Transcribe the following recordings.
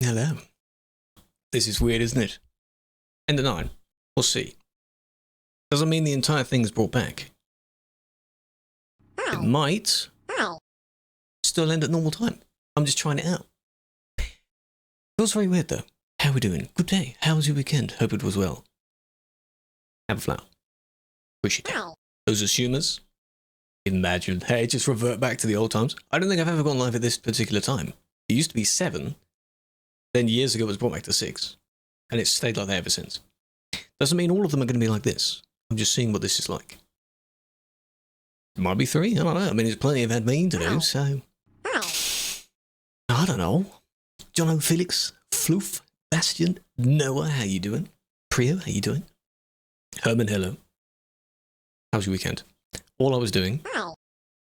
Hello. This is weird, isn't it? End of 9. We'll see. Doesn't mean the entire thing's brought back. It might still end at normal time. I'm just trying it out. Feels very weird though. How are we doing? Good day. How was your weekend? Hope it was well. Have a flower. Appreciate it. Those assumers. Imagine. Hey, just revert back to the old times. I don't think I've ever gone live at this particular time. It used to be 7. Then years ago it was brought back to 6. And it's stayed like that ever since. Doesn't mean all of them are going to be like this. I'm just seeing what this is like. It might be 3. I don't know. I mean, there's plenty of admin to do, so... I don't know. Jono, Felix, Floof, Bastian, Noah, how you doing? Priyo, how you doing? Herman, hello. How was your weekend? All I was doing,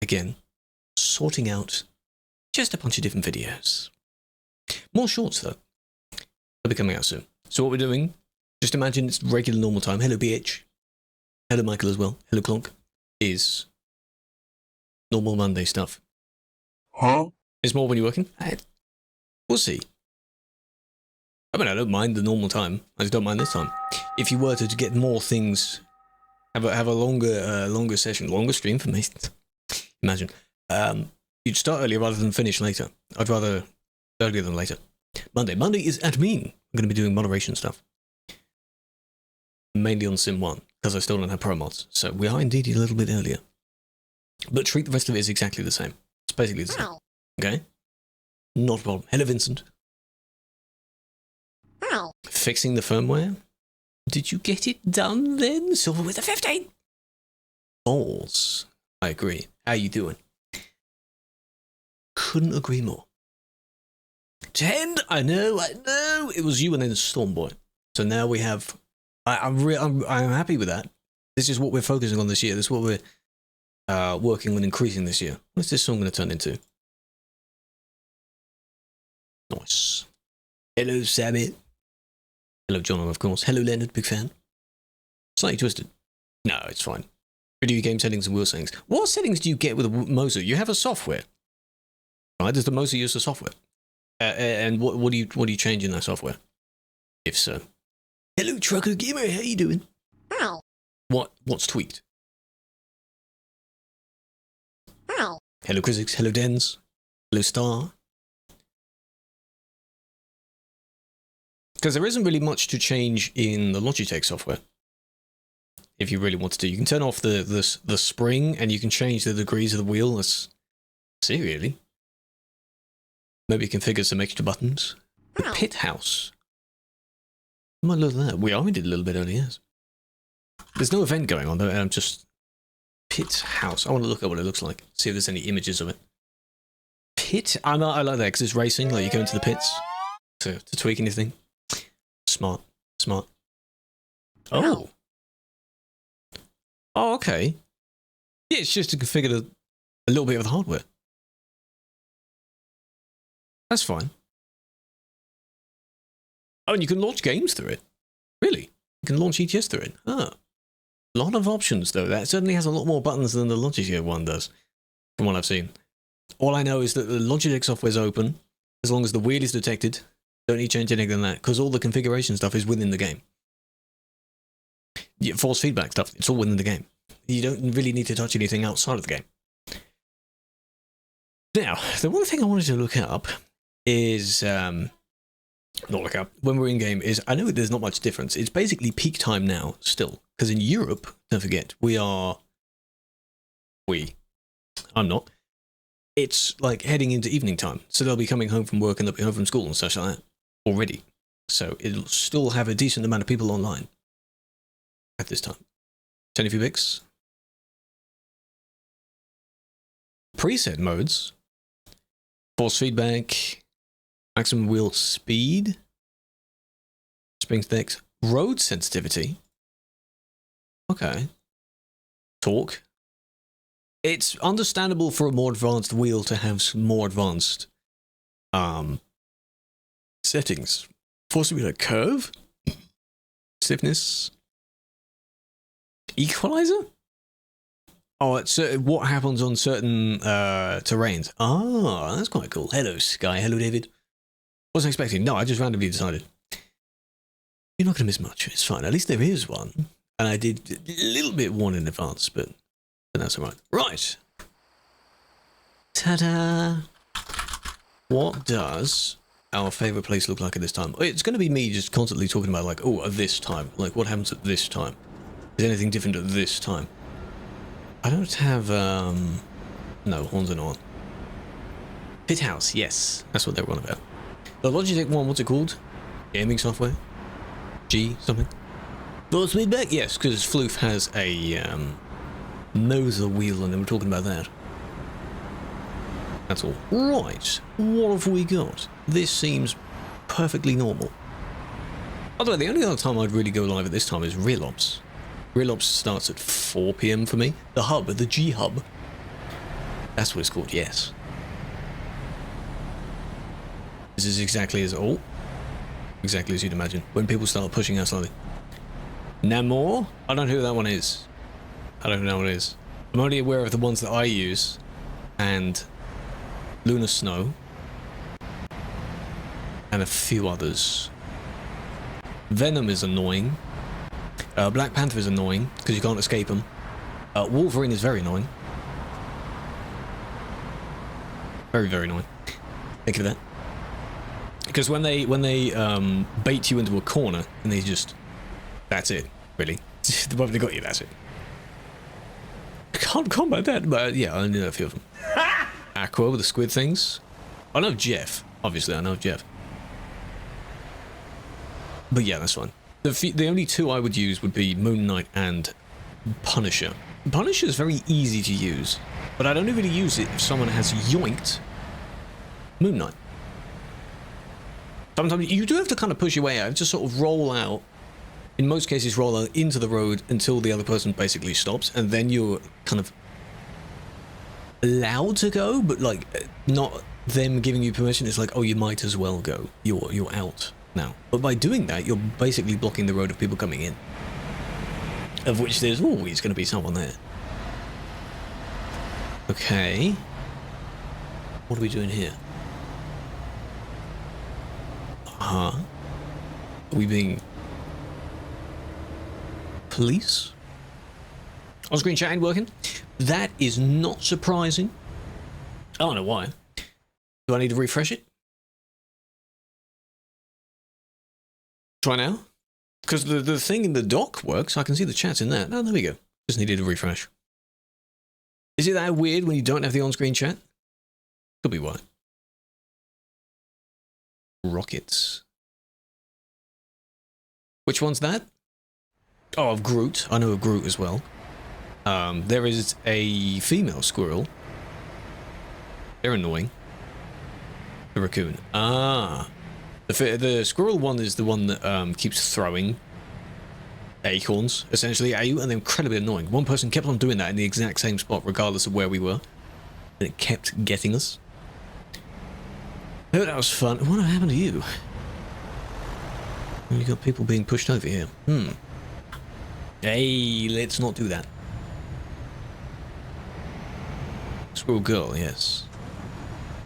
again, sorting out just a bunch of different videos. More shorts, though. They'll be coming out soon. So what we're doing, just imagine it's regular normal time. Hello, BH. Hello, Michael, as well. Hello, Clonk. Is normal Monday stuff. Huh? Is more when you're working? We'll see. I mean, I don't mind the normal time. I just don't mind this time. If you were to get more things, have a longer session, longer stream for me. Imagine. You'd start earlier rather than finish later. I'd rather earlier than later. Monday is admin. I'm going to be doing moderation stuff. Mainly on Sim 1, because I still don't have pro mods. So we are indeed a little bit earlier. But treat the rest of it as exactly the same. It's basically the same. Okay? Not a problem. Hello, Vincent. Fixing the firmware? Did you get it done then? Silver with a 15! Balls. I agree. How you doing? Couldn't agree more. 10! I know! It was you and then Stormboy. So now we have... I'm happy with that. This is what we're focusing on this year. This is what we're working on increasing this year. What's this song going to turn into? Nice. Hello, Sammy. Hello, John, of course. Hello, Leonard, big fan. Slightly twisted. No, it's fine. Video game settings and wheel settings. What settings do you get with a Moser? You have a software, right? Does the Moser use the software? And what do you change in that software? If so. Hello, Trucker Gamer. How you doing? What's tweaked? Hello, Krewlex. Hello, Dens. Hello, Star. Because there isn't really much to change in the Logitech software. If you really want to. You can turn off the spring and you can change the degrees of the wheel. Let's see, really. Maybe configure some extra buttons. The pit house. I might look at that. We already did a little bit earlier, yes. There's no event going on, though. I'm just... Pit house. I want to look at what it looks like. See if there's any images of it. Pit? I like that because it's racing. Like you go into the pits to tweak anything. Smart. Oh. Oh, okay. Yeah, it's just to configure a little bit of the hardware. That's fine. Oh, and you can launch games through it. Really? You can launch ETS through it. Ah. A lot of options, though. That certainly has a lot more buttons than the Logitech one does, from what I've seen. All I know is that the Logitech software is open, as long as the wheel is detected. Don't need to change anything than that, because all the configuration stuff is within the game. Yeah, force feedback stuff, it's all within the game. You don't really need to touch anything outside of the game. Now, the one thing I wanted to look up is... not look up. When we're in game is... I know there's not much difference. It's basically peak time now, still. Because in Europe, don't forget, I'm not. It's like heading into evening time. So they'll be coming home from work and they'll be home from school and such like that already. So it'll still have a decent amount of people online at this time. 10 few pics. Preset modes. Force feedback. Maximum wheel speed. Spring sticks. Road sensitivity. Okay. Torque. It's understandable for a more advanced wheel to have some more advanced settings. Force wheel curve. Stiffness. Equalizer? Oh, it's what happens on certain terrains. Ah, that's quite cool. Hello, Sky. Hello, David. Wasn't expecting. No, I just randomly decided. You're not going to miss much. It's fine. At least there is one. And I did a little bit warn in advance, but that's all right. Right. Ta-da! What does our favourite place look like at this time? It's going to be me just constantly talking about, like, oh, at this time. Like, what happens at this time? Is anything different at this time? I don't have, no, horns are not. Pit House, yes. That's what they were on about. The Logitech one, what's it called? Gaming software? G something? Force feedback? Yes, because Floof has a, noser wheel, and they were talking about that. That's all. Right, what have we got? This seems perfectly normal. By the way, the only other time I'd really go live at this time is Real Ops. Real Ops starts at 4 PM for me. The hub, the G hub. That's what it's called, yes. This is exactly as exactly as you'd imagine. When people start pushing out slightly. Namor? I don't know who that one is. I don't know what it is. I'm only aware of the ones that I use. And Lunar Snow. And a few others. Venom is annoying. Black Panther is annoying, because you can't escape them. Wolverine is very annoying. Very, very annoying. Think of that. Because when they bait you into a corner, and they just... That's it, really. The moment they got you, that's it. I can't combat that, but yeah, I know a few of them. Aqua with the squid things. I know Jeff. Obviously, I know Jeff. But yeah, that's fine. The only two I would use would be Moon Knight and Punisher. Punisher is very easy to use, but I'd only really use it if someone has yoinked Moon Knight. Sometimes you do have to kind of push your way out, just sort of roll out. In most cases, roll out into the road until the other person basically stops, and then you're kind of allowed to go, but like not them giving you permission. It's like, oh, you might as well go. You're out now. But by doing that, you're basically blocking the road of people coming in, of which there's always going to be someone there. Okay. What are we doing here? Are we being police? On-screen chat ain't working. That is not surprising. I don't know why. Do I need to refresh it? Try now? Because the thing in the dock works. I can see the chat in there. Oh, there we go. Just needed a refresh. Is it that weird when you don't have the on-screen chat? Could be why. Rockets. Which one's that? Oh, of Groot. I know of Groot as well. There is a female squirrel. They're annoying. The raccoon. Ah. The squirrel one is the one that keeps throwing acorns, essentially, at you, and they're incredibly annoying. One person kept on doing that in the exact same spot, regardless of where we were. And it kept getting us. Oh, that was fun. What happened to you? You got people being pushed over here. Hey, let's not do that. Squirrel Girl, yes.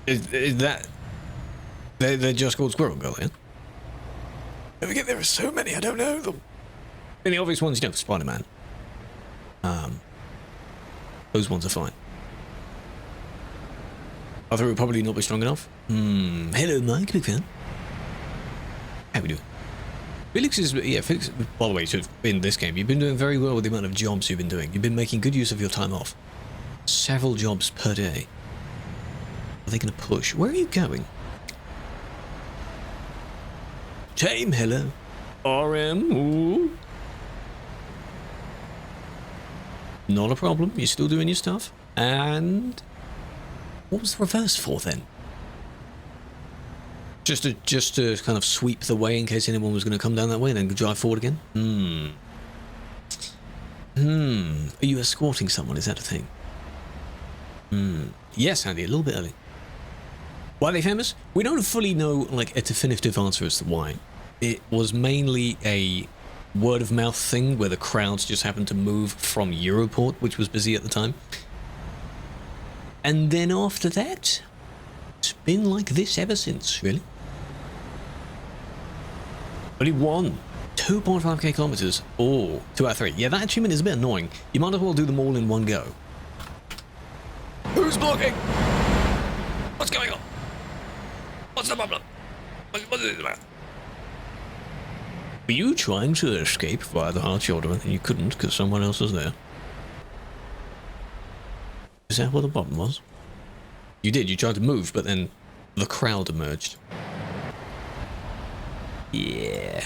Is that... They're just called Squirrel Girl, yeah? Don't forget there are so many, I don't know them. And the obvious ones, you know, Spider-Man. Those ones are fine. I thought it would probably not be strong enough. Hello, Mike, big fan. How we doing? Felix is, yeah, Felix, by the way, so in this game, you've been doing very well with the amount of jobs you've been doing. You've been making good use of your time off. Several jobs per day. Are they going to push? Where are you going? Tame, hello. RM, ooh. Not a problem. You're still doing your stuff. And what was the reverse for then? Just to kind of sweep the way in case anyone was going to come down that way and then drive forward again? Are you escorting someone? Is that a thing? Yes, Andy, a little bit early. Why are they famous? We don't fully know, like, a definitive answer as to why. It was mainly a word-of-mouth thing where the crowds just happened to move from Europort, which was busy at the time. And then after that, it's been like this ever since, really. Only one. 2.5k kilometers. Oh, 2 out of 3. Yeah, that achievement is a bit annoying. You might as well do them all in one go. Who's blocking? What's going on? What's the problem? What is it about? Were you trying to escape via the hard shoulder and you couldn't because someone else was there? Is that what the problem was? You did, you tried to move, but then the crowd emerged. Yeah.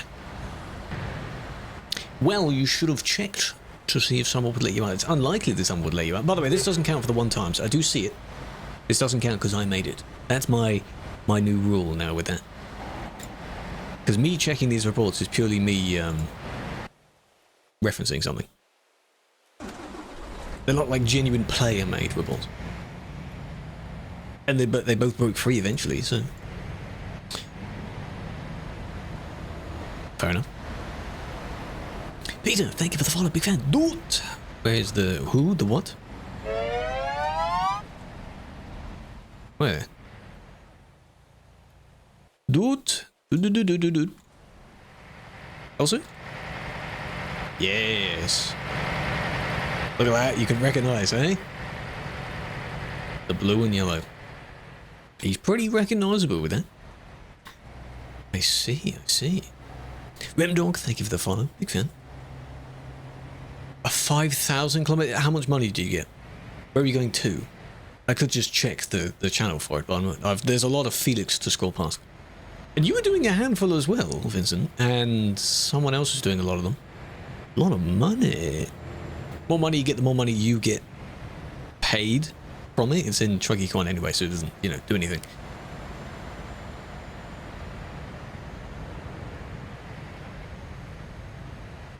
Well, you should have checked to see if someone would let you out. It's unlikely that someone would let you out. By the way, this doesn't count for the 1 time, so I do see it. This doesn't count because I made it. That's my new rule now with that. Because me checking these reports is purely me referencing something. They're not like genuine player-made reports. And they both broke free eventually, so... Fair enough. Peter, thank you for the follow, big fan. Dude! Where's the who? The what? Where? Dude? Dude. Also? Yes. Look at that, you can recognize, eh? The blue and yellow. He's pretty recognizable with that. I see. Remdog, thank you for the follow. Big fan. A 5,000 kilometer. How much money do you get? Where are you going to? I could just check the channel for it, but there's a lot of Felix to scroll past. And you were doing a handful as well, Vincent. And someone else is doing a lot of them. A lot of money. The more money you get, the more money you get paid from it. It's in Trucky Coin anyway, so it doesn't, do anything.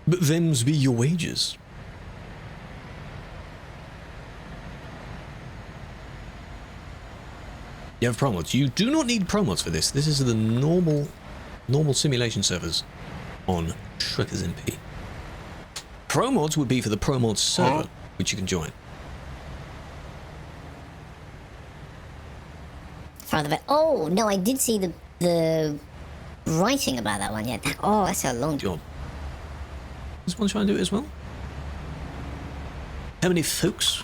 But them's be your wages. You have promods. You do not need promods for this. This is the normal simulation servers on TruckersMP. Promods would be for the promods server, which you can join. Oh no, I did see the writing about that one. Yeah. Oh, that's a long job. This one trying to do it as well. How many folks?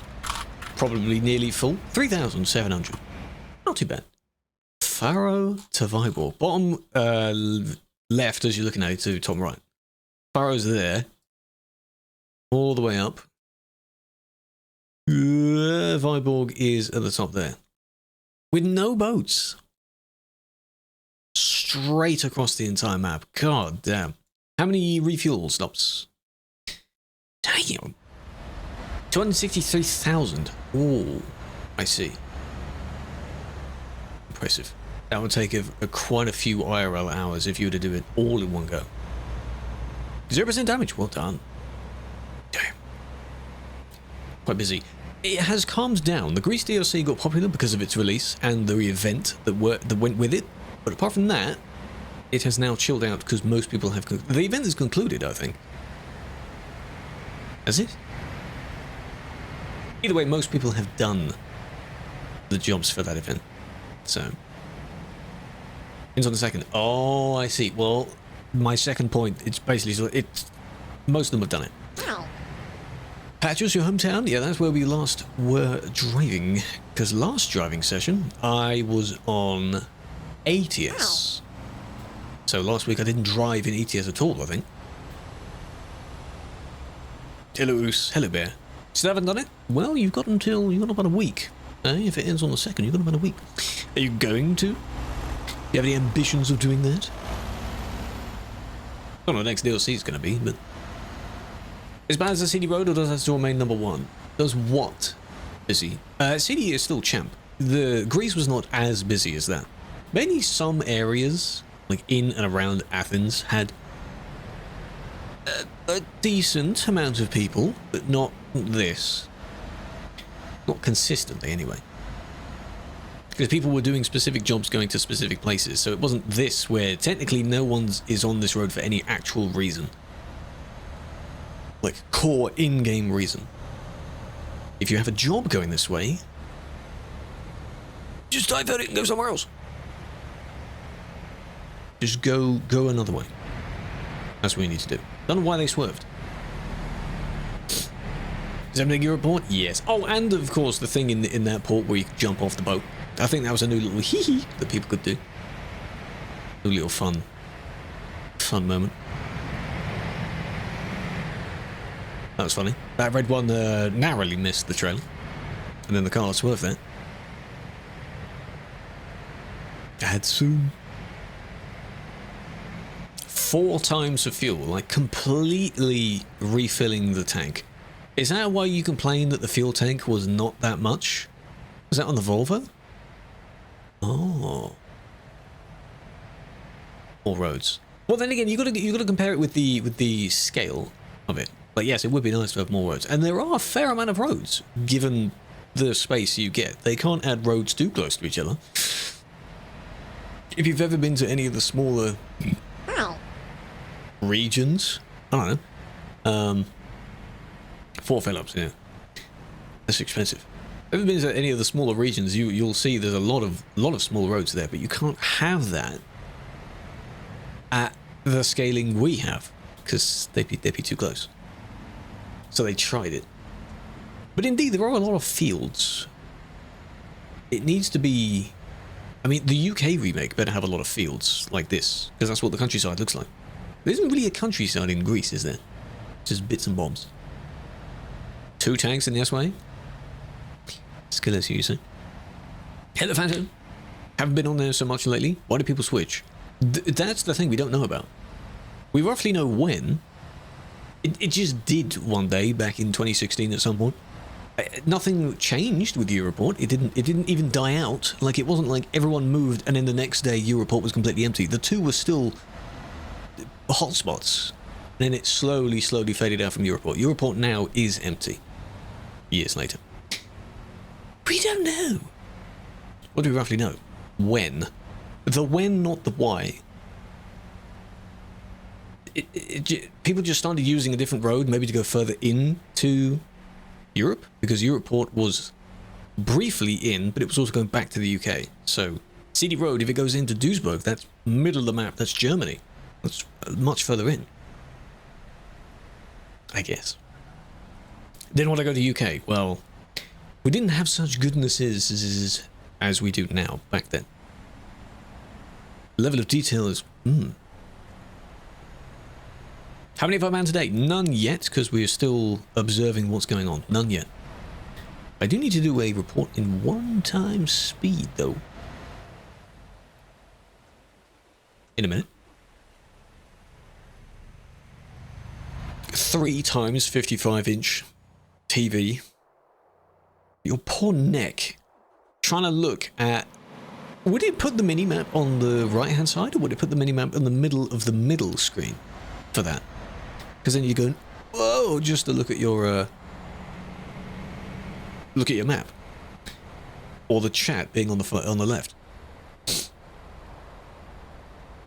Probably nearly full. 3,700. Not too bad. Faro to Viborg. Bottom left as you're looking at it to top right. Faro's there. All the way up. Viborg is at the top there. With no boats. Straight across the entire map. God damn. How many refuel stops? Damn. 263,000. Oh, I see. Impressive. That would take quite a few IRL hours if you were to do it all in one go. 0% damage. Well done. Damn. Quite busy. It has calmed down. The Grease DLC got popular because of its release and the event that went with it. But apart from that, it has now chilled out because most people have... The event is concluded, I think. Has it? Either way, most people have done the jobs for that event. So... Depends on the second. Oh, I see. Well, my second point, it's basically... most of them have done it. Patches, your hometown? Yeah, that's where we last were driving. Because last driving session, I was on ATS. So last week I didn't drive in ETS at all, I think. Hello, Oos. Hello, Bear. Still haven't done it? Well, you've got about a week. If it ends on the 2nd, you've got about a week. Are you going to? Do you have any ambitions of doing that? I don't know what the next DLC is going to be, but... As bad as the CD Road, or does that still remain number 1? Does what busy? CD is still champ. The Greece was not as busy as that. Mainly some areas, like in and around Athens, had a decent amount of people, but not this. Not consistently, anyway. Because people were doing specific jobs going to specific places, so it wasn't this where technically no one is on this road for any actual reason. Like, core in-game reason. If you have a job going this way, just divert it and go somewhere else. Just go another way. That's what we need to do. Don't know why they swerved. Is everything your report? Yes. Oh, and of course the thing in that port where you could jump off the boat. I think that was a new little hee-hee that people could do. A little fun moment. That was funny. That red one narrowly missed the trailer. And then the car swerved there. Add soon. 4 times the fuel, like completely refilling the tank. Is that why you complained that the fuel tank was not that much? Was that on the Volvo? Oh. More roads. Well, then again, you got to compare it with the scale of it. Like, yes, it would be nice to have more roads, and there are a fair amount of roads given the space you get. They can't add roads too close to each other. If you've ever been to any of the smaller regions, I don't know. 4 Phillips, yeah. That's expensive. Ever been to any of the smaller regions, you'll see there's a lot of small roads there, but you can't have that at the scaling we have because they'd be too close. So they tried it. But indeed, there are a lot of fields. It needs to be. I mean, the UK remake better have a lot of fields like this because that's what the countryside looks like. There isn't really a countryside in Greece, is there? Just bits and bobs. 2 tanks in the S-Way. Skill as you say. Hello, Phantom. Haven't been on there so much lately. Why do people switch? That's the thing we don't know about. We roughly know when. It just did one day back in 2016 at some point. Nothing changed with Europort. It didn't even die out. Like, it wasn't like everyone moved and then the next day Europort was completely empty. The 2 were still hotspots. And then it slowly faded out from Europort. Europort now is empty. Years later. We don't know. What do we roughly know? When. The when, not the why. People just started using a different road, maybe to go further into Europe, because Europort was briefly in, but it was also going back to the UK. So, CD Road, if it goes into Duisburg, that's middle of the map, that's Germany. That's much further in. I guess. Then when I go to the UK, well, we didn't have such goodnesses as we do now back then. Level of detail is, How many have I manned today? None yet, because we are still observing what's going on. None yet. I do need to do a report in 1 times speed, though. In a minute. 3 times 55-inch TV. Your poor neck. Trying to look at... Would it put the mini-map on the right-hand side, or would it put the mini-map in the middle of the middle screen for that? Because then you go, whoa, just to look at your map. Or the chat being on the left.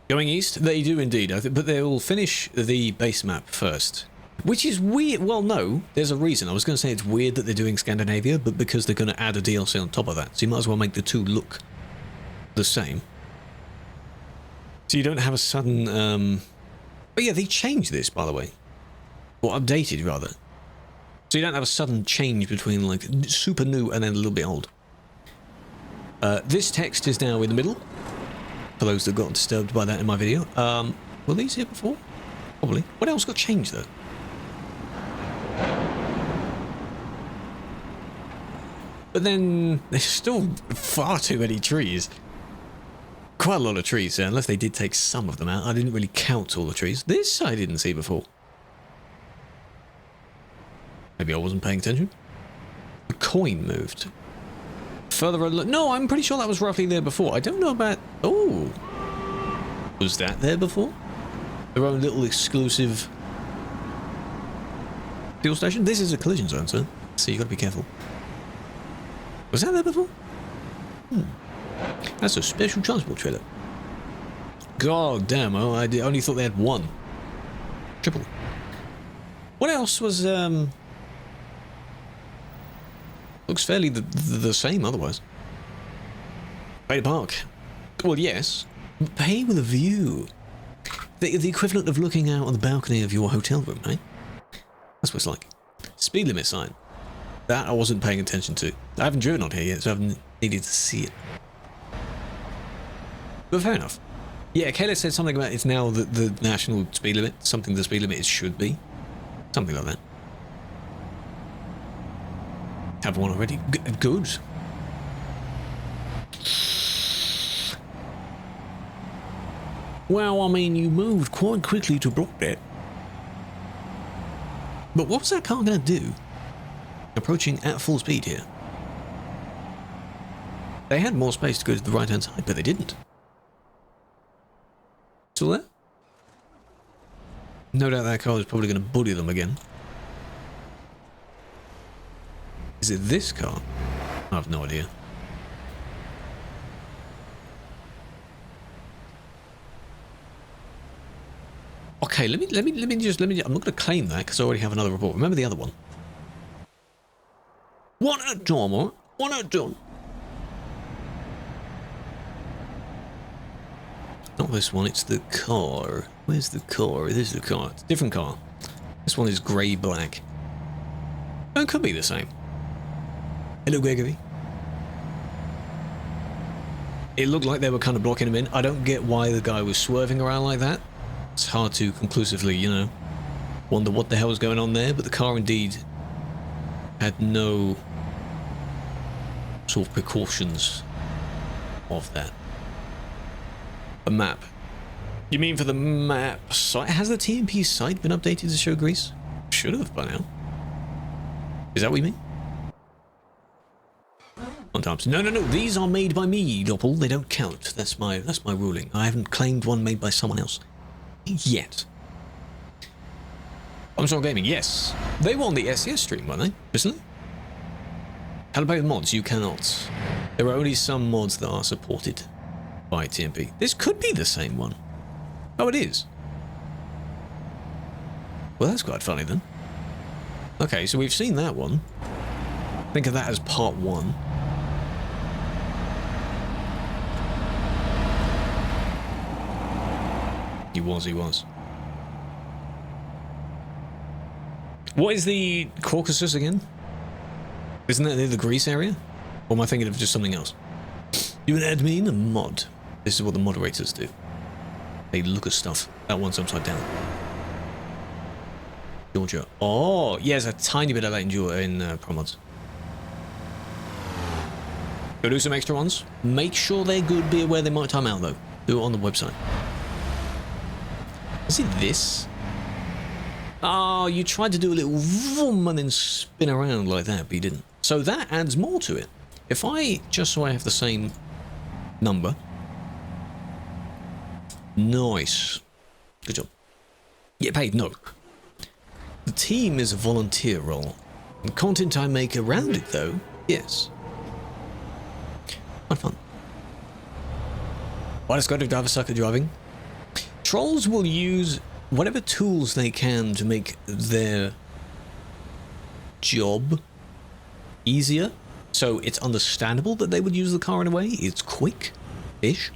Going east? They do indeed, but they will finish the base map first. Which is weird. Well, no, there's a reason. I was going to say it's weird that they're doing Scandinavia, but because they're going to add a DLC on top of that. So you might as well make the 2 look the same. So you don't have a sudden... Oh yeah, they changed this, by the way. Or updated, rather. So you don't have a sudden change between, like, super new and then a little bit old. This text is now in the middle. For those that got disturbed by that in my video. Were these here before? Probably. What else got changed, though? But then, there's still far too many trees. Quite a lot of trees, unless they did take some of them out. I didn't really count all the trees. This I didn't see before. Maybe I wasn't paying attention. The coin moved. Further along... No, I'm pretty sure that was roughly there before. I don't know about... Oh. Was that there before? Their own little exclusive... fuel station? This is a collision zone, sir. So you gotta be careful. Was that there before? That's a special transport trailer. God damn, oh, I only thought they had 1. Triple. What else was, looks fairly the same otherwise. Pay to park. Well, yes. Pay with a view. The equivalent of looking out on the balcony of your hotel room, eh? That's what it's like. Speed limit sign. That I wasn't paying attention to. I haven't driven on here yet, so I haven't needed to see it. But fair enough. Yeah, Kayla said something about it's now the national speed limit, something the speed limit should be. Something like that. Have one already. Good. Well, I mean, you moved quite quickly to block that. But what's that car going to do? Approaching at full speed here. They had more space to go to the right-hand side, but they didn't. Still there? No doubt that car is probably going to bully them again. Is it this car? I have no idea. Okay, let me I'm not going to claim that because I already have another report. Remember the other one. One at a time, all right? One at a time. Not this one, it's the car. Where's the car? This is the car. It's a different car. This one is grey-black. Oh, it could be the same. Hello, Gregory. It looked like they were kind of blocking him in. I don't get why the guy was swerving around like that. It's hard to conclusively, you know, wonder what the hell was going on there, but the car indeed had no sort of precautions of that. A map. You mean for the map site? Has the TMP site been updated to show Greece? Should have by now. Is that what you mean? Sometimes. No. These are made by me, Doppel. They don't count. That's my ruling. I haven't claimed one made by someone else. Yet. Armstrong Gaming, yes. They were on the SES stream, weren't they? Recently? How to play with mods? You cannot. There are only some mods that are supported by TMP. This could be the same one. Oh, it is. Well, that's quite funny then. Okay, so we've seen that one. Think of that as part one. He was. What is the Caucasus again? Isn't that near the Greece area? Or am I thinking of just something else? You an admin? A mod. This is what the moderators do. They look at stuff. That one's upside down. Georgia. Oh, yeah, there's a tiny bit of that in ProMods. Go do some extra ones. Make sure they're good. Be aware they might time out, though. Do it on the website. Is it this? Oh, you tried to do a little vroom and then spin around like that, but you didn't. So that adds more to it. If I, just so I have the same number. Nice. Good job. Get paid? No. The team is a volunteer role. The content I make around it, though, yes. Quite fun. Why does Scottish driver suck at driving? Trolls will use whatever tools they can to make their job easier. So it's understandable that they would use the car in a way. It's quick-ish.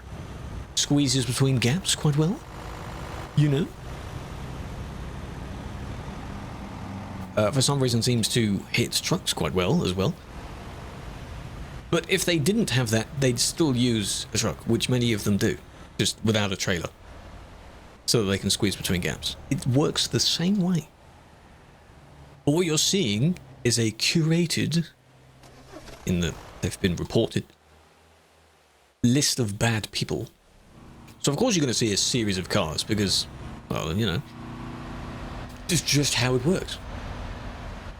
Squeezes between gaps quite well. You know? For some reason seems to hit trucks quite well as well. But if they didn't have that, they'd still use a truck, which many of them do, just without a trailer. So that they can squeeze between gaps. It works the same way. But what you're seeing is a curated, in that they've been reported, list of bad people. So of course you're going to see a series of cars because, well, you know, it's just how it works.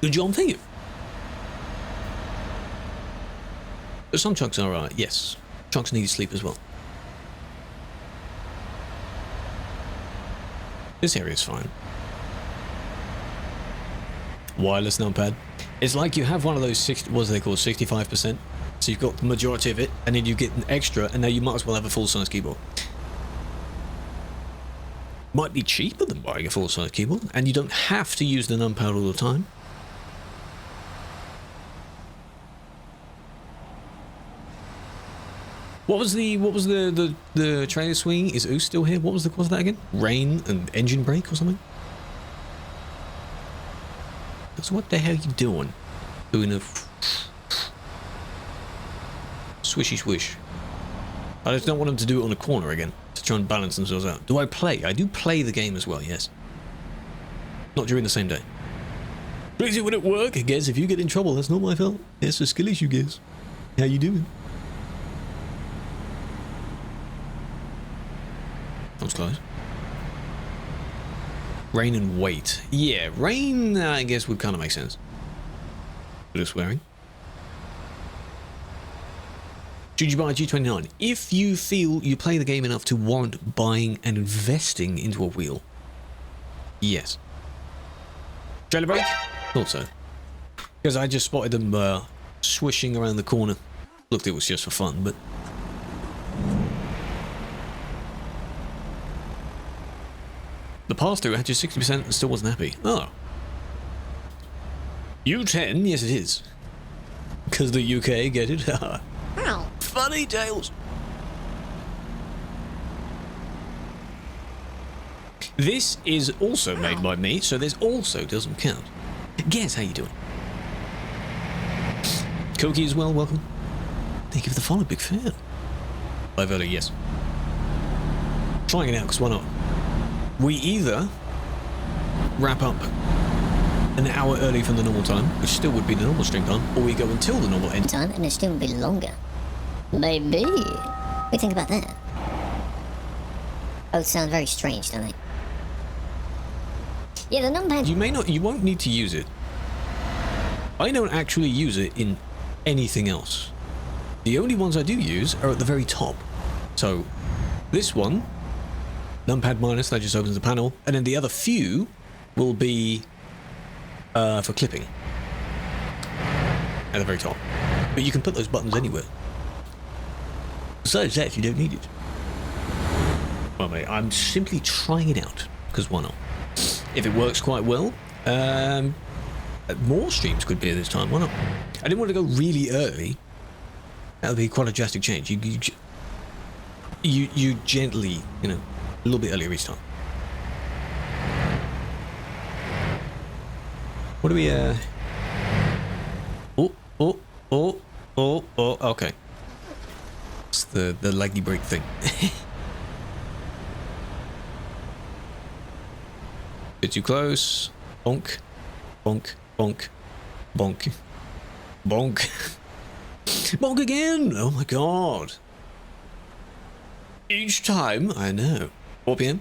Good job for you. But some trucks are alright, yes. Trucks need sleep as well. This area is fine. Wireless numpad. It's like you have one of those 60, what do they call 65%? So you've got the majority of it, and then you get an extra, and now you might as well have a full-size keyboard. Might be cheaper than buying a full-size keyboard, and you don't have to use the numpad all the time. What was the trailer swing? Is Oos still here? What was the cause of that again? Rain and engine brake or something? So what the hell are you doing? Doing a swishy swish. I just don't want them to do it on a corner again to try and balance themselves out. Do I play? I do play the game as well, yes. Not during the same day. Crazy when at work, I guess. If you get in trouble, that's not my fault. It's a skill issue, guess. How you doing? That was close. Rain and weight. Yeah, rain, I guess, would kind of make sense. Bit of swearing. Should you buy a G29? If you feel you play the game enough to warrant buying and investing into a wheel, yes. Trailer brake? Thought so. Because I just spotted them swishing around the corner. Looked, it was just for fun, but... The pass-through had just 60% and still wasn't happy. Oh. U10? Yes, it is. Because the UK, get it? Ow. Funny tales. This is also made by me, so this also doesn't count. Guess how you doing? Koki as well, welcome. Thank you for the follow, big fan. Live early, yes. Trying it out, because why not? We either wrap up an hour early from the normal time, which still would be the normal stream time, or we go until the normal end Time, and it still would be longer. Maybe. What do you think about that? Both sound very strange, don't they? Yeah, the numpad. You won't need to use it. I don't actually use it in anything else. The only ones I do use are at the very top. So, this one, numpad minus, that just opens the panel, and then the other few will be for clipping at the very top. But you can put those buttons anywhere. Besides that, you don't need it. Well, mate, I'm simply trying it out, because why not? If it works quite well, more streams could be at this time, why not? I didn't want to go really early. That would be quite a drastic change. You gently, you know, a little bit earlier each time. What do we, okay. It's the laggy brake thing. Bit too close. Bonk. Bonk. Bonk. Bonk. Bonk. Bonk again! Oh my god. Each time, I know. 4 PM?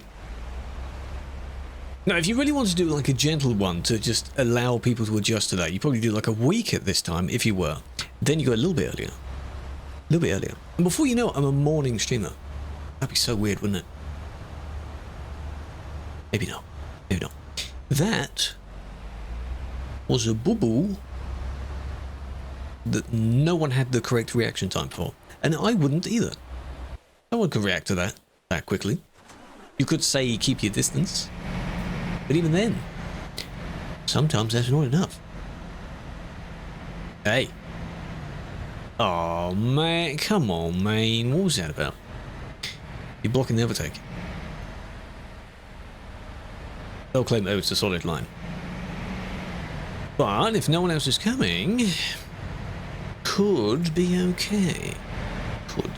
Now, if you really want to do like a gentle one to just allow people to adjust to that, you probably do like a week at this time, if you were. Then you go a little bit earlier. A little bit earlier. And before you know it, I'm a morning streamer. That'd be so weird, wouldn't it? Maybe not. Maybe not. That was a boo-boo that no one had the correct reaction time for. And I wouldn't either. No one could react to that quickly. You could say keep your distance. But even then, sometimes that's not enough. Hey. Oh, man. Come on, man. What was that about? You're blocking the overtake. They'll claim, oh, it's a solid line. But if no one else is coming, could be okay. Could.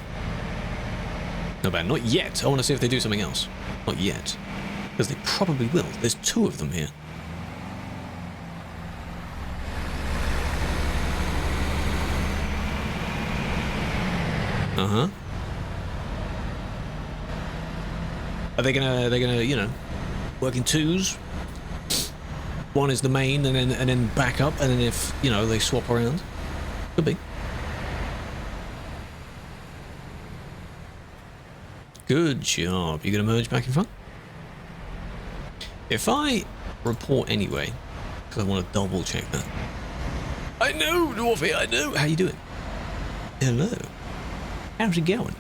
No bad. Not yet. I want to see if they do something else. Not yet. Because they probably will. There's 2 of them here. Uh-huh. Are they gonna, you know, work in 2s? One is the main, and then back up, and then if, you know, they swap around. Could be. Good job. You gonna merge back in front? If I report anyway, because I want to double check that. I know, Dwarfy, I know. How you doing? Hello. How's it going?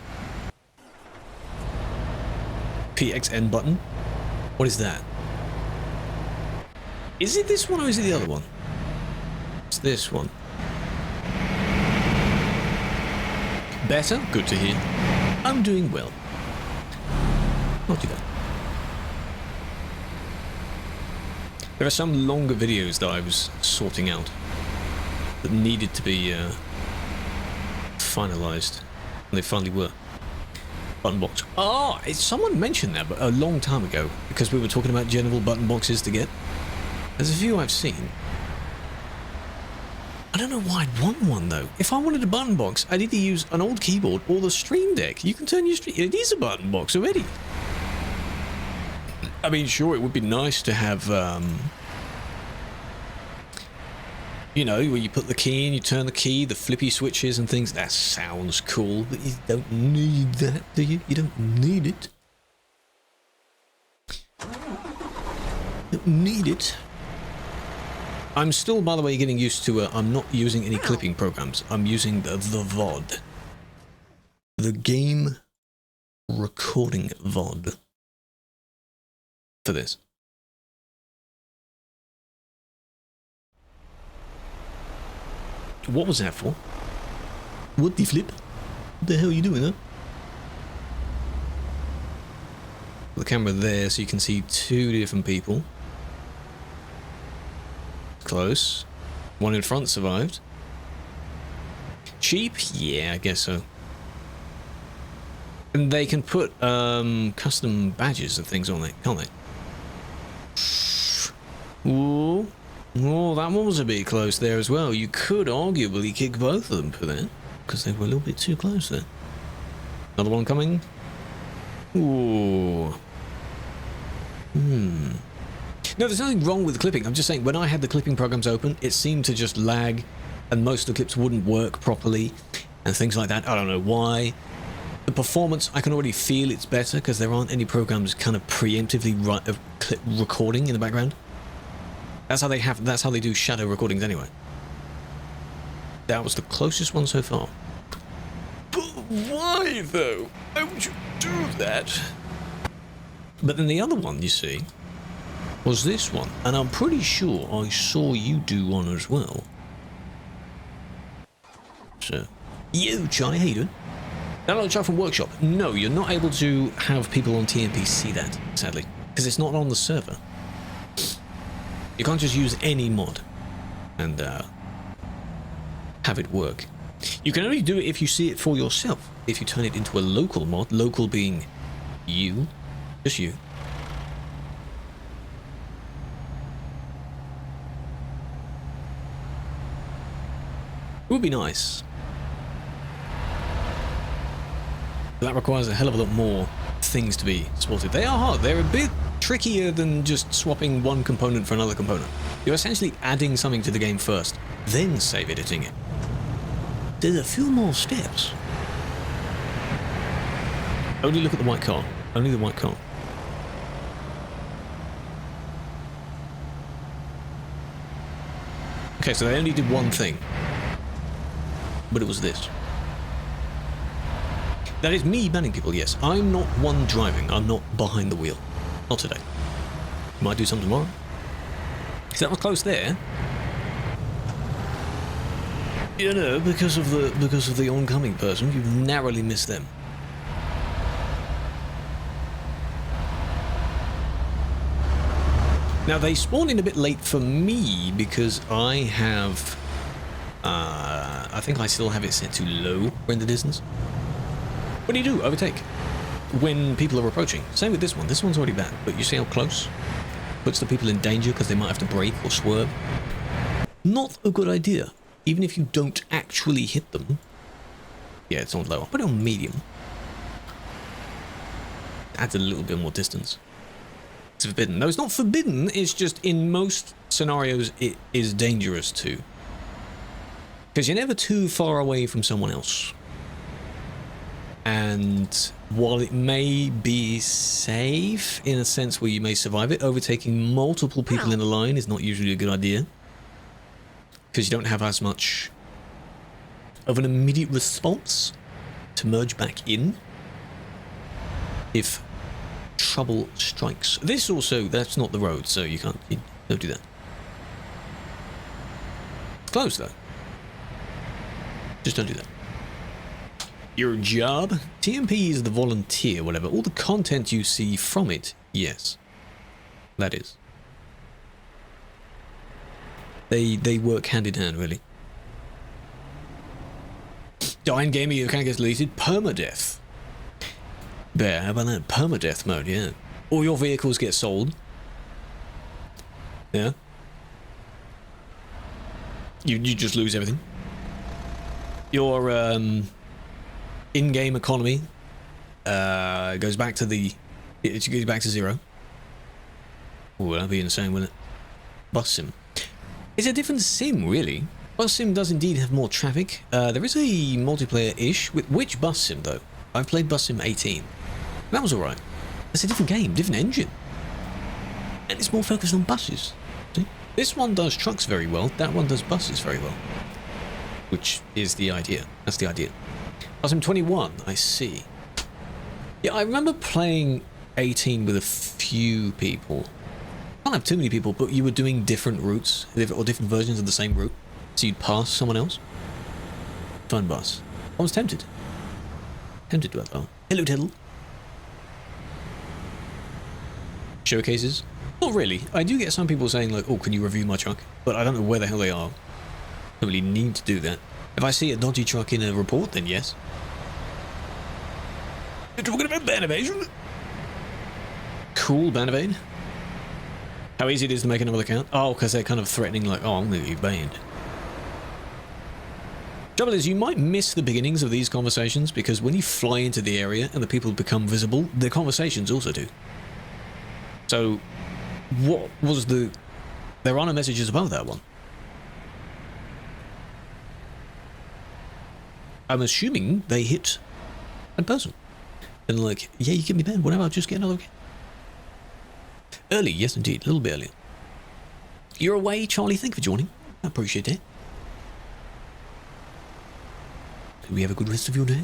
PXN button? What is that? Is it this one or is it the other one? It's this one. Better? Good to hear. I'm doing well. Not too bad. There are some longer videos that I was sorting out that needed to be finalized, and they finally were. Button box. Oh, someone mentioned that but a long time ago, because we were talking about general button boxes to get. There's a few I've seen. I don't know why I'd want one though. If I wanted a button box, I need to use an old keyboard or the Stream Deck. You can turn your Stream... It is a button box already. I mean, sure, it would be nice to have, you know, where you put the key in, you turn the key, the flippy switches and things. That sounds cool, but you don't need that, do you? You don't need it. You don't need it. I'm still, by the way, getting used to, I'm not using any clipping programs. I'm using the VOD. The game recording VOD. For this. What was that for? What the flip? What the hell are you doing, huh? The camera there so you can see two different people. Close. One in front survived. Cheap? Yeah, I guess so. And they can put custom badges and things on it, can't they? Ooh. Oh, that one was a bit close there as well. You could arguably kick both of them for that, because they were a little bit too close there. Another one coming. Ooh. No, there's nothing wrong with clipping. I'm just saying, when I had the clipping programs open, it seemed to just lag, and most of the clips wouldn't work properly, and things like that. I don't know why. The performance, I can already feel it's better, because there aren't any programs kind of preemptively recording in the background. That's how they do shadow recordings anyway. That was the closest one so far. But why though? Why would you do that? But then the other one, you see, was this one. And I'm pretty sure I saw you do one as well. So, you, Charlie, how you doing? Download Chuck from Workshop. No, you're not able to have people on TMP see that, sadly. Because it's not on the server. You can't just use any mod and have it work. You can only do it if you see it for yourself. If you turn it into a local mod, local being you, just you. It would be nice. But that requires a hell of a lot more things to be supported. They are hard. They're a bit trickier than just swapping one component for another component. You're essentially adding something to the game first, then save editing it. There's a few more steps. Only look at the white car. Only the white car. Okay, so they only did one thing. But it was this. That is me banning people, yes. I'm not one driving. I'm not behind the wheel. Not today. Might do some tomorrow. So that was close there. You know, because of the oncoming person, you've narrowly missed them. Now they spawn in a bit late for me because I have I think I still have it set to low render distance. What do you do? Overtake when people are approaching. Same with this one. This one's already bad, but you see how close? Puts the people in danger because they might have to brake or swerve. Not a good idea. Even if you don't actually hit them. Yeah, it's on low. I'll put it on medium. Adds a little bit more distance. It's forbidden. No, it's not forbidden. It's just in most scenarios it is dangerous too. Because you're never too far away from someone else. And while it may be safe in a sense where you may survive it, overtaking multiple people in a line is not usually a good idea. Because you don't have as much of an immediate response to merge back in if trouble strikes. This also, that's not the road, so you don't do that. It's close though. Just don't do that. Your job? TMP is the volunteer, whatever. All the content you see from it, yes. That is. They work hand in hand, really. Dying gamer, your account gets deleted. Permadeath. Bear, how about that? Permadeath mode, yeah. All your vehicles get sold. Yeah. You just lose everything. Your in-game economy goes back to it goes back to 0. Oh, that'd be insane, wouldn't it? Bus sim. It's a different sim, really. Bus sim does indeed have more traffic. There is a multiplayer-ish. With which bus sim, though? I've played bus sim 18. That was alright. It's a different game, different engine. And it's more focused on buses. See? This one does trucks very well. That one does buses very well. Which is the idea. That's the idea. Bus sim 21, I see. Yeah, I remember playing 18 with a few people. Can't have too many people, but you were doing different routes or different versions of the same route, so you'd pass someone else. Fun bus. I was tempted. Tempted to have that. Hello, Tiddle. Showcases? Not really. I do get some people saying like, "Oh, can you review my truck?" But I don't know where the hell they are. Don't really need to do that. If I see a dodgy truck in a report, then yes. You're talking about ban evasion? Cool ban evade. How easy it is to make another account? Oh, because they're kind of threatening like, oh, I'm going to get banned. Trouble is, you might miss the beginnings of these conversations because when you fly into the area and the people become visible, the conversations also do. So, what was there are no messages above that one. I'm assuming they hit a person. And like, yeah, you give me banned, whatever, I'll just get another account. Early, yes indeed, a little bit earlier. You're away, Charlie, thank you for joining. I appreciate it. Hope you have a good rest of your day.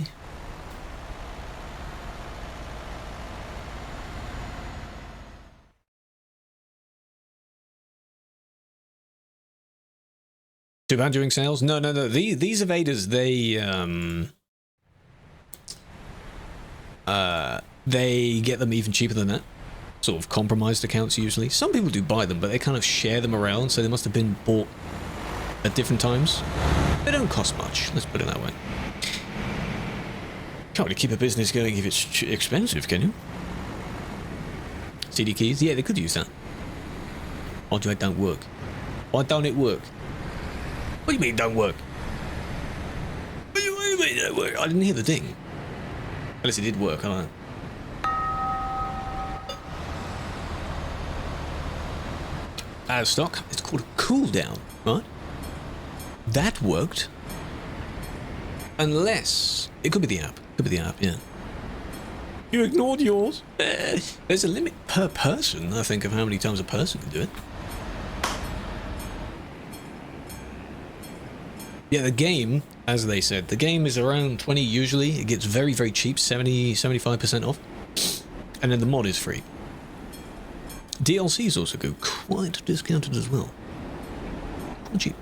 Too bad doing sales? No. These evaders, they get them even cheaper than that. Sort of compromised accounts usually. Some people do buy them, but they kind of share them around, so they must have been bought at different times. They don't cost much, let's put it that way. Can't really keep a business going if it's expensive, can you? CD keys? Yeah, they could use that. Why do it don't work? Why don't it work? What do you mean don't work? What do you mean don't work? I didn't hear the ding. Unless it did work, I don't know. Out of stock. It's called a cooldown, right? That worked. Unless it could be the app. Could be the app, yeah. You ignored yours. There's a limit per person, I think, of how many times a person can do it. Yeah, the game, as they said, the game is around 20 usually. It gets very, very cheap, 70, 75% off. And then the mod is free. DLCs also go quite discounted as well. Quite cheap.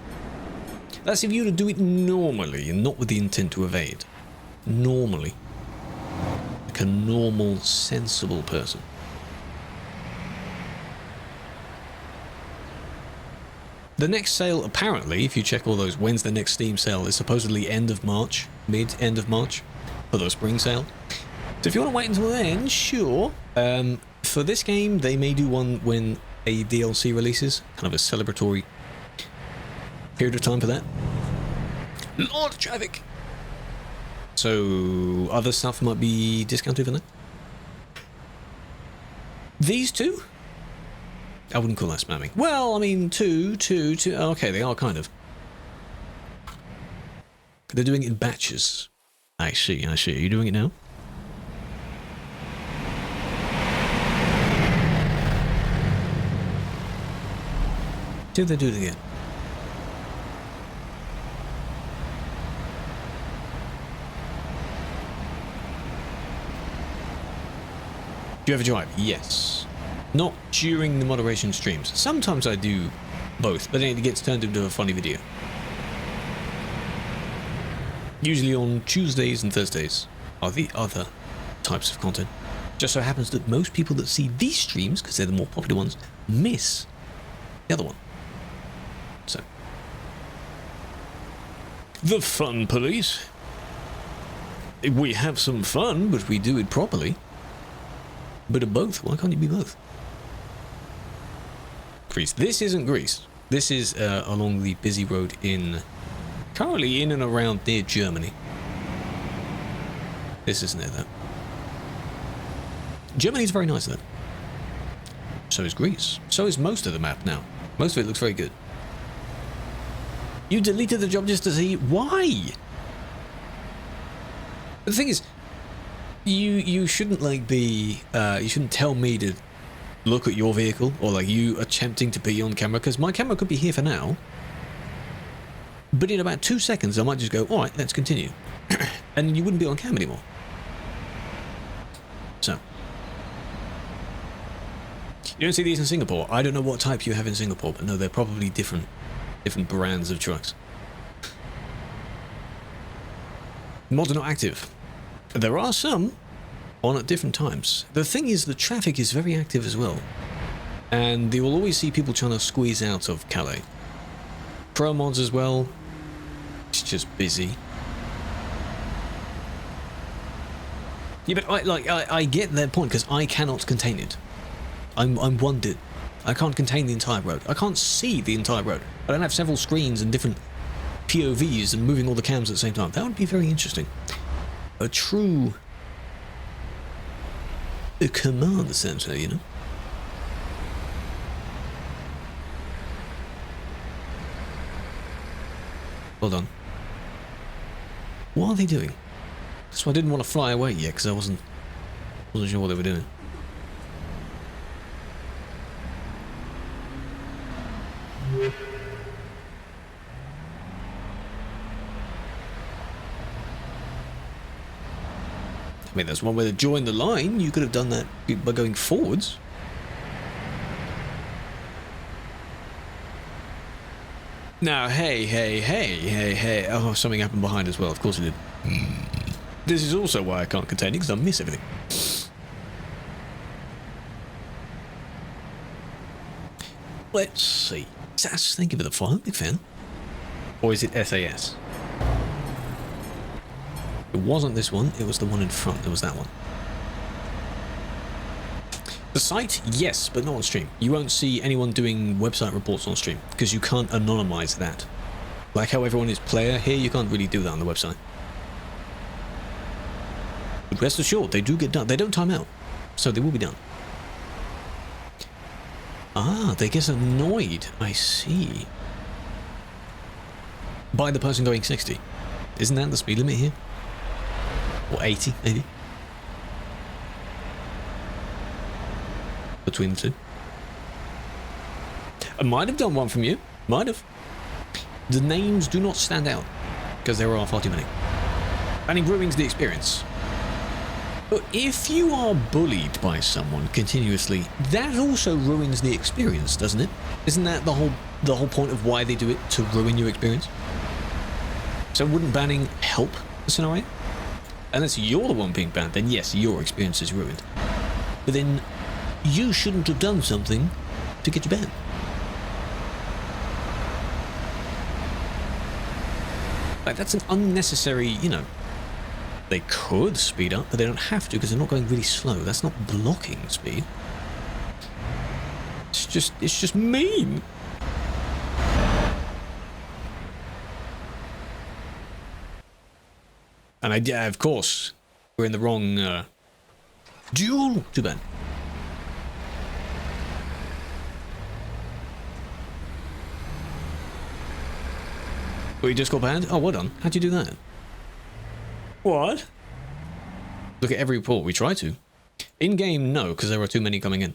That's if you were to do it normally and not with the intent to evade. Normally. Like a normal, sensible person. The next sale, apparently, if you check all those, when's the next Steam sale, is supposedly end of March, mid-end of March, for the spring sale. So if you want to wait until then, sure. For this game, they may do one when a DLC releases, kind of a celebratory period of time for that. Lot of traffic! So, other stuff might be discounted for that. These two? I wouldn't call that spamming. Well, I mean, two. Okay, they are kind of. They're doing it in batches. I see. Are you doing it now? See if they do it again. Do you ever drive? Yes. Not during the moderation streams. Sometimes I do both, but then it gets turned into a funny video. Usually on Tuesdays and Thursdays are the other types of content. Just so happens that most people that see these streams, because they're the more popular ones, miss the other one. So. The fun police. We have some fun, but we do it properly. Bit of both. Why can't you be both? Greece. This isn't Greece. This is along the busy road currently in and around near Germany. This isn't it, though. Germany's very nice, though. So is Greece. So is most of the map now. Most of it looks very good. You deleted the job just to see why? The thing is, you shouldn't like be you shouldn't tell me to look at your vehicle or like you attempting to be on camera, because my camera could be here for now, but in about 2 seconds I might just go, all right, let's continue, and you wouldn't be on cam anymore. So you don't see these in Singapore. I don't know what type you have in Singapore, but no, they're probably different brands of trucks. Mods are not active. There are some on at different times. The thing is, the traffic is very active as well, and you will always see people trying to squeeze out of Calais. Pro mods as well. It's just busy. Yeah, but I get their point, because I cannot contain it. I'm wondered. I can't contain the entire road. I can't see the entire road. I don't have several screens and different POVs and moving all the cams at the same time. That would be very interesting. A true command center, you know? Hold on. What are they doing? That's why I didn't want to fly away yet, because I wasn't sure what they were doing. I mean, there's one way to join the line. You could have done that by going forwards. Now, hey. Oh, something happened behind as well. Of course it did. This is also why I can't contain it, because I miss everything. Let's see. Thank you for the follow, big fan. Or is it SAS? It wasn't this one, it was the one in front. It was that one. The site, yes, but not on stream. You won't see anyone doing website reports on stream, because you can't anonymize that. Like how everyone is player here, you can't really do that on the website. But rest assured, they do get done. They don't time out, so they will be done. Ah, they get annoyed. I see. By the person going 60. Isn't that the speed limit here? Or 80, maybe? Between the two. I might have done one from you. Might have. The names do not stand out, because there are far too many. And it ruins the experience. But if you are bullied by someone continuously, that also ruins the experience, doesn't it? Isn't that the whole point of why they do it, to ruin your experience? So wouldn't banning help the scenario? Unless you're the one being banned, then yes, your experience is ruined. But then you shouldn't have done something to get you banned. Like, that's an unnecessary, you know. They could speed up, but they don't have to, because they're not going really slow. That's not blocking speed. It's just mean. And of course, we're in the wrong duel. Too bad. Well, you just got banned? Oh, well done. How'd you do that? What? Look at every report. We try to. In-game, no, because there are too many coming in.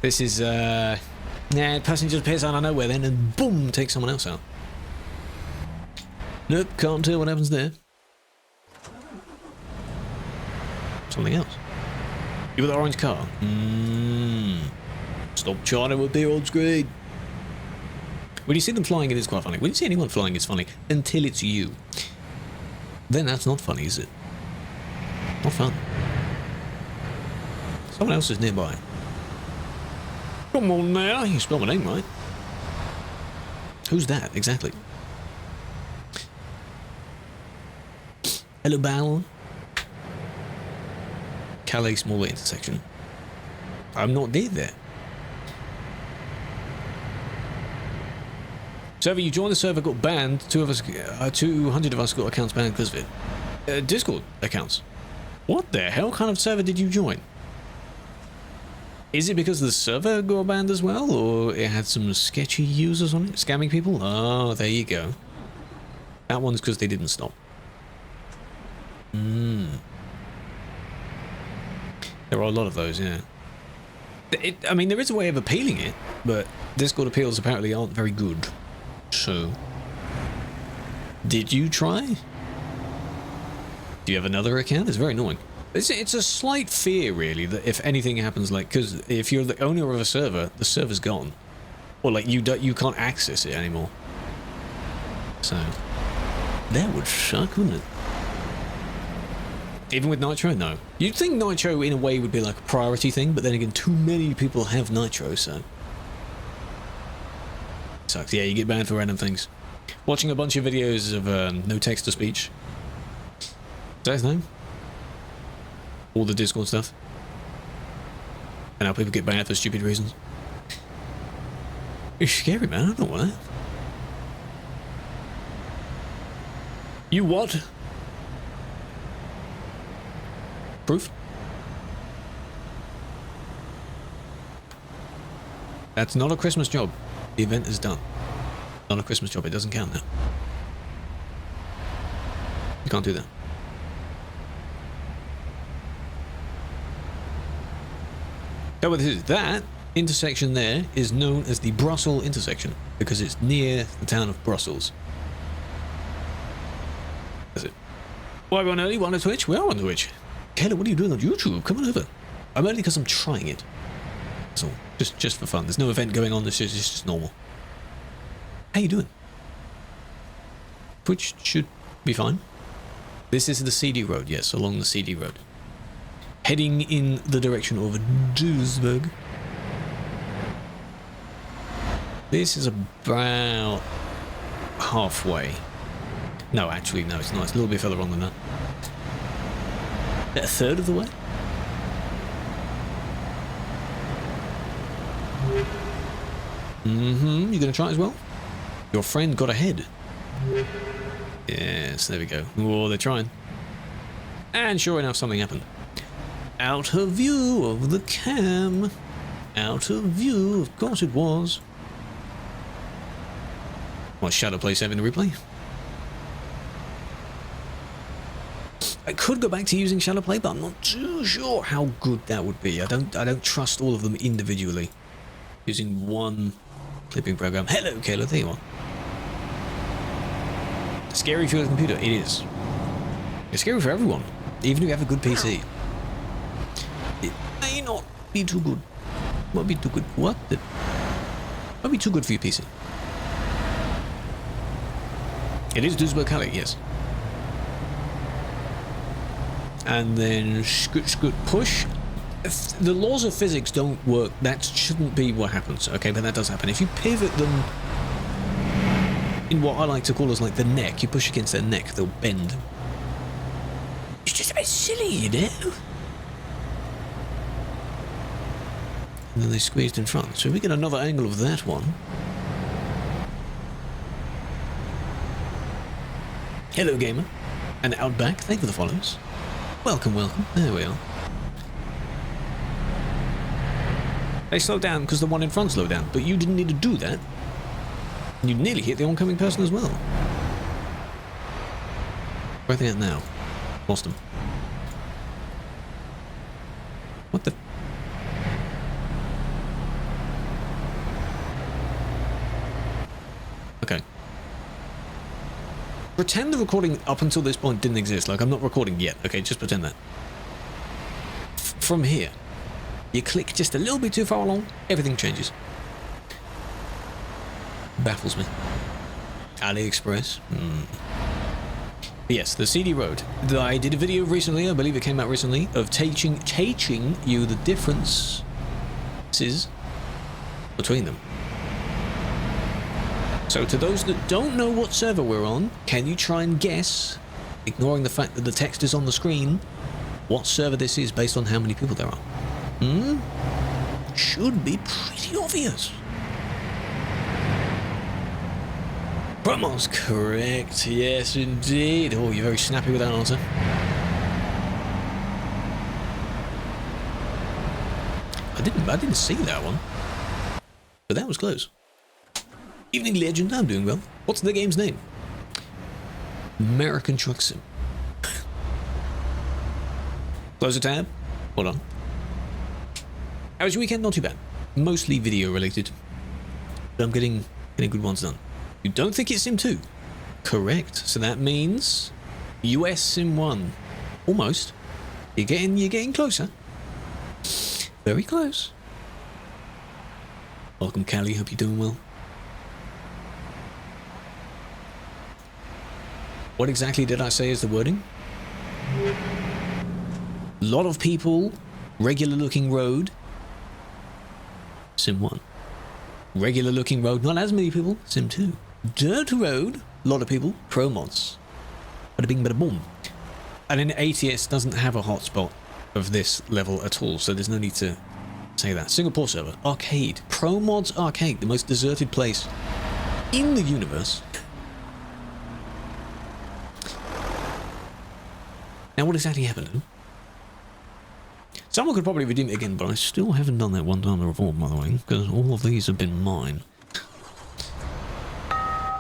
This is, nah, person just appears out of nowhere then and boom, takes someone else out. Nope, can't tell what happens there. Something else. You with the orange car? Stop charting with the old screen. When you see them flying, it is quite funny. When you see anyone flying, it's funny. Until it's you. Then that's not funny, is it? Not fun. Someone else is nearby. Come on now, you spell my name right. Who's that, exactly? Hello, Bal. Calais smaller intersection. I'm not dead there. Server, you joined the server, got banned. 200 of us got accounts banned because of it. Discord accounts. What the hell kind of server did you join? Is it because the server got banned as well, or it had some sketchy users on it, scamming people? Oh, there you go. That one's because they didn't stop. There are a lot of those, yeah. I mean, there is a way of appealing it, but Discord appeals apparently aren't very good. So, did you try? Do you have another account? It's very annoying. It's a slight fear, really, that if anything happens, like, because if you're the owner of a server, the server's gone, or like you can't access it anymore. So, that would suck, wouldn't it? Even with Nitro, no. You'd think Nitro, in a way, would be like a priority thing, but then again, too many people have Nitro, so sucks. Yeah, you get banned for random things. Watching a bunch of videos of no text-to-speech. Is that his name? All the Discord stuff. And how people get banned for stupid reasons. It's scary, man. I don't know why. You what? Proof? That's not a Christmas job. The event is done. Not a Christmas job. It doesn't count now. You can't do that. So what this is, that intersection there is known as the Brussels intersection because it's near the town of Brussels. That's it. Why everyone early? We're on Twitch? We are on Twitch. Kayla, what are you doing on YouTube? Come on over. I'm early because I'm trying it. That's all. Just for fun. There's no event going on. This is just normal. How you doing? Twitch should be fine. This is the CD road. Yes, along the CD road. Heading in the direction of Duisburg. This is about halfway. No, actually, no, it's not. It's a little bit further on than that. A third of the way? You gonna try it as well? Your friend got ahead. Yes, there we go. Oh, they're trying. And sure enough, something happened. Out of view of the cam. Out of view, of course it was. What, Shadow Play 7 replay? I could go back to using Shadow Play, but I'm not too sure how good that would be. I don't trust all of them individually. Using one clipping program. Hello, Kayla, there you are. Scary for your computer, it is. It's scary for everyone, even if you have a good PC. It may not be too good. Might be too good. What? Might be too good for your PC. It is Duisburg Calais, yes. And then scoot push. If the laws of physics don't work, that shouldn't be what happens, okay? But that does happen. If you pivot them in what I like to call as like the neck, you push against their neck, they'll bend. It's just a bit silly, you know? And then they squeezed in front. So we get another angle of that one. Hello, gamer. And Outback, thank you for the follows. Welcome, welcome. There we are. They slowed down because the one in front slowed down, but you didn't need to do that. You nearly hit the oncoming person as well. Where are they at now? Lost them. What the... Okay. Pretend the recording up until this point didn't exist. Like, I'm not recording yet. Okay, just pretend that. From here, you click just a little bit too far along, everything changes. baffles me. AliExpress. Yes, the CD Road. I did a video recently, I believe it came out recently, of teaching you the differences between them. So to those that don't know what server we're on, can you try and guess, ignoring the fact that the text is on the screen, what server this is based on how many people there are? Should be pretty obvious. Promos, correct. Yes, indeed. Oh, you're very snappy with that answer. I didn't see that one, but that was close. Evening Legend, I'm doing well. What's the game's name? American Truck Sim. Close a tab. Hold on. How was your weekend? Not too bad. Mostly video related, but I'm getting good ones done. You don't think it's Sim 2? Correct. So that means US Sim 1. Almost. You're getting closer. Very close. Welcome, Callie. Hope you're doing well. What exactly did I say is the wording? Lot of people. Regular looking road. Sim 1. Regular looking road. Not as many people. Sim 2. Dirt road, a lot of people, pro mods. Bada bing, bada boom. And then ATS doesn't have a hotspot of this level at all, so there's no need to say that. Singapore server, arcade, pro mods arcade, the most deserted place in the universe. Now, what exactly happened? Someone could probably redeem it again, but I still haven't done that one time before, by the way, because all of these have been mine.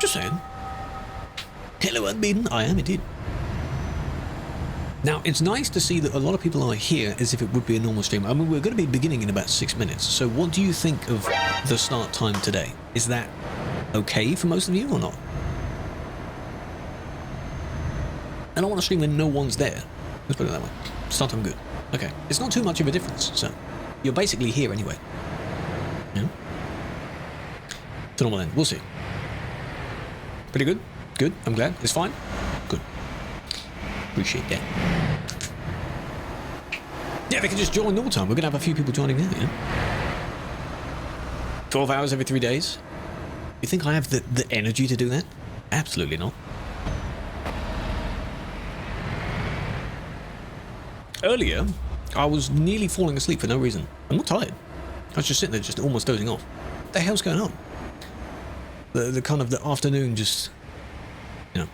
Just saying. Hello, unbeaten. I am indeed. Now, it's nice to see that a lot of people are here as if it would be a normal stream. I mean, we're going to be beginning in about 6 minutes. So what do you think of the start time today? Is that okay for most of you or not? I don't want to stream when no one's there. Let's put it that way. Start time good. Okay. It's not too much of a difference, so you're basically here anyway. Yeah? So normal then. We'll see. Pretty good? Good? I'm glad. It's fine? Good. Appreciate that. Yeah, they can just join all the time. We're going to have a few people joining now, yeah? 12 hours every 3 days? You think I have the energy to do that? Absolutely not. Earlier, I was nearly falling asleep for no reason. I'm not tired. I was just sitting there, just almost dozing off. What the hell's going on? The kind of the afternoon just, you know.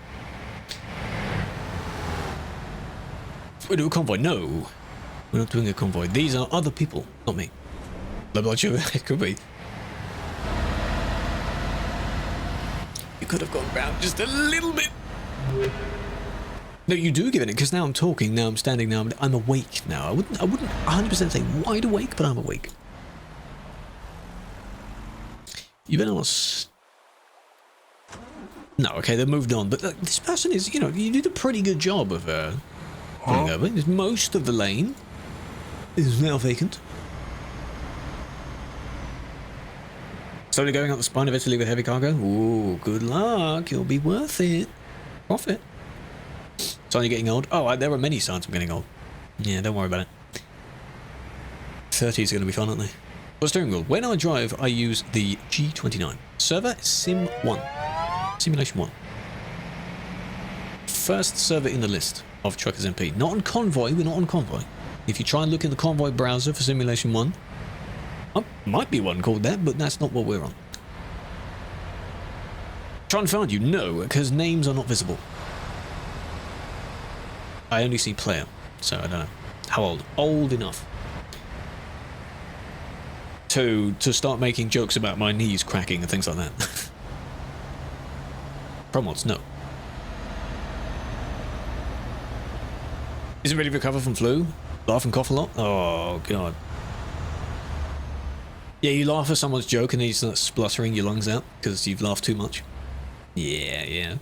We do a convoy. No, we're not doing a convoy. These are other people, not me. I'm not sure. It could be. You could have gone round just a little bit. No, you do give it, because now I'm talking, now I'm standing, now I'm awake now. I wouldn't 100% say wide awake, but I'm awake. You better not. No, okay, they've moved on, but this person is, you know, you did a pretty good job of going over. Most of the lane is now vacant. Slowly going up the spine eventually with heavy cargo. Ooh, good luck. You'll be worth it. Profit. Sign you're getting old. Oh, there are many signs I'm getting old. Yeah, don't worry about it. 30 is going to be fun, aren't they? For steering wheel, when I drive, I use the G29. Server, Sim 1. Simulation 1. First server in the list of TruckersMP. Not on Convoy, we're not on Convoy. If you try and look in the Convoy browser for Simulation 1, might be one called that, but that's not what we're on. Try and find you? No, because names are not visible. I only see player, so I don't know. How old? Old enough to start making jokes about my knees cracking and things like that. Promods, no. Is it ready to recover from flu? Laugh and cough a lot? Oh, God. Yeah, you laugh at someone's joke and then you start spluttering your lungs out because you've laughed too much. Yeah, yeah.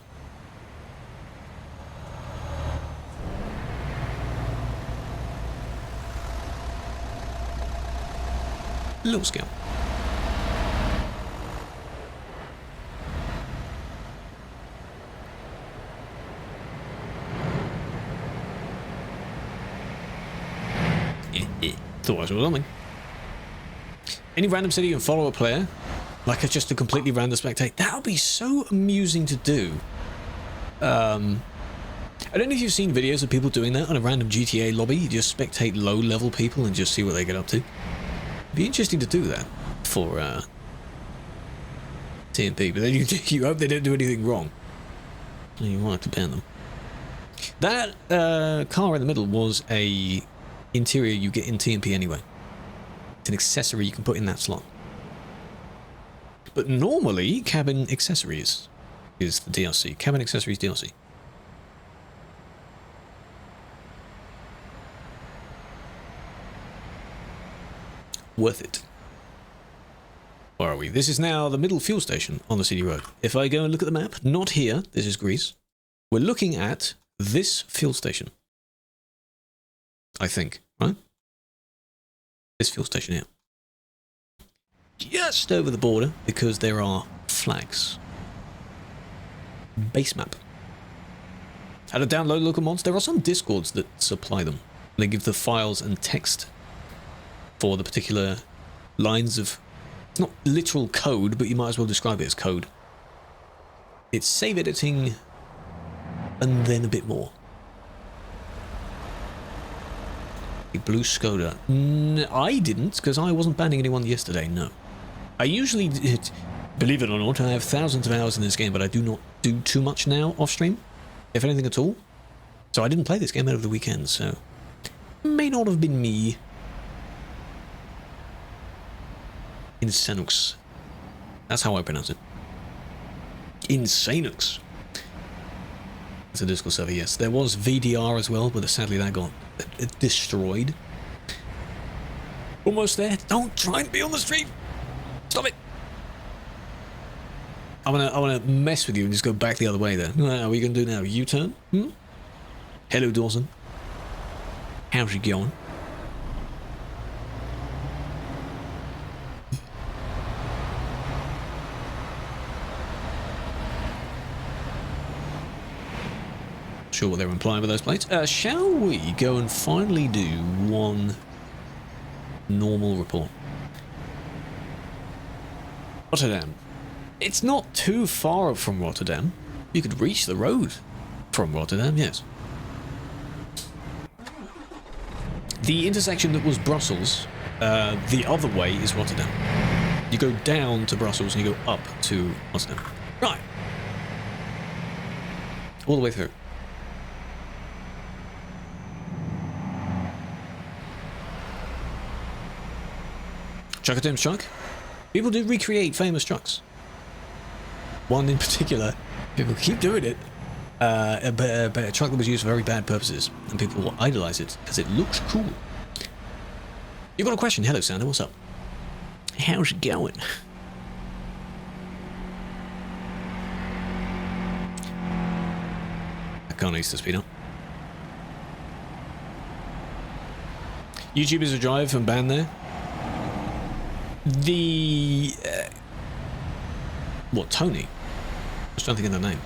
Little scale. Thought I saw something. Any random city and follow a player, like just a completely random spectate. That would be so amusing to do. I don't know if you've seen videos of people doing that on a random GTA lobby. You just spectate low-level people and just see what they get up to. It'd be interesting to do that for TMP, but then you hope they don't do anything wrong. And you might have to ban them. That car in the middle was a interior you get in TMP anyway. It's an accessory you can put in that slot. But normally, cabin accessories is the DLC. Cabin accessories DLC. Worth it. Where are we? This is now the middle fuel station on the city road. If I go and look at the map, not here, this is Greece. We're looking at this fuel station. I think, right? This fuel station here. Just over the border, because there are flags. Base map. How to download local mods? There are some discords that supply them. They give the files and text for the particular lines of... It's not literal code, but you might as well describe it as code. It's save editing and then a bit more. A blue Skoda. I didn't, because I wasn't banning anyone yesterday, no. I usually, believe it or not, I have thousands of hours in this game, but I do not do too much now off stream, if anything at all. So I didn't play this game over the weekend, so may not have been me. Insanux. That's how I pronounce it. Insanux. It's a Discord server, yes. There was VDR as well, but sadly that got destroyed. Almost there. Don't try and be on the street. Stop it. I wanna mess with you and just go back the other way there. What are we gonna do now? U-turn? Hello, Dawson. How's it going? Sure what they're implying with those plates. Shall we go and finally do one normal report? Rotterdam. It's not too far from Rotterdam. You could reach the road from Rotterdam, yes. The intersection that was Brussels, the other way is Rotterdam. You go down to Brussels and you go up to Rotterdam. Right. All the way through. Trucker's truck. People do recreate famous trucks. One in particular, people keep doing it. A truck that was used for very bad purposes, and people will idolize it because it looks cool. You got a question? Hello, Sander. What's up? How's it going? I can't use the speed up. YouTube is a drive and ban there. The what, Tony? I was trying to think of the name.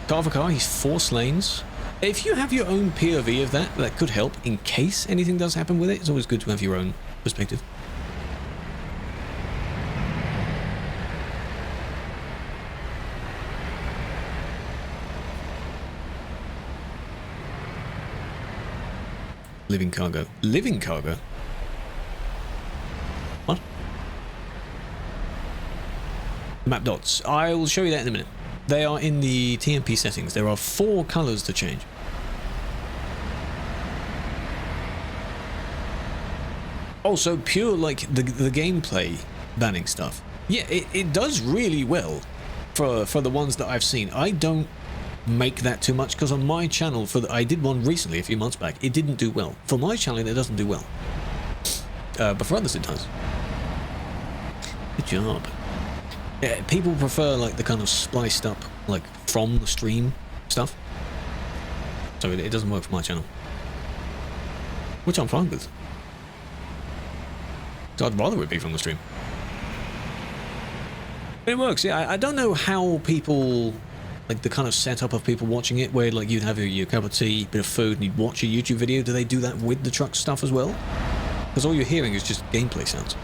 Car for car, he's 4 lanes. If you have your own POV of that, that could help in case anything does happen with it. It's always good to have your own perspective. Living cargo. Living cargo? What? Map dots. I will show you that in a minute. They are in the TMP settings. There are 4 colors to change. Also, pure, like, the gameplay banning stuff. Yeah, it does really well for the ones that I've seen. I don't make that too much because on my channel, I did one recently a few months back, it didn't do well. For my channel, it doesn't do well. But for others, it does. Good job. Yeah, people prefer, like, the kind of spliced up, like, from the stream stuff. So it doesn't work for my channel. Which I'm fine with. So I'd rather it be from the stream. But it works, yeah. I don't know how people Like the kind of setup of people watching it, where like you'd have your cup of tea, bit of food, and you'd watch a YouTube video. Do they do that with the truck stuff as well? Because all you're hearing is just gameplay sounds.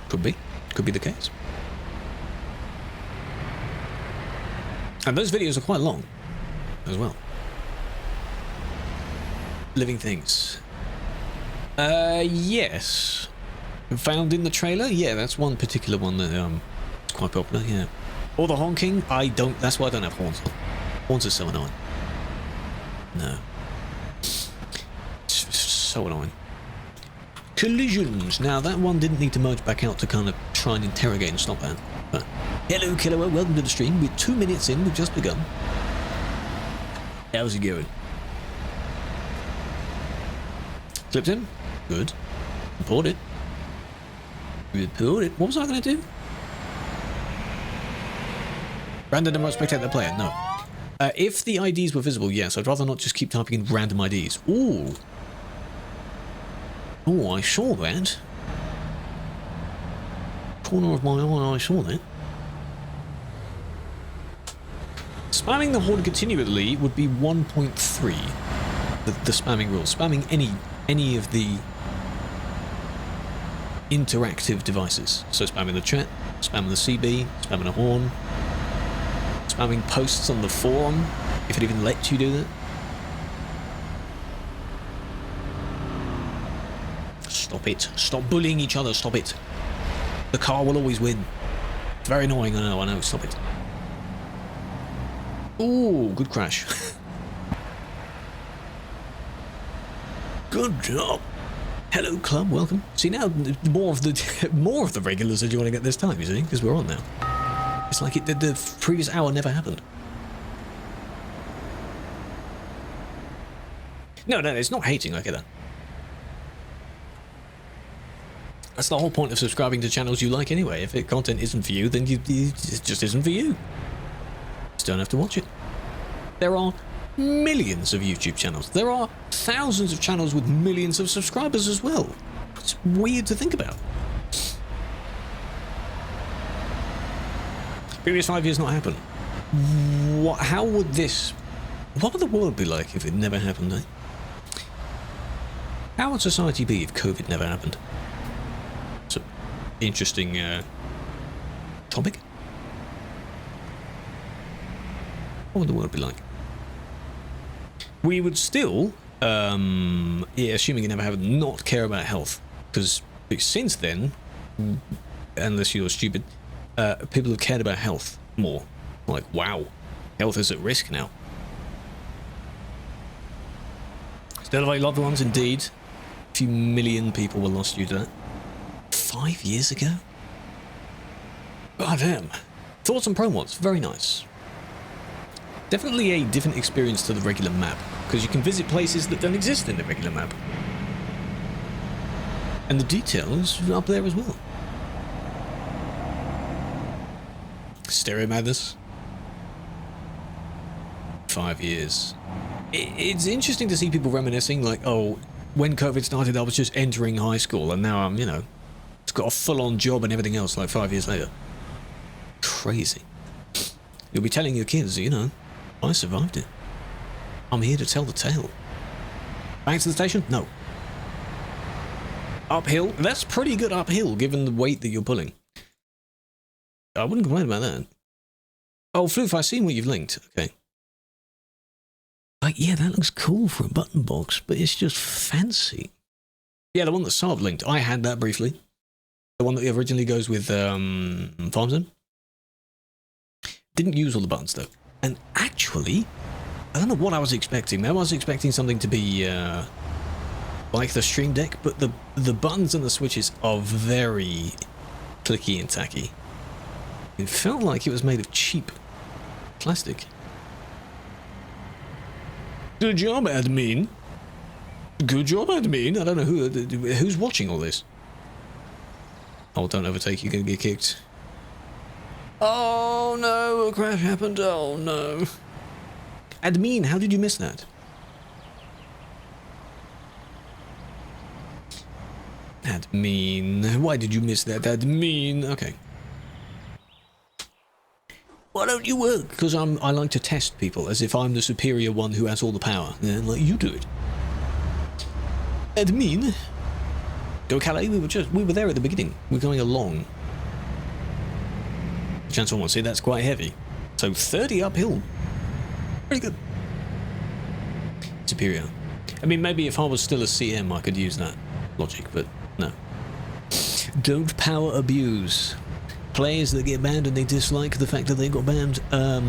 Could be the case. And those videos are quite long as well. Living things. Yes. Found in the trailer? Yeah, that's one particular one that is quite popular, yeah. Or the honking? I don't, that's why I don't have horns on. Horns are so annoying. No. It's so annoying. Collisions. Now that one didn't need to merge back out to kind of try and interrogate and stop that. But, hello Killer, welcome to the stream. We're 2 minutes in, we've just begun. How's it going? Clipped him. Good. Report it. Report it. What was I going to do? Random number spectator player. No. If the IDs were visible, yes. I'd rather not just keep typing in random IDs. Ooh. Oh, I saw that. Corner of my eye, I saw that. Spamming the horn continually would be 1.3. The spamming rule. Spamming any of the interactive devices. So spamming the chat, spamming the CB, spamming a horn, spamming posts on the forum, if it even lets you do that. Stop it. Stop bullying each other. Stop it. The car will always win. It's very annoying. I know. Stop it. Ooh, good crash. Good job. Hello, club. Welcome. See, now more of the regulars that you want to get this time, you see, because we're on now. It's like the previous hour never happened. No, it's not hating. I get that. That's the whole point of subscribing to channels you like anyway. If content isn't for you, then it just isn't for you. Just don't have to watch it. There are millions of YouTube channels. There are thousands of channels with millions of subscribers as well. It's weird to think about. Previous 5 years not happen. How would this... What would the world be like if it never happened, eh? How would society be if COVID never happened? It's an interesting topic. What would the world be like? We would still, assuming it never happened, not care about health. Because since then, unless you're stupid, people have cared about health more. Like, wow, health is at risk now. Still have loved ones, indeed. A few million people were lost due to that. 5 years ago? God damn. Thoughts on Pro Mods? Very nice. Definitely a different experience to the regular map, because you can visit places that don't exist in the regular map. And the detail is up there as well. Stereo madness. 5 years. It's interesting to see people reminiscing, like, oh, when COVID started, I was just entering high school, and now I'm, it's got a full-on job and everything else, like 5 years later. Crazy. You'll be telling your kids, I survived it. I'm here to tell the tale. Back to the station? No. Uphill? That's pretty good uphill, given the weight that you're pulling. I wouldn't complain about that. Oh, Floof, I've seen what you've linked. Okay. Like, yeah, that looks cool for a button box, but it's just fancy. Yeah, the one that Saab linked. I had that briefly. The one that originally goes with Farmson. Didn't use all the buttons, though. And actually, I don't know what I was expecting. I was expecting something to be like the Stream Deck, but the buttons and the switches are very clicky and tacky. It felt like it was made of cheap plastic. Good job, admin. Good job, admin. I don't know who's watching all this. Oh, don't overtake. You're going to get kicked. Oh no, a crash happened. Oh no. Admin, how did you miss that? Admin, why did you miss that? Admin, okay. Why don't don't you work? Because I like to test people as if I'm the superior one who has all the power. And like, you do it. Admin. Go Calais, we were there at the beginning. We're going along. Chance on one, see, that's quite heavy. So 30 uphill. Pretty good. Superior. I mean, maybe if I was still a CM, I could use that logic, but no. Don't power abuse. Players that get banned and they dislike the fact that they got banned, they're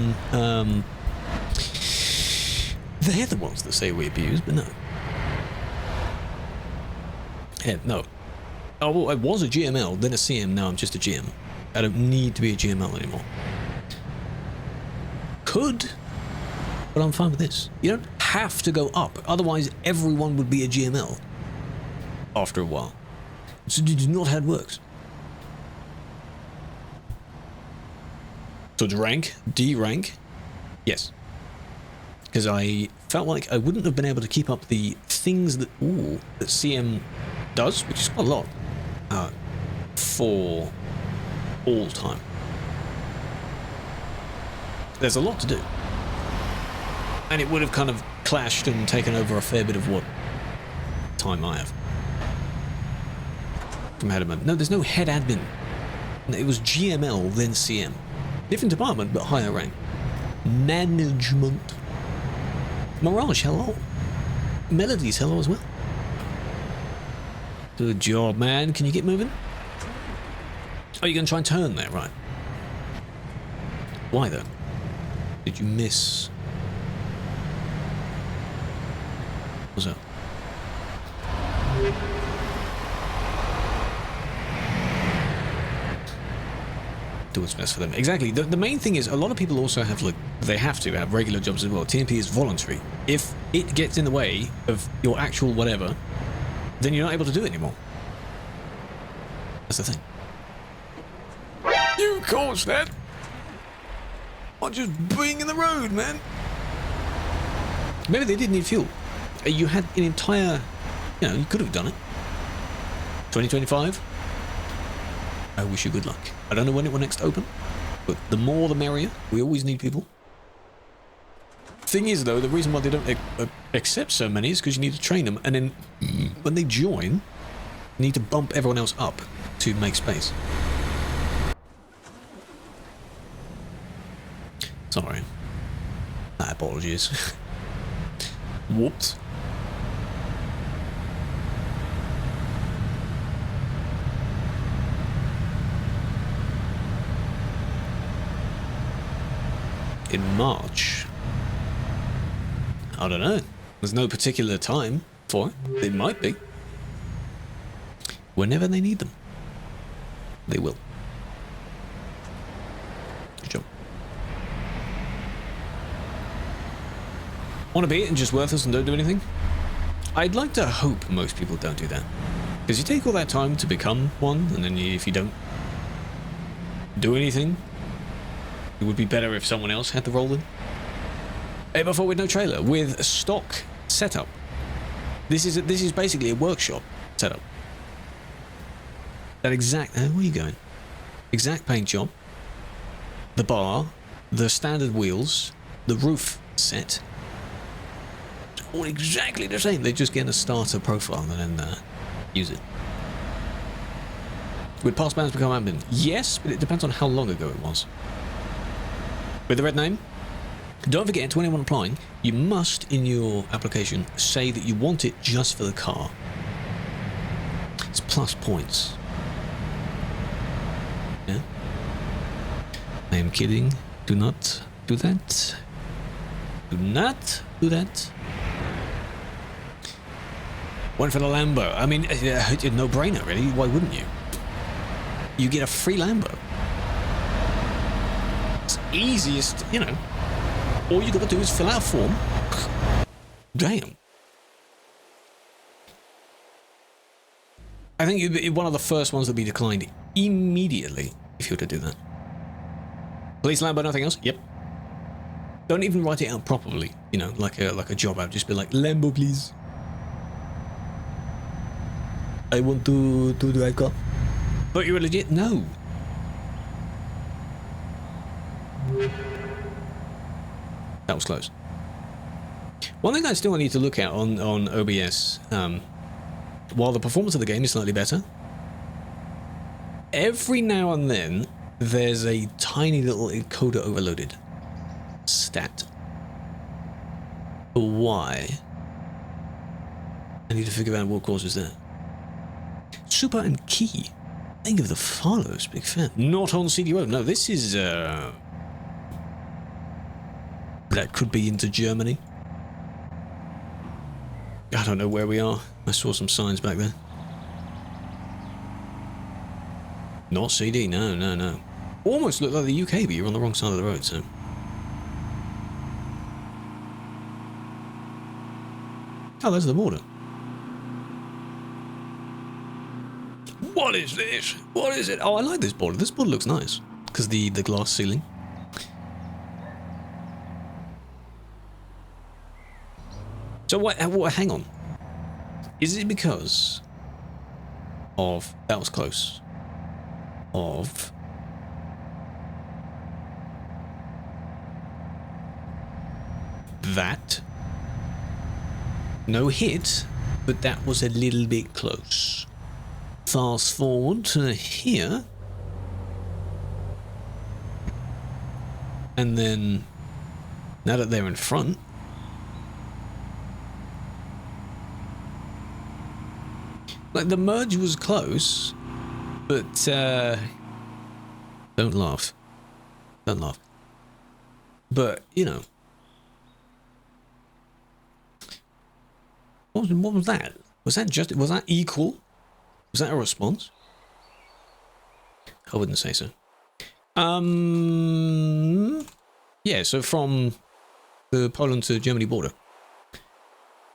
the ones that say we abuse, but no. Yeah, no. Oh, well, I was a GML, then a CM, now I'm just a GM. I don't need to be a GML anymore. Could, but I'm fine with this. You don't have to go up, otherwise everyone would be a GML after a while. So it's not how it works. So to rank, D rank, yes. Because I felt like I wouldn't have been able to keep up the things that CM does, which is quite a lot, for all time. There's a lot to do. And it would have kind of clashed and taken over a fair bit of what time I have. From head admin. No, there's no head admin. It was GML, then CM. Different department, but higher rank. Management. Mirage, hello. Melodies, hello as well. Good job, man. Can you get moving? Oh, you're going to try and turn there, right? Why, though? Did you miss? What's that? Do what's best for them. Exactly. The main thing is a lot of people also have, like, they have to have regular jobs as well. TMP is voluntary. If it gets in the way of your actual whatever, then you're not able to do it anymore. That's the thing. You caused that. I'm just being in the road, man. Maybe they did need fuel. You had an entire, you could have done it. 2025. I wish you good luck. I don't know when it will next open, but the more the merrier. We always need people. Thing is, though, the reason why they don't accept so many is because you need to train them, and then when they join, you need to bump everyone else up to make space. Sorry. Apologies. Whoops. In March. I don't know. There's no particular time for it. It might be. Whenever they need them. They will. Good job. Want to be it and just worthless and don't do anything? I'd like to hope most people don't do that. Because you take all that time to become one, and then if you don't do anything, it would be better if someone else had the role in. Hey, before with no trailer, with a stock setup. This is basically a workshop setup. That exact, where are you going? Exact paint job. The bar, the standard wheels, the roof set. All exactly the same. They just get a starter profile and then use it. Would past bans become admin? Yes, but it depends on how long ago it was. With the red name, don't forget, to anyone applying, you must, in your application, say that you want it just for the car. It's plus points. Yeah? I am kidding. Do not do that. Do not do that. Went for the Lambo. I mean, no-brainer, really. Why wouldn't you? You get a free Lambo. It's easiest, all you gotta do is fill out a form. Damn. I think you'd be one of the first ones that be declined immediately if you were to do that. Police Lambo, nothing else? Yep. Don't even write it out properly, like a job ad. Just be like, Lambo, please. I want to drive car. But you're legit? No. That was close. One thing I still need to look at on OBS, while the performance of the game is slightly better, every now and then there's a tiny little encoder overloaded stat. Why? I need to figure out what causes that. Super and Key. Think of the follows, big fan. Not on CDO. No, this is that could be into Germany. I don't know where we are. I saw some signs back there. Not CD, no, no, no. Almost looked like the UK, but you're on the wrong side of the road, so. Oh, there's the border. What is this? What is it? Oh, I like this border. This border looks nice. Because the glass ceiling. So what, hang on. Is it because of, that was close, of that? No hit, but that was a little bit close. Fast forward to here. And then, now that they're in front, like the merge was close, but don't laugh. Don't laugh. But, you know. What was that? Was that equal? Was that a response? I wouldn't say so. Yeah, so from the Poland to Germany border.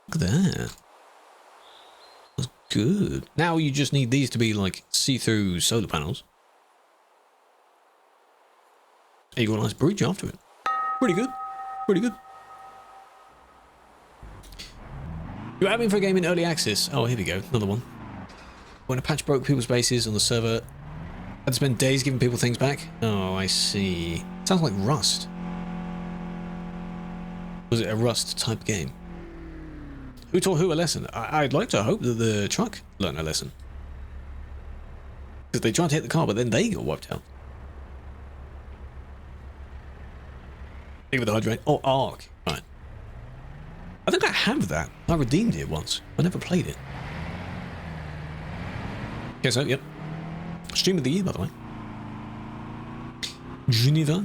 Look at that. That's good. Now you just need these to be like see-through solar panels. And you got a nice bridge after it. Pretty good. Pretty good. You're aiming for a game in early access. Oh, here we go. Another one. When a patch broke people's bases on the server, had to spend days giving people things back. Oh, I see. Sounds like Rust. Was it a Rust type game? Who taught who a lesson? I'd like to hope that the truck learned a lesson. Because they tried to hit the car, but then they got wiped out. Think with the hydrate. Oh, Ark. Right. I think I have that. I redeemed it once. I never played it. Okay, so, yep. Stream of the year, by the way. Geneva.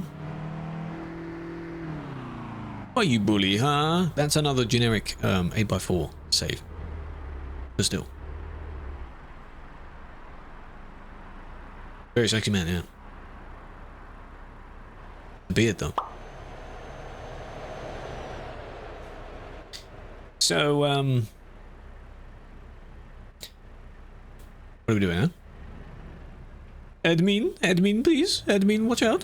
Why you bully, huh? That's another generic 8x4 save. But still. Very sexy man, yeah. The beard, though. So, what are we doing, huh? Admin, please. Admin, watch out.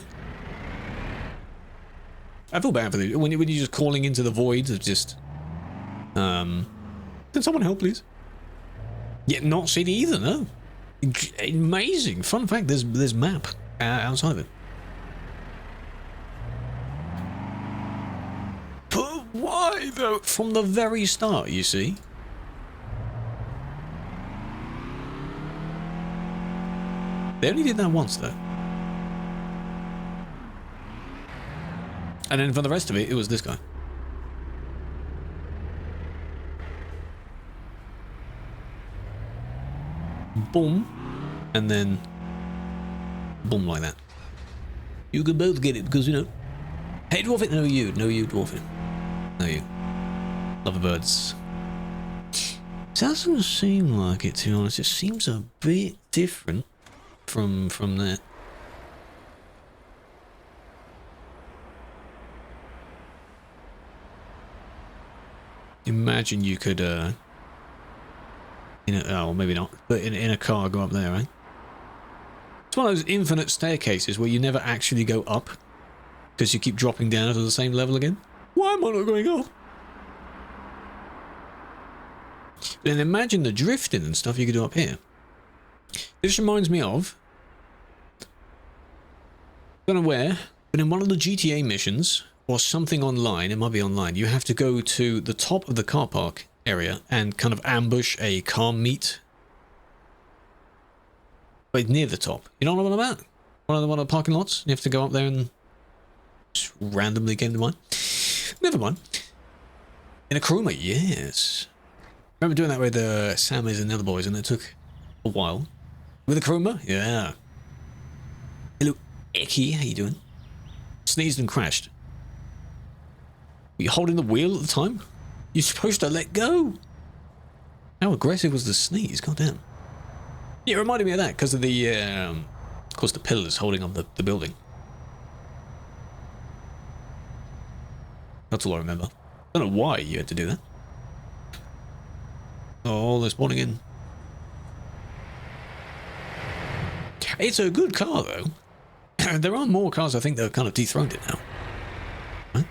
I feel bad for you when you're just calling into the void of just, can someone help, please? Yeah, not CD either, no. Amazing. Fun fact, there's map outside of it. But why, though? From the very start, you see. They only did that once, though. And then for the rest of it, it was this guy. Boom. And then... boom, like that. You can both get it, because, you know... Hey, dwarf it! No, you. No, you, dwarf it. No, you. Loverbirds. Doesn't seem like it, to be honest. It seems a bit different from that. Imagine you could, oh, maybe not, but in a car go up there, right? It's one of those infinite staircases where you never actually go up because you keep dropping down to the same level again. Why am I not going up? Then imagine the drifting and stuff you could do up here. This reminds me of, I don't know where, but in one of the GTA missions or something online, it might be online, you have to go to the top of the car park area and kind of ambush a car meet. But near the top. You know what I'm about? One of the parking lots? You have to go up there and just randomly get into mine. Never mind. In a Krewlex, yes. Remember doing that with Sammys and the other boys, and it took a while. With a Krewlex? Yeah. Hello, Eki, how you doing? Sneezed and crashed. Were you holding the wheel at the time? You're supposed to let go. How aggressive was the sneeze? God damn. Yeah, it reminded me of that because of the, of course, the pillars holding up the building. That's all I remember. I don't know why you had to do that. Oh, they're spawning in. It's a good car, though. There are more cars, I think, that have kind of dethroned it now. Huh?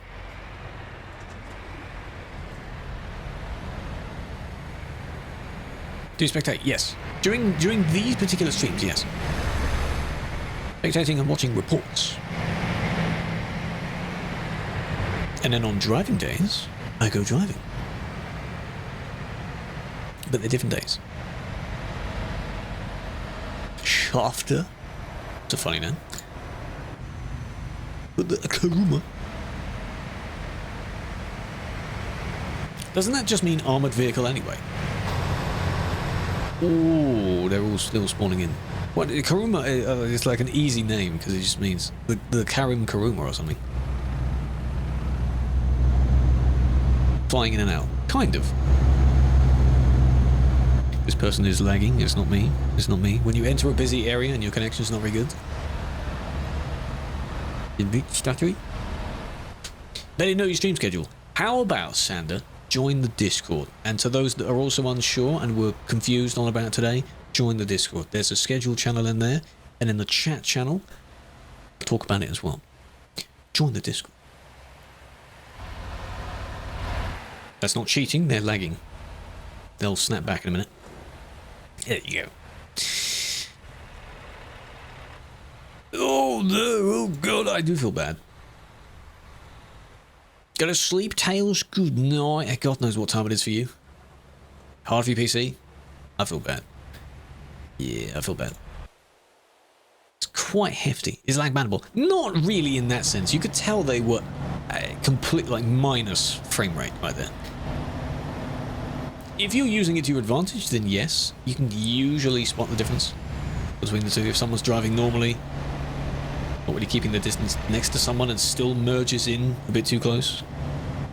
Do you spectate? Yes. During these particular streams, yes. Spectating and watching reports. And then on driving days, I go driving. But they're different days. Shafter. It's a funny name. But the Karuma. Doesn't that just mean armored vehicle anyway? Oh, they're all still spawning in. What, Karuma is like an easy name because it just means the Karim Karuma or something. Flying in and out. Kind of. This person is lagging. It's not me. It's not me. When you enter a busy area and your connection's not very good. Stuttery. Let me know your stream schedule. How about, Sander, join the Discord? And to those that are also unsure and were confused on about today, join the Discord. There's a scheduled channel in there, and in the chat channel, talk about it as well. Join the Discord. That's not cheating, they're lagging. They'll snap back in a minute. There you go. Oh no, oh god, I do feel bad. Go to sleep, Tails? Good night. God knows what time it is for you. Hard for your PC? I feel bad. Yeah, I feel bad. It's quite hefty. It's like bannable. Not really in that sense. You could tell they were complete, like, minus frame rate right there. If you're using it to your advantage, then yes, you can usually spot the difference between the two. If someone's driving normally, but when you're keeping the distance next to someone and still merges in a bit too close,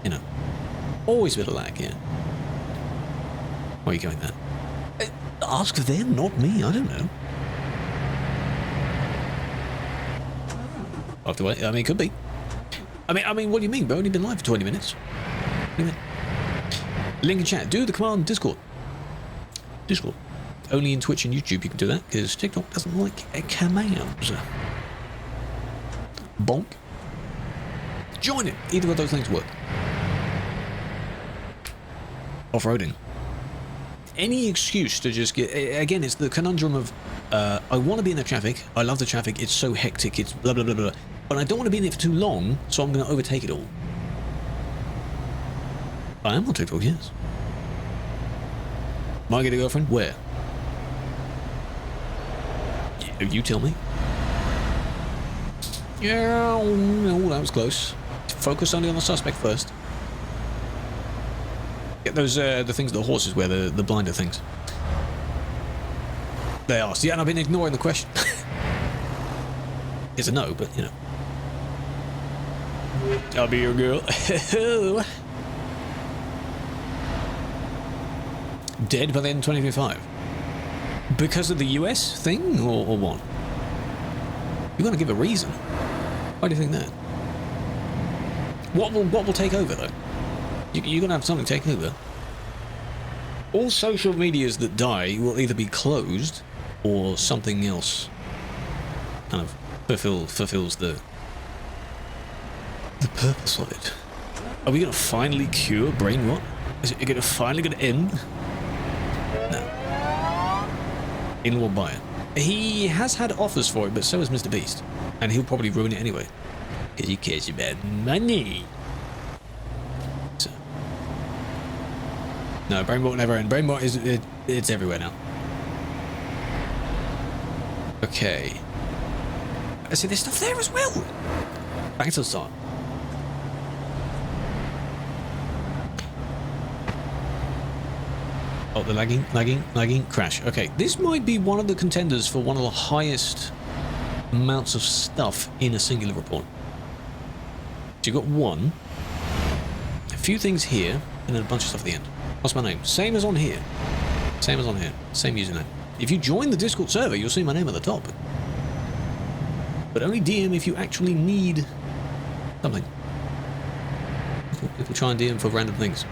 you know, always a bit of lag, yeah. Why are you going there? Ask them, not me, I don't know. I have to wait. I mean, it could be. I mean, what do you mean? We've only been live for 20 minutes. What do you mean? Link in chat. Do the command Discord. Discord. Only in Twitch and YouTube you can do that, because TikTok doesn't like commands. Bonk. Join it. Either of those things work. Off-roading. Any excuse to just get... Again, it's the conundrum of, I want to be in the traffic. I love the traffic. It's so hectic. It's blah, blah, blah, blah. But I don't want to be in it for too long, so I'm going to overtake it all. I am on TikTok, yes. Might get a girlfriend? Where? You tell me. Yeah, oh, that was close. Focus only on the suspect first. Get those, the things that horses wear, the blinder things. They asked. Yeah, and I've been ignoring the question. It's a no, but, you know. I'll be your girl. Dead by the end of 2025. Because of the US thing, or what? You're going to give a reason. Why do you think that? What will take over, though? You're going to have something take over. All social medias that die will either be closed, or something else kind of fulfills the purpose of it. Are we going to finally cure brain rot? Is it finally going to end? No. Elon will buy it. He has had offers for it, but so has Mr. Beast. And he'll probably ruin it anyway. Because he cares about money. So. No, Brainbot never end. Brainbot is it's everywhere now. Okay. I see there's stuff there as well. Back to the start. Oh, the lagging, crash. Okay, this might be one of the contenders for one of the highest amounts of stuff in a singular report. So you've got one, a few things here, and then a bunch of stuff at the end. What's my name? Same as on here. Same as on here. Same username. If you join the Discord server, you'll see my name at the top. But only DM if you actually need something. People try and DM for random things.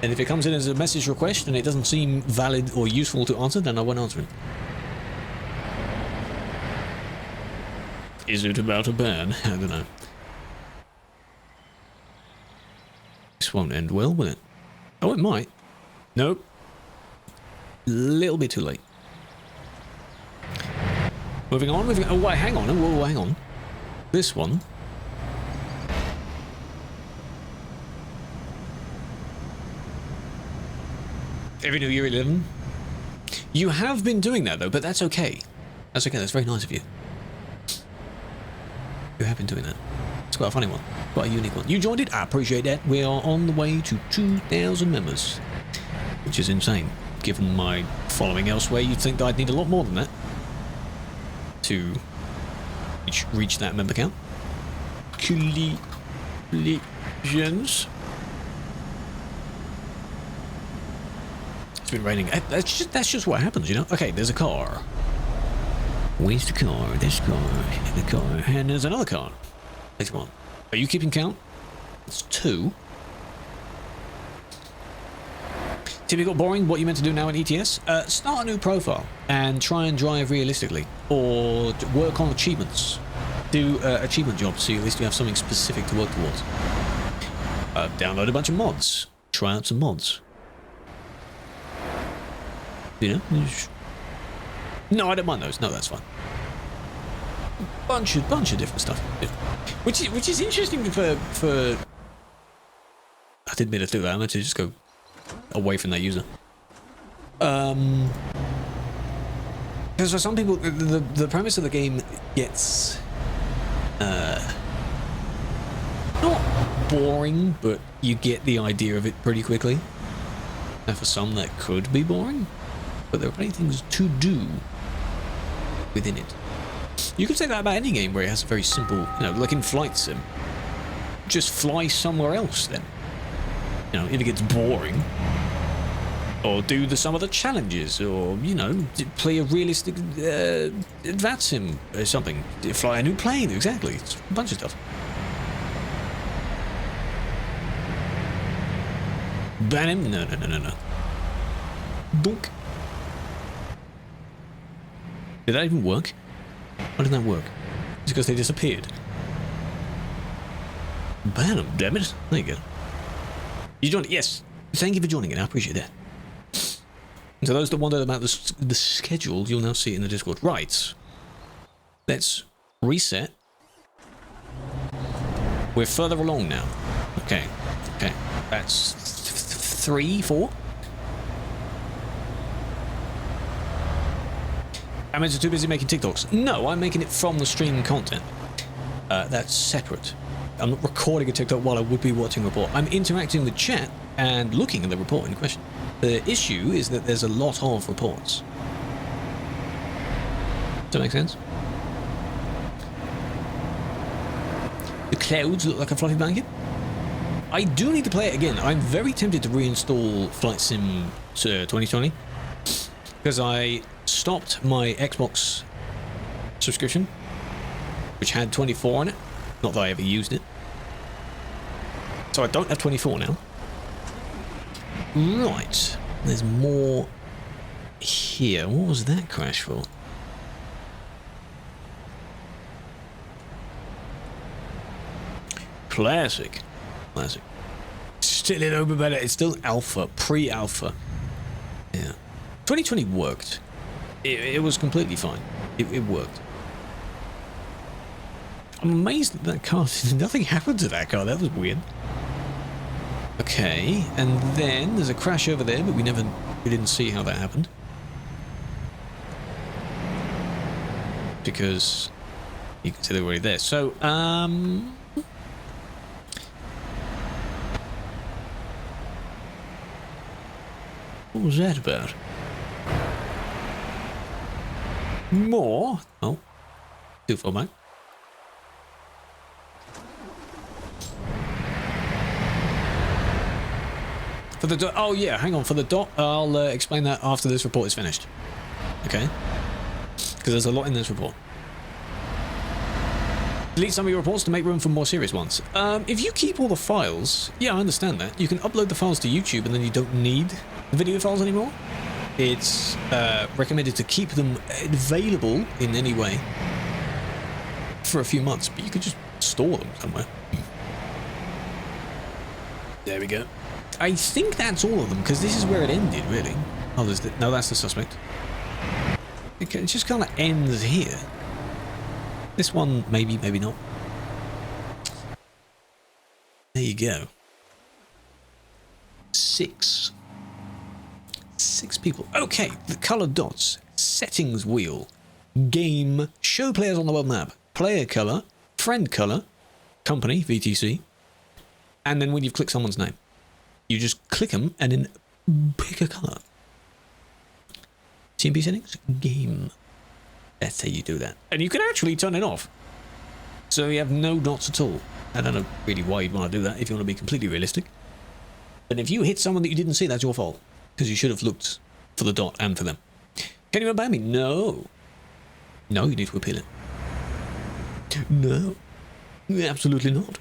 And if it comes in as a message request and it doesn't seem valid or useful to answer, then I won't answer it. Is it about a ban? I don't know. This won't end well, will it? Oh, it might. Nope. Little bit too late. Moving on, moving on. Oh, wait, hang on. Whoa, hang on. This one. Every New Year 11. You have been doing that, though, but that's okay. That's okay. That's very nice of you. You have been doing that. It's quite a funny one. Quite a unique one. You joined it. I appreciate that. We are on the way to 2,000 members, which is insane. Given my following elsewhere, you'd think that I'd need a lot more than that to reach that member count. Collisions. It's been raining. That's just what happens, you know. Okay, there's a car. Where's the car? This car, the car, and there's another car. Later on. Are you keeping count? It's 2. Typical boring, what you meant to do now in ETS? Start a new profile and try and drive realistically. Or work on achievements. Do achievement jobs so at least you have something specific to work towards. Download a bunch of mods. Try out some mods. You know? No, I don't mind those. No, that's fine. Bunch of different stuff. Which is interesting for I didn't mean to do that. I meant to just go away from that user. Because for some people, the premise of the game gets not boring, but you get the idea of it pretty quickly. And for some, that could be boring, but there are plenty of things to do within it. You could say that about any game where it has a very simple, you know, like in Flight Sim. Just fly somewhere else then. You know, if it gets boring. Or do some of the challenges, or, you know, play a realistic VAT sim or something. Fly a new plane, exactly. It's a bunch of stuff. Ban him? No. Book. Did that even work? Why didn't that work? It's because they disappeared. Ban them, damn it. There you go. You joined it? Yes. Thank you for joining it. I appreciate that. And so those that wonder about the schedule, you'll now see it in the Discord. Right. Let's reset. We're further along now. Okay. That's 3, 4. Am I too busy making TikToks? No, I'm making it from the stream content. That's separate. I'm not recording a TikTok while I would be watching a report. I'm interacting with chat and looking at the report in question. The issue is that there's a lot of reports. Does that make sense? The clouds look like a fluffy blanket. I do need to play it again. I'm very tempted to reinstall Flight Sim 2020 because I stopped my Xbox subscription, which had 24 on it. Not that I ever used it. So I don't have 24 now. Right. There's more here. What was that crash for? Classic. Still in open beta. It's still alpha. Pre-alpha. Yeah. 2020 worked. It was completely fine. It worked. I'm amazed that that car, nothing happened to that car. That was weird. Okay, and then there's a crash over there, but we didn't see how that happened. Because you can see they're already there. So, what was that about? More? Oh, too far back. For the dot, oh yeah, hang on, for the dot, I'll explain that after this report is finished. Okay? Because there's a lot in this report. Delete some of your reports to make room for more serious ones. If you keep all the files, yeah, I understand that. You can upload the files to YouTube and then you don't need the video files anymore. It's recommended to keep them available in any way for a few months, but you could just store them somewhere. There we go. I think that's all of them, because this is where it ended, really. Oh, there's no, that's the suspect. It just kind of ends here. This one, maybe, maybe not. There you go. 6 people. Okay, the colored dots. Settings wheel. Game. Show players on the world map. Player color. Friend color. Company, VTC. And then when you've clicked someone's name, you just click them and then pick a color. TMP settings. Game. That's how you do that. And you can actually turn it off. So you have no dots at all. I don't know really why you'd want to do that if you want to be completely realistic. But if you hit someone that you didn't see, that's your fault. Because you should have looked for the dot and for them. Can you ban me? No. No, you need to appeal it. No. Absolutely not.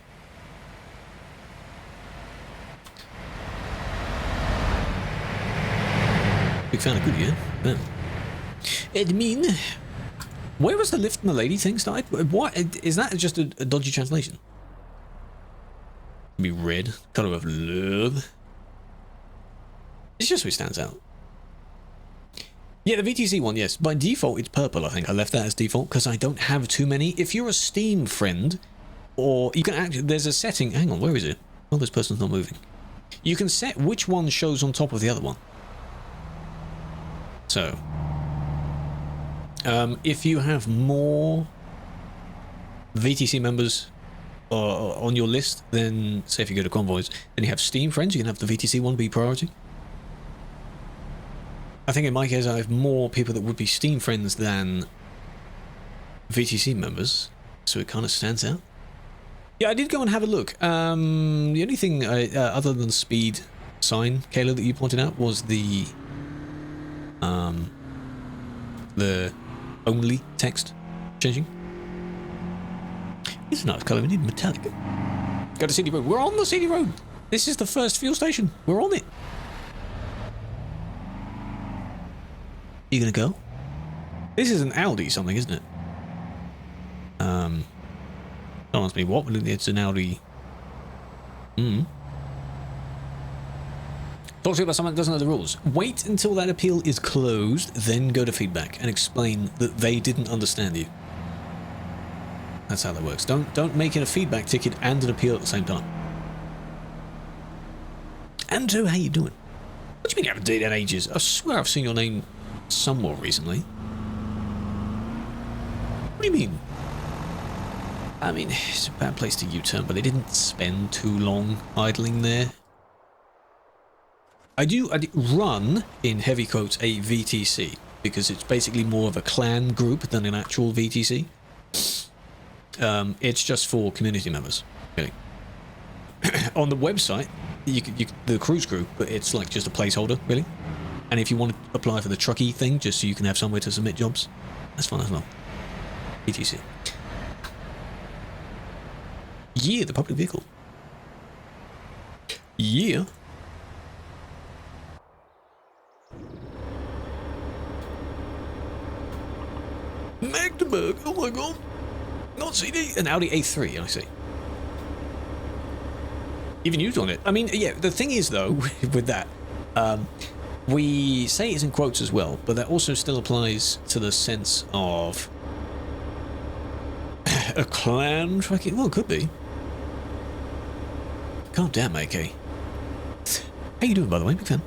Big fan of good, yeah? No. Admin. Where was the lift Milady thing started? What? Is that just a dodgy translation? Be red. Color of love. It's just what stands out. Yeah, the VTC one, yes. By default, it's purple, I think. I left that as default because I don't have too many. If you're a Steam friend, or you can actually... There's a setting... Hang on, where is it? Oh, this person's not moving. You can set which one shows on top of the other one. So... if you have more VTC members on your list, then say if you go to convoys, then you have Steam friends, you can have the VTC one be priority. I think in my case I have more people that would be Steam friends than VTC members, so it kind of stands out. Yeah, I did go and have a look. The only thing other than the speed sign, Kayla, that you pointed out was the only text changing. It's a nice colour, we need metallic. Go to CD Road. We're on the CD Road. This is the first fuel station. We're on it. You gonna go? This is an Audi something, isn't it? Don't ask me what, but it's an Audi. Talk to you about someone that doesn't know the rules. Wait until that appeal is closed, then go to feedback and explain that they didn't understand you. That's how that works. Don't make it a feedback ticket and an appeal at the same time. Andrew, how you doing? What do you mean you haven't done it in ages? I swear I've seen your name somewhat recently. What do you mean? I mean, it's a bad place to U-turn, but they didn't spend too long idling there. I do run, in heavy quotes, a VTC, because it's basically more of a clan group than an actual VTC. It's just for community members, really. On the website, the cruise group, but it's like just a placeholder, really. And if you want to apply for the trucky thing, just so you can have somewhere to submit jobs, that's fine as well. VTC. Yeah, the public vehicle. Yeah. Magdeburg, oh my god. Not CD. An Audi A3, I see. Even used on it. I mean, yeah, the thing is, though, with that, we say it's in quotes as well, but that also still applies to the sense of A clan tracking? Well, it could be. God damn, AK. How you doing, by the way? Big fan.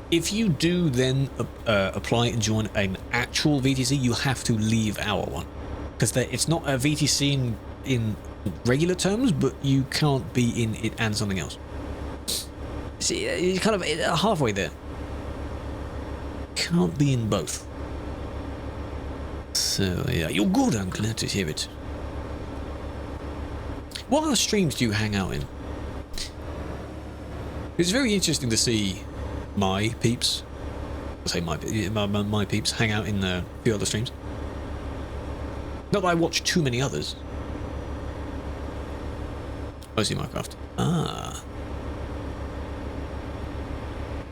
If you do then apply and join an actual VTC, you have to leave our one. Because it's not a VTC in regular terms, but you can't be in it and something else. See, you're kind of halfway there. Can't be in both. So, yeah, you're good. I'm glad to hear it. What other streams do you hang out in? It's very interesting to see my peeps, I'll say my peeps, hang out in a few other streams. Not that I watch too many others. Mostly Minecraft. Ah.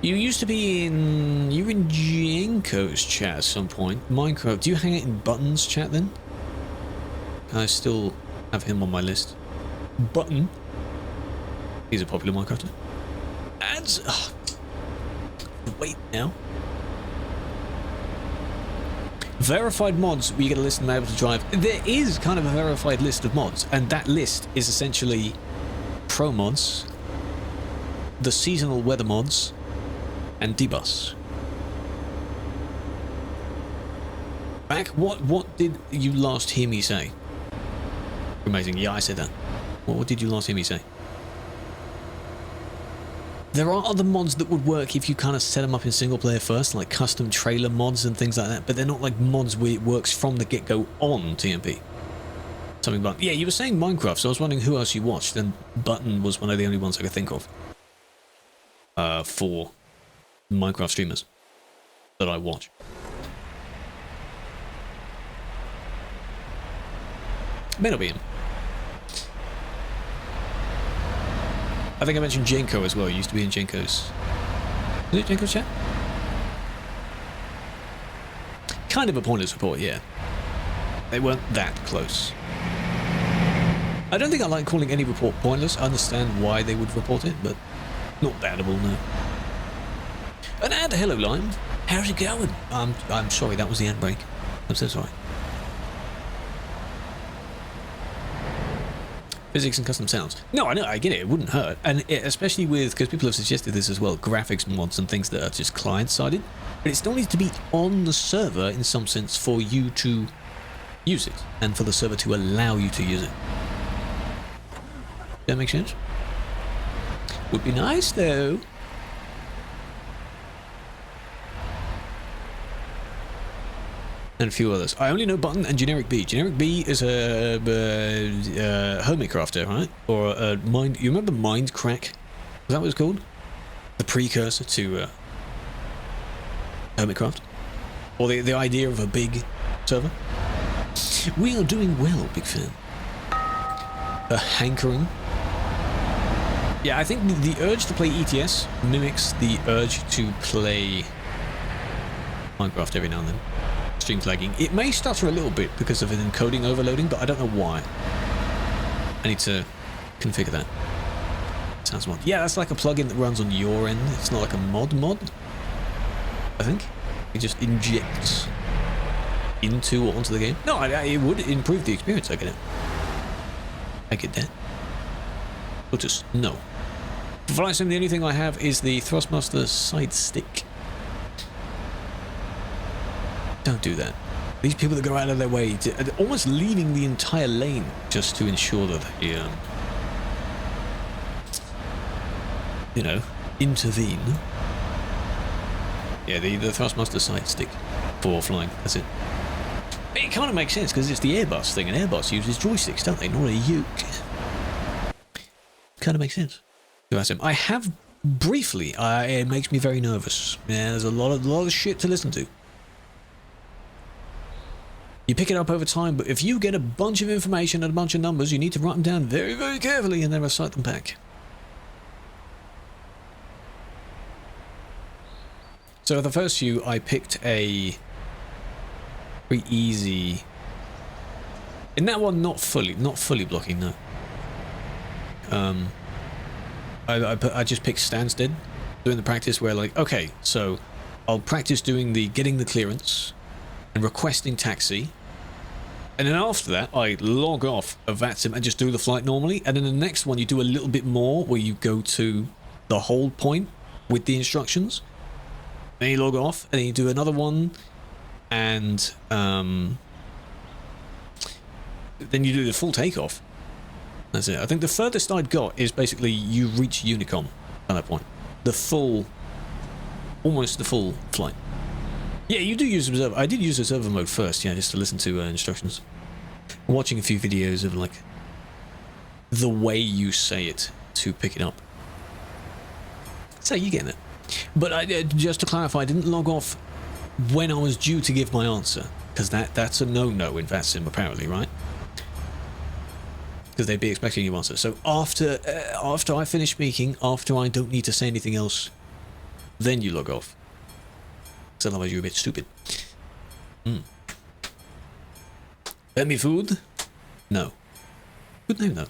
You used to be in... You were in Jenko's chat at some point. Minecraft. Do you hang out in Button's chat then? I still have him on my list. Button. He's a popular Minecrafter. Ads. Oh. Wait now. Verified mods where you get a list and be able to drive. There is kind of a verified list of mods, and that list is essentially pro mods, the seasonal weather mods, and debus. Back, what did you last hear me say? Amazing. Yeah, I said that. What did you last hear me say? There are other mods that would work if you kind of set them up in single player first, like custom trailer mods and things like that, but they're not like mods where it works from the get-go on TMP. Something about... Yeah, you were saying Minecraft, so I was wondering who else you watched, and Button was one of the only ones I could think of. For Minecraft streamers that I watch. May not be him. I think I mentioned Jenko as well. He used to be in Jenko's. Is it Jenko's chat? Kind of a pointless report, yeah. They weren't that close. I don't think I like calling any report pointless. I understand why they would report it, but not bannable, no. An ad, hello Lime. How's it going? I'm sorry, that was the ad break. I'm so sorry. Physics and custom sounds. No, I know, I get it. It wouldn't hurt, and especially with, because people have suggested this as well, graphics mods and things that are just client-sided. But it still needs to be on the server in some sense for you to use it, and for the server to allow you to use it. Does that make sense? Would be nice though. And a few others. I only know Button and Generic B. Generic B is a hermit crafter, right? Or a mind. You remember Mind Crack? Was that what it's called? The precursor to Hermitcraft, or the idea of a big server. We are doing well, big fan. A hankering. Yeah, I think the urge to play ETS mimics the urge to play Minecraft every now and then. Stream's lagging. It may stutter a little bit because of an encoding overloading, but I don't know why. I need to configure that. Sounds mod. Yeah, that's like a plugin that runs on your end. It's not like a mod, I think. It just injects into or onto the game. No, it would improve the experience, I get it. I get that. Lotus, no. For flight sim, the only thing I have is the Thrustmaster side stick. Don't do that. These people that go out of their way, almost leaving the entire lane just to ensure that they, you know, intervene. Yeah, the Thrustmaster side stick for flying, that's it. It kind of makes sense because it's the Airbus thing, and Airbus uses joysticks, don't they? Not a uke. Kind of makes sense. I have briefly. It makes me very nervous. Yeah, there's a lot of shit to listen to. You pick it up over time, but if you get a bunch of information and a bunch of numbers, you need to write them down very, very carefully and then recite them back. So the first few, I picked a very easy. In that one, not fully blocking, no. I just picked Stansted, doing the practice where like, okay, so I'll practice doing the getting the clearance and requesting taxi, And then after that, I log off of VATSIM and just do the flight normally. And then the next one, you do a little bit more where you go to the hold point with the instructions. Then you log off and then you do another one. And then you do the full takeoff. That's it. I think the furthest I'd got is basically you reach Unicom at that point. The full, almost the full flight. Yeah, you do use observer. I did use observer mode first, yeah, just to listen to instructions. Watching a few videos of like the way you say it to pick it up. So you get it. But just to clarify, I didn't log off when I was due to give my answer, because that's a no-no in VATSIM apparently, right? Because they'd be expecting your answer. So after I finish speaking, after I don't need to say anything else, then you log off. Because otherwise you're a bit stupid. Let me food? No. Good name though.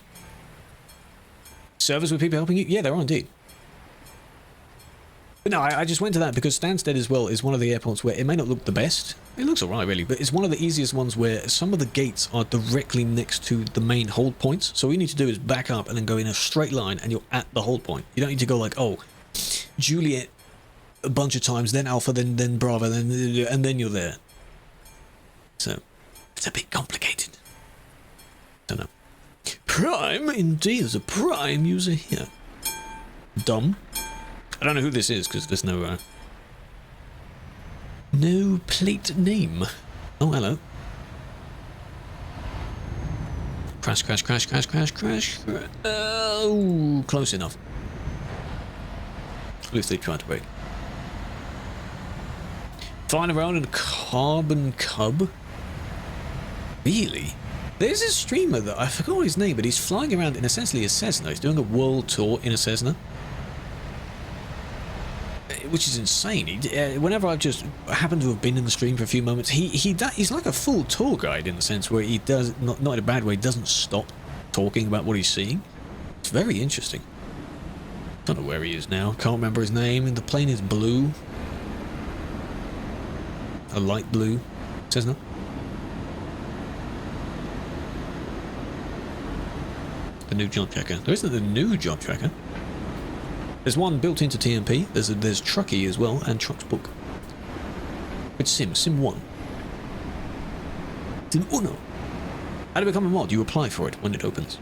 Servers with people helping you? Yeah, there are indeed. But no, I just went to that because Stansted as well is one of the airports where it may not look the best. It looks alright really, but it's one of the easiest ones where some of the gates are directly next to the main hold points. So all you need to do is back up and then go in a straight line and you're at the hold point. You don't need to go like, oh, Juliet a bunch of times, then Alpha, then Bravo, and then you're there. So it's a bit complicated. Don't know. Prime, indeed, there's a Prime user here. Dumb. I don't know who this is because there's no plate name. Oh, hello. Crash. Oh, close enough. At least they tried to break. Flying around in a carbon cub? Really? There's a streamer that I forgot his name, but he's flying around in essentially a Cessna. He's doing a world tour in a Cessna, which is insane. Whenever I've just happened to have been in the stream for a few moments, he's like a full tour guide in the sense where he does not in a bad way, doesn't stop talking about what he's seeing. It's very interesting. Don't know where he is now. Can't remember his name. And the plane is blue. A light blue Cessna. The new job tracker. There isn't a new job tracker. There's one built into TMP. There's Truckee as well, and Trucks Book. It's Sim 1. Sim 1. How to become a mod? You apply for it when it opens.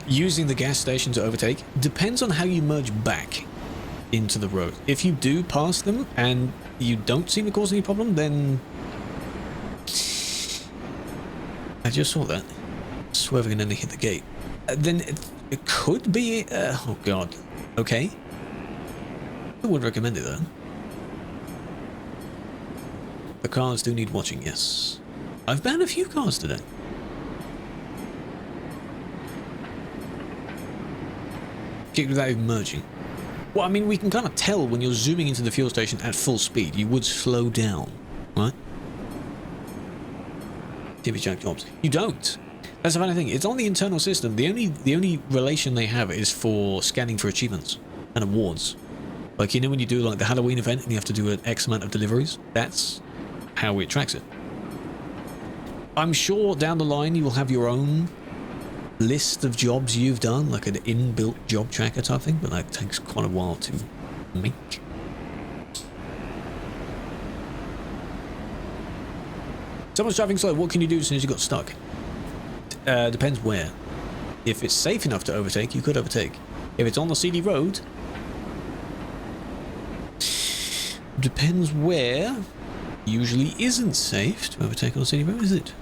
Using the gas station to overtake depends on how you merge back into the road. If you do pass them and you don't seem to cause any problem, then I just saw that swerving and then hit the gate. Then it could be oh god. Okay, I would recommend it though. The cars do need watching. Yes, I've banned a few cars today. Kicked without even merging. Well, I mean, we can kind of tell when you're zooming into the fuel station at full speed. You would slow down, right? TV Jack jobs. You don't. That's the funny thing. It's on the internal system. The only relation they have is for scanning for achievements and awards. Like, you know when you do like the Halloween event and you have to do an X amount of deliveries? That's how it tracks it. I'm sure down the line you will have your own list of jobs you've done, like an inbuilt job tracker type thing, but that takes quite a while to make. Someone's driving slow. What can you do as soon as you got stuck? Depends where. If it's safe enough to overtake, you could overtake. If it's on the CD road, depends where. Usually isn't safe to overtake on the CD road, is it?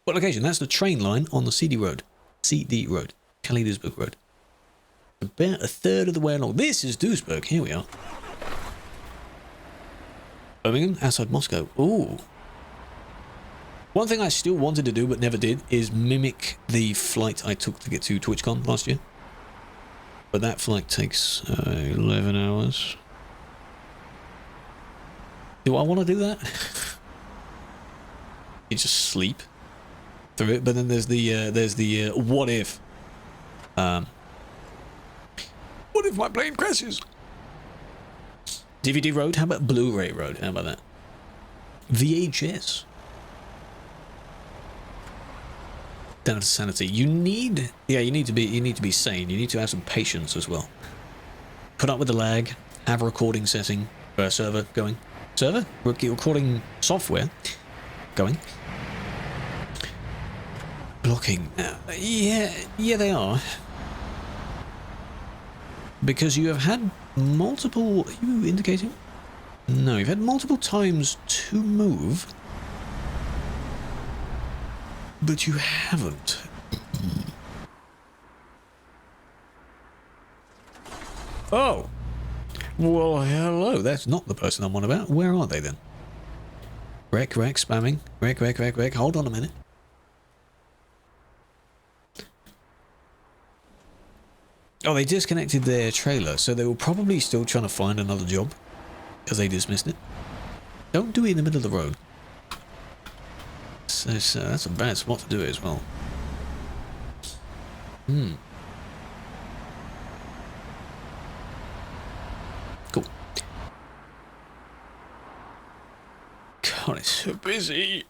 What location? That's the train line on the CD road. CD road. Kaleidosburg Road. About a third of the way along. This is Duisburg. Here we are. Birmingham, outside Moscow. Ooh. One thing I still wanted to do but never did is mimic the flight I took to get to TwitchCon last year. But that flight takes 11 hours. Do I want to do that? You just sleep through it, but then there's the what if? What if my plane crashes? DVD road? How about Blu-ray road? How about that? VHS. Down to sanity. You need to be sane. You need to have some patience as well. Put up with the lag. Have a recording setting, server going. Server? Recording software going. Blocking. Yeah, they are. Because you have had multiple... Are you indicating? No, you've had multiple times to move. But you haven't. Oh! Well, hello. That's not the person I'm on about. Where are they then? Wreck, spamming. Wreck. Hold on a minute. Oh, they disconnected their trailer, so they were probably still trying to find another job. Because they dismissed it. Don't do it in the middle of the road. So that's a bad spot to do it as well. Cool. God, it's so busy.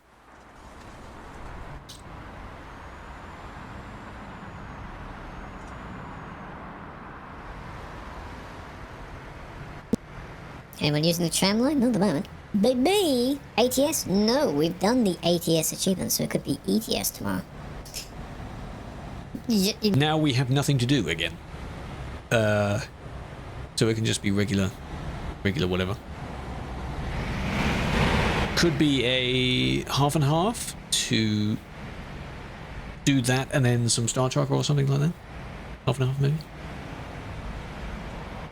Anyone using the tram line? Not at the moment. Baby! ATS? No, we've done the ATS achievement, so it could be ETS tomorrow. Now we have nothing to do again. So it can just be regular whatever. Could be a half and half to do that and then some Star Trek or something like that. Half and half maybe.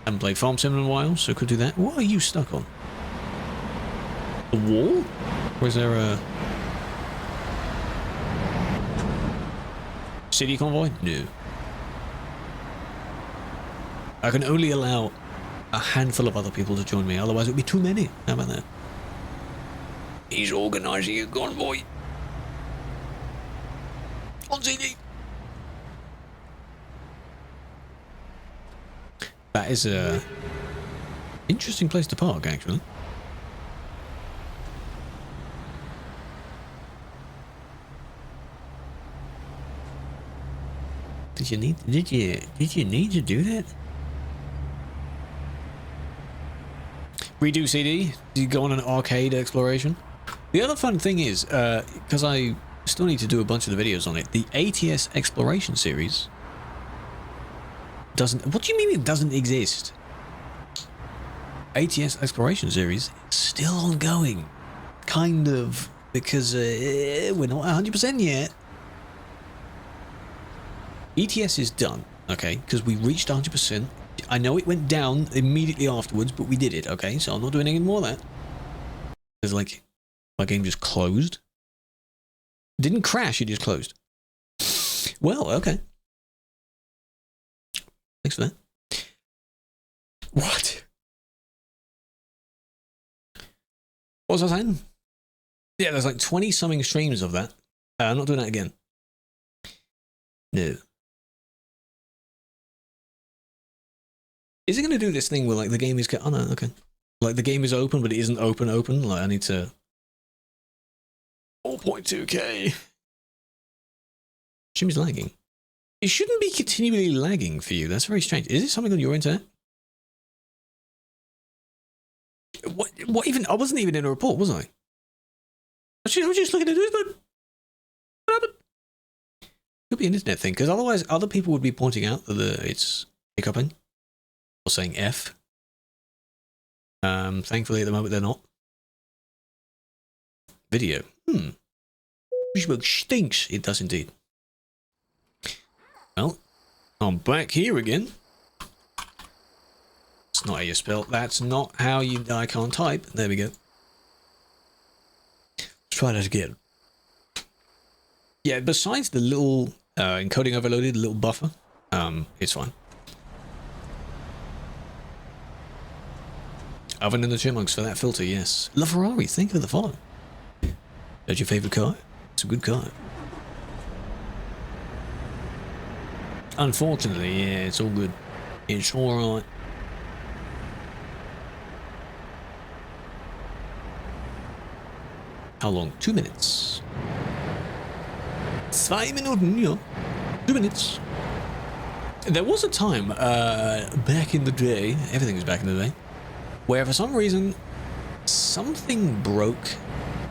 Haven't played Farm Sim in a while, so could do that. What are you stuck on? The wall? Or is there a city convoy? No. I can only allow a handful of other people to join me, otherwise it would be too many. How about that? He's organising a convoy. On CD. That is a interesting place to park, actually. Did you need to do that? Redo CD? Did you go on an arcade exploration? The other fun thing is, because I still need to do a bunch of the videos on it, the ATS exploration series doesn't... What do you mean it doesn't exist? ATS exploration series is still ongoing. Kind of, because we're not 100% yet. ETS is done, okay, because we reached 100%. I know it went down immediately afterwards, but we did it, okay, so I'm not doing any more of that. Because, like, my game just closed. It didn't crash, it just closed. Well, okay. Thanks for that. What? What was I saying? Yeah, there's like 20-something streams of that. I'm not doing that again. No. Is it going to do this thing where, like, the game is... Oh, no, okay. Like, the game is open, but it isn't open. Like, I need to... 4.2K. Stream is lagging. It shouldn't be continually lagging for you. That's very strange. Is it something on your internet? What even? I wasn't even in a report, was I? I was just looking at this, but what happened? Could be an internet thing, because otherwise other people would be pointing out that it's hiccuping or saying F. Thankfully at the moment they're not. Video. Facebook stinks. It does indeed. Well, I'm back here again. That's not how you spell. That's not how you... I can't type. There we go. Let's try that again. Yeah, besides the little encoding overloaded, little buffer, it's fine. Oven in the Chipmunks for that filter, yes. La Ferrari, thank you for the follow. That's your favourite car? It's a good car. Unfortunately, yeah, it's all good. It's alright. how long? 2 minutes. 2 Minuten, ja. 2 minutes. There was a time, back in the day, everything was back in the day, where for some reason, something broke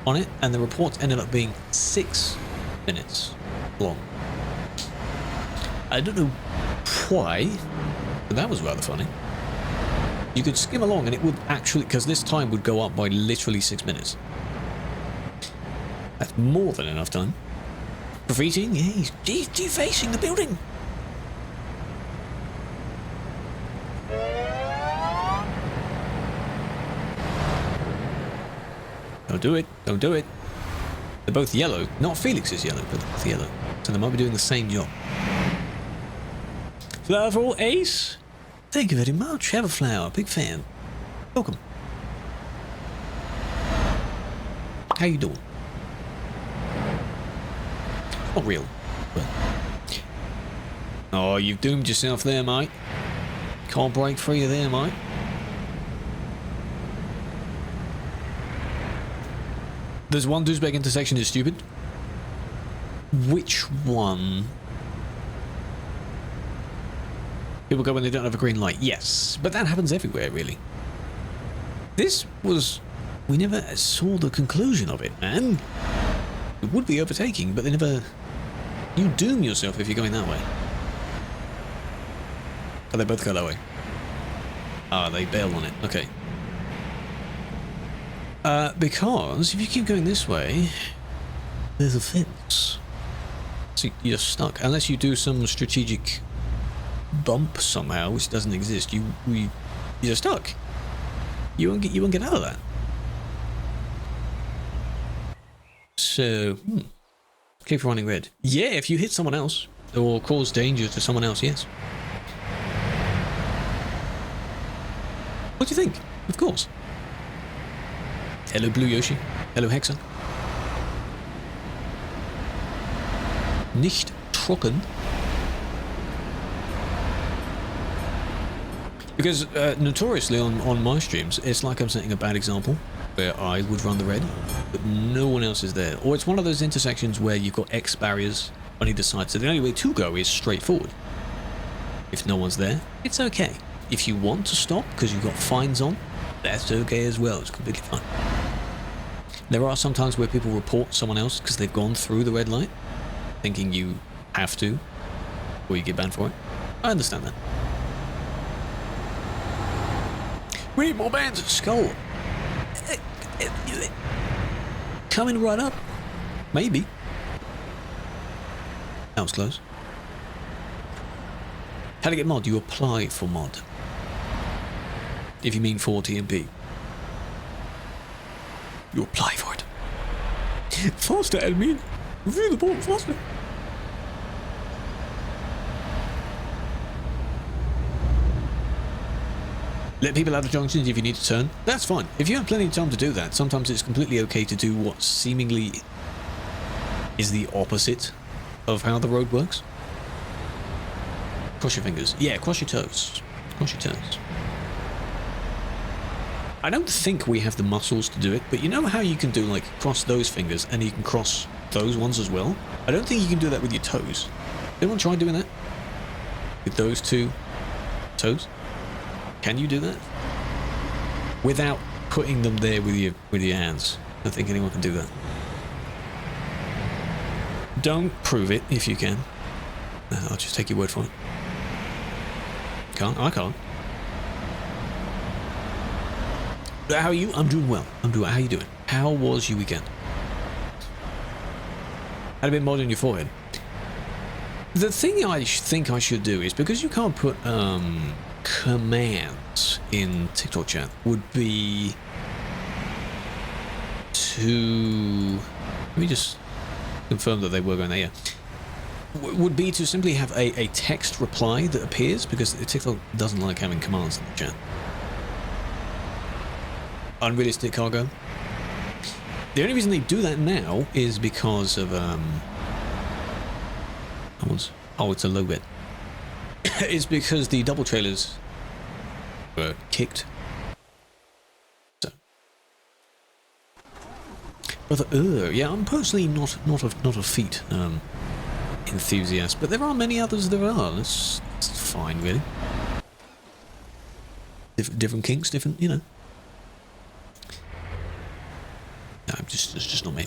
on it, and the reports ended up being 6 minutes long. I don't know why, but that was rather funny. You could skim along and it would actually, because this time would go up by literally 6 minutes. That's more than enough time. Graffitiing? Yeah, he's defacing the building. Don't do it. Don't do it. They're both yellow. Not Felix is yellow, but they're both yellow. So they might be doing the same job. Flower for all, Ace. Thank you very much. Have a flower. Big fan. Welcome. How you doing? Not real, but... Oh, you've doomed yourself there, mate. Can't break free of there, mate. There's one Duisburg intersection is stupid. Which one? People go when they don't have a green light. Yes, but that happens everywhere, really. This was... We never saw the conclusion of it, man. It would be overtaking, but they never... You doom yourself if you're going that way. Oh, they both go that way. Ah, they bail on it. Okay. Because if you keep going this way, there's a fence. So you're stuck. Unless you do some strategic bump somehow, which doesn't exist, you're stuck. You won't get out of that. So, keep running red. Yeah, if you hit someone else or cause danger to someone else, yes. What do you think? Of course. Hello, Blue Yoshi. Hello, Hexer. Nicht trocken. Because notoriously on my streams, it's like I'm setting a bad example where I would run the red, but no one else is there. Or it's one of those intersections where you've got X barriers on either side, so the only way to go is straight forward. If no one's there, it's okay. If you want to stop because you've got fines on, that's okay as well. It's completely fine. There are some times where people report someone else because they've gone through the red light, thinking you have to, or you get banned for it. I understand that. We need more bans. Skull. Coming right up. Maybe. That was close. How to get mod? You apply for mod. If you mean for TMP. You apply for it. Faster, admin. Review the board faster. Let people out of junctions if you need to turn. That's fine. If you have plenty of time to do that, sometimes it's completely okay to do what seemingly is the opposite of how the road works. Cross your fingers. Yeah, cross your toes. Cross your toes. I don't think we have the muscles to do it, but you know how you can do, like, cross those fingers and you can cross those ones as well? I don't think you can do that with your toes. Anyone try doing that? With those two toes? Can you do that? Without putting them there with your hands. I don't think anyone can do that. Don't prove it if you can. I'll just take your word for it. Can't? I can't. How are you? I'm doing well. How are you doing? How was your weekend? Had a bit more on your forehead. The thing I think I should do is, because you can't put commands in TikTok chat, would be to... Let me just confirm that they were going there, yeah. Would be to simply have a text reply that appears, because TikTok doesn't like having commands in the chat. Unrealistic cargo. The only reason they do that now is because of oh, it's a low bit. It's because the double trailers were kicked. So Yeah, I'm personally not a feet enthusiast, but there are many others there are. It's fine, really. Different kinks, different, you know. No, it's just not me.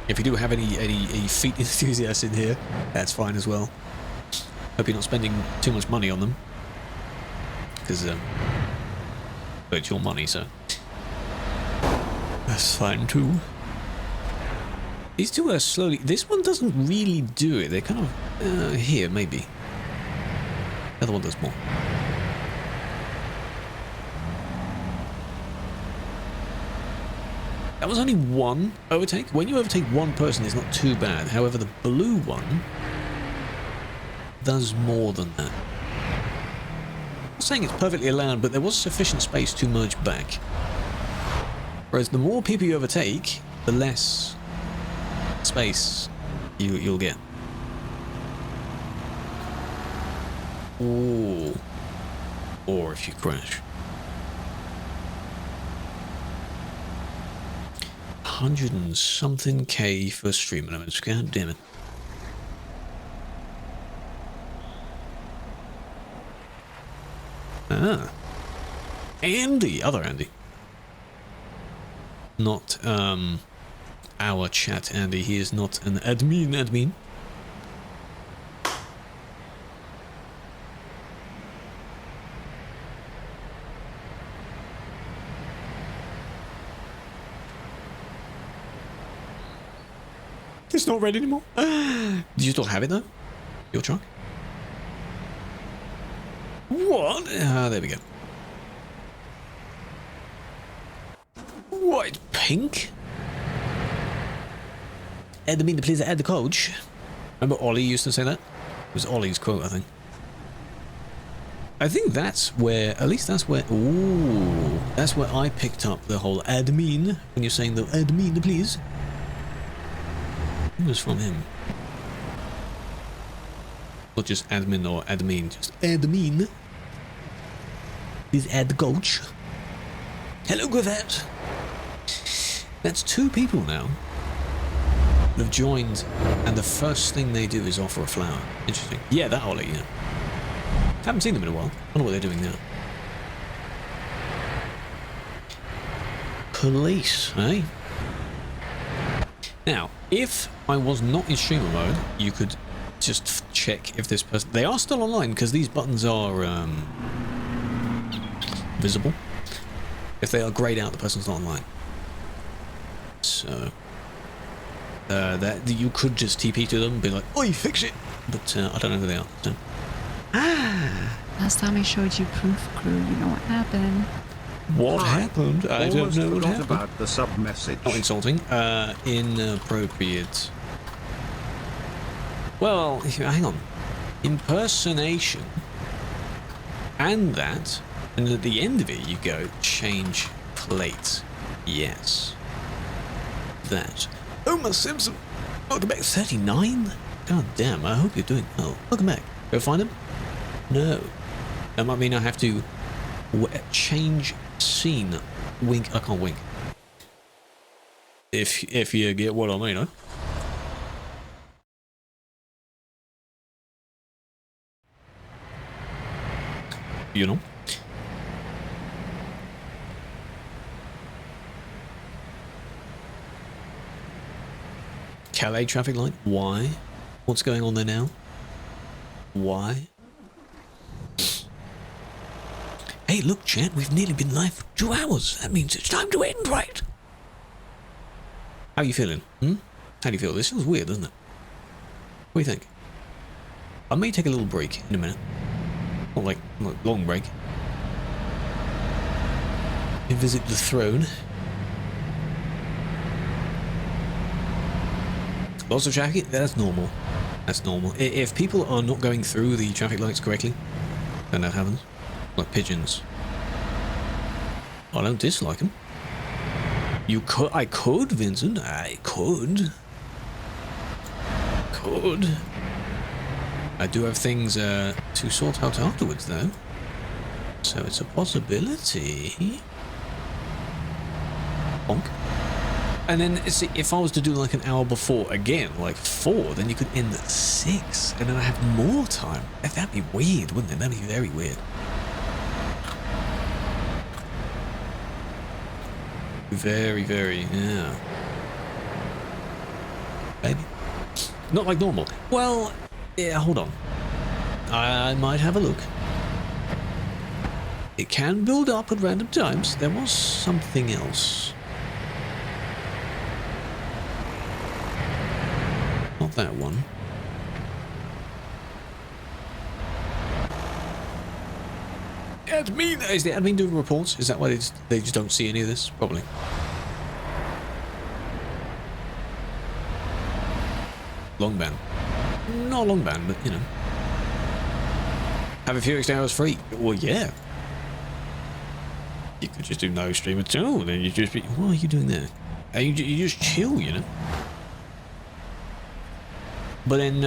If you do have any feet enthusiasts in here, that's fine as well. Hope you're not spending too much money on them, because it's your money, so that's fine too. These two are slowly. This one doesn't really do it. They're kind of here maybe. The other one does more. That was only one overtake. When you overtake one person, it's not too bad. However, the blue one does more than that. I'm not saying it's perfectly allowed, but there was sufficient space to merge back. Whereas the more people you overtake, the less space you'll get. Ooh. Or if you crash. 100 and something K for stream elements. God damn it. Ah. Andy. Other Andy. Not, our chat Andy. He is not an admin. It's not red anymore. Do you still have it though? Your truck? What? There we go. What? It's pink? Admin, please add the coach. Remember Ollie used to say that? It was Ollie's quote, I think. I think that's where, at least that's where, ooh, that's where I picked up the whole admin, when you're saying the admin, please. It was from him. Not just admin or admin, just admin. Please add the coach. Hello, Gravette. That's 2 people now that have joined, and the first thing they do is offer a flower. Interesting. Yeah, that Ollie, yeah. Haven't seen them in a while. I wonder what they're doing now. Police, eh? Now, if I was not in streamer mode, you could just check if this person... They are still online, because these buttons are visible. If they are grayed out, the person's not online. So... that you could just TP to them and be like, "Oi, fix it!" But I don't know who they are, so... Last time I showed you proof, Crew, you know what happened. What happened? I don't know what happened. About the sub message. Not insulting. Inappropriate. Well, hang on. Impersonation. And that. And at the end of it, you go, change plate. Yes. That. Homer Simpson. Welcome back. 39? God damn, I hope you're doing well. Welcome back. Go find him? No. That might mean I have to change scene. Wink. I can't wink. If you get what I mean, huh? You know? Calais traffic light? Why? What's going on there now? Why? Hey, look, chat, we've nearly been live for 2 hours. That means it's time to end, right? How are you feeling? How do you feel? This feels weird, doesn't it? What do you think? I may take a little break in a minute. Not like a long break. And visit the throne. Lots of traffic? That's normal. That's normal. If people are not going through the traffic lights correctly, then that happens. Like pigeons. I don't dislike them. I could, Vincent. I could. I do have things to sort out afterwards, though. So it's a possibility. Bonk. And then, see, if I was to do like an hour before, again, like 4, then you could end at 6, and then I have more time. That'd be weird, wouldn't it? That'd be very weird. Very, very, yeah. Maybe. Not like normal. Well, yeah, hold on. I might have a look. It can build up at random times. There was something else. Not that one. Admin! Is the admin doing reports? Is that why they just don't see any of this? Probably. Long ban. Not a long ban, but you know. Have a few extra hours free. Well, yeah. You could just do no stream at all. Then you just be. What are you doing there? You just chill, you know. But then,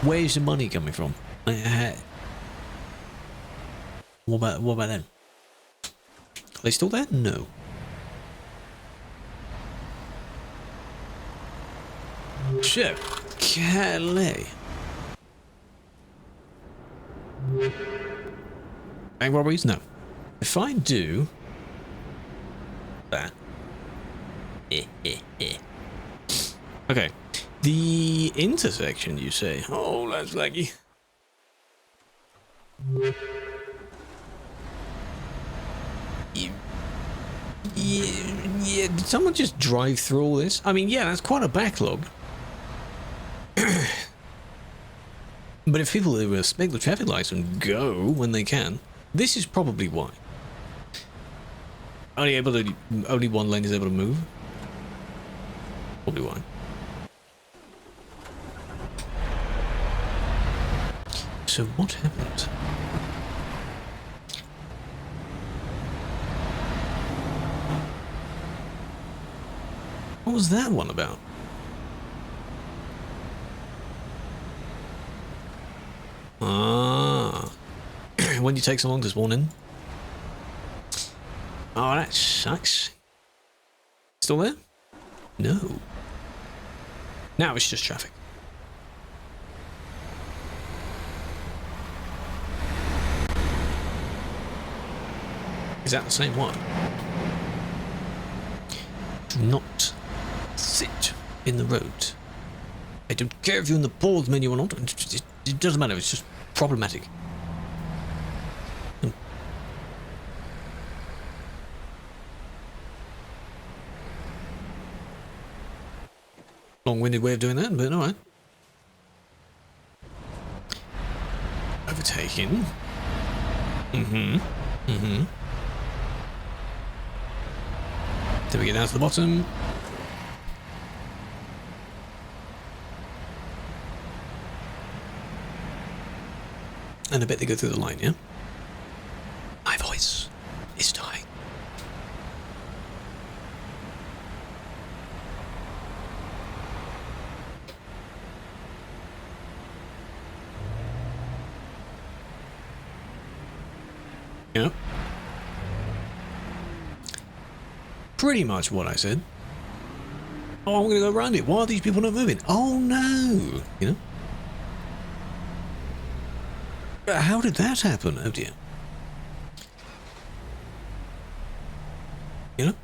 where's the money coming from? What about them? Are they still there? No. Shit. Calais. Bank robberies? No. If I do that. Okay. The intersection, you say? Oh, that's laggy. Yeah, did someone just drive through all this? I mean, yeah, that's quite a backlog. But if people respect the traffic lights and go when they can, this is probably why. Only one lane is able to move. Probably why. So what happened? What was that one about? Ah. When you take so long to spawn in? Oh, that sucks. Still there? No. Now it's just traffic. Is that the same one? Do not sit in the road. I don't care if you're in the pause menu or not. It doesn't matter. It's just problematic. Long-winded way of doing that, but alright. Overtaking. Then we get down to the bottom. And I bet they go through the line, yeah? My voice is dying. Yep. Pretty much what I said. Oh, I'm gonna go around it. Why are these people not moving? Oh no! You know? How did that happen? Oh dear. You know?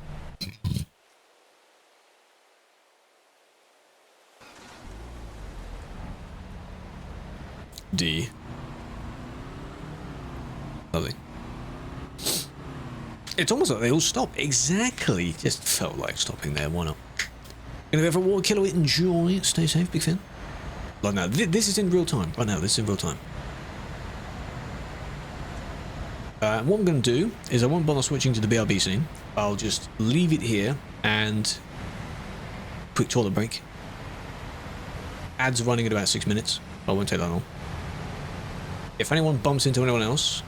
D. Lovely. It's almost like they all stop. Exactly. Just felt like stopping there. Why not? Gonna go for a water killer. Enjoy. Stay safe. Big fan. Like now, this is in real time. Right now, this is in real time. What I'm going to do is I won't bother switching to the BRB scene. I'll just leave it here and quick toilet break. Ads running at about 6 minutes. I won't take that long. If anyone bumps into anyone else,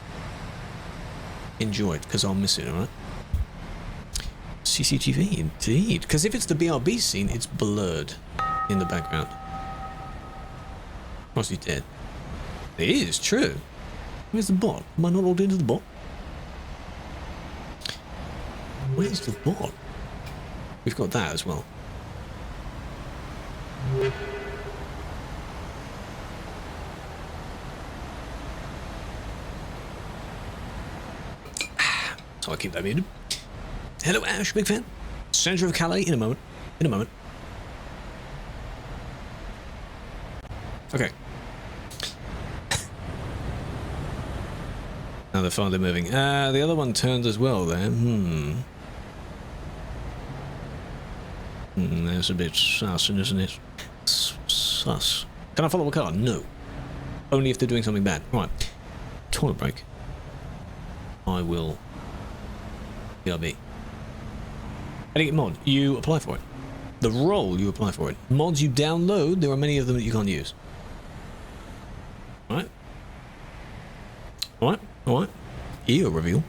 enjoy it, because I'll miss it, alright? CCTV, indeed. Because if it's the BRB scene, it's blurred in the background. Was he dead? It is true. Where's the bot? Am I not logged into the bot? Where's the bot? We've got that as well. So I keep that muted. Hello, Ash, big fan. Centre of Calais in a moment. In a moment. Okay. Now they're finally moving. The other one turned as well there. That's a bit sus, isn't it? Sus. Can I follow a car? No. Only if they're doing something bad. Right. Toilet break. I will... BRB. Edit mod. You apply for it. The role, you apply for it. Mods you download, there are many of them that you can't use. Alright. Alright. Alright. EO reveal.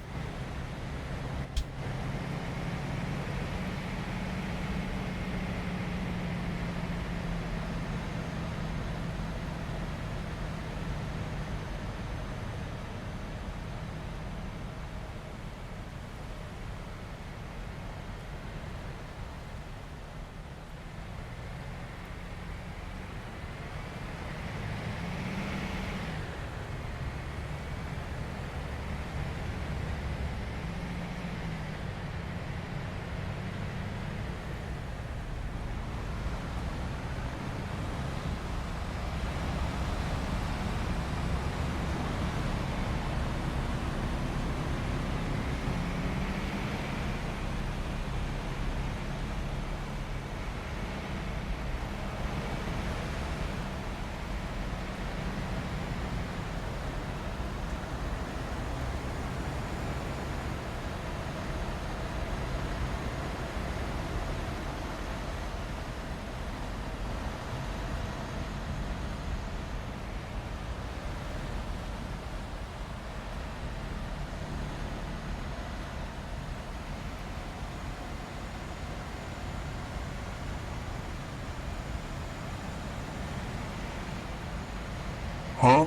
Huh?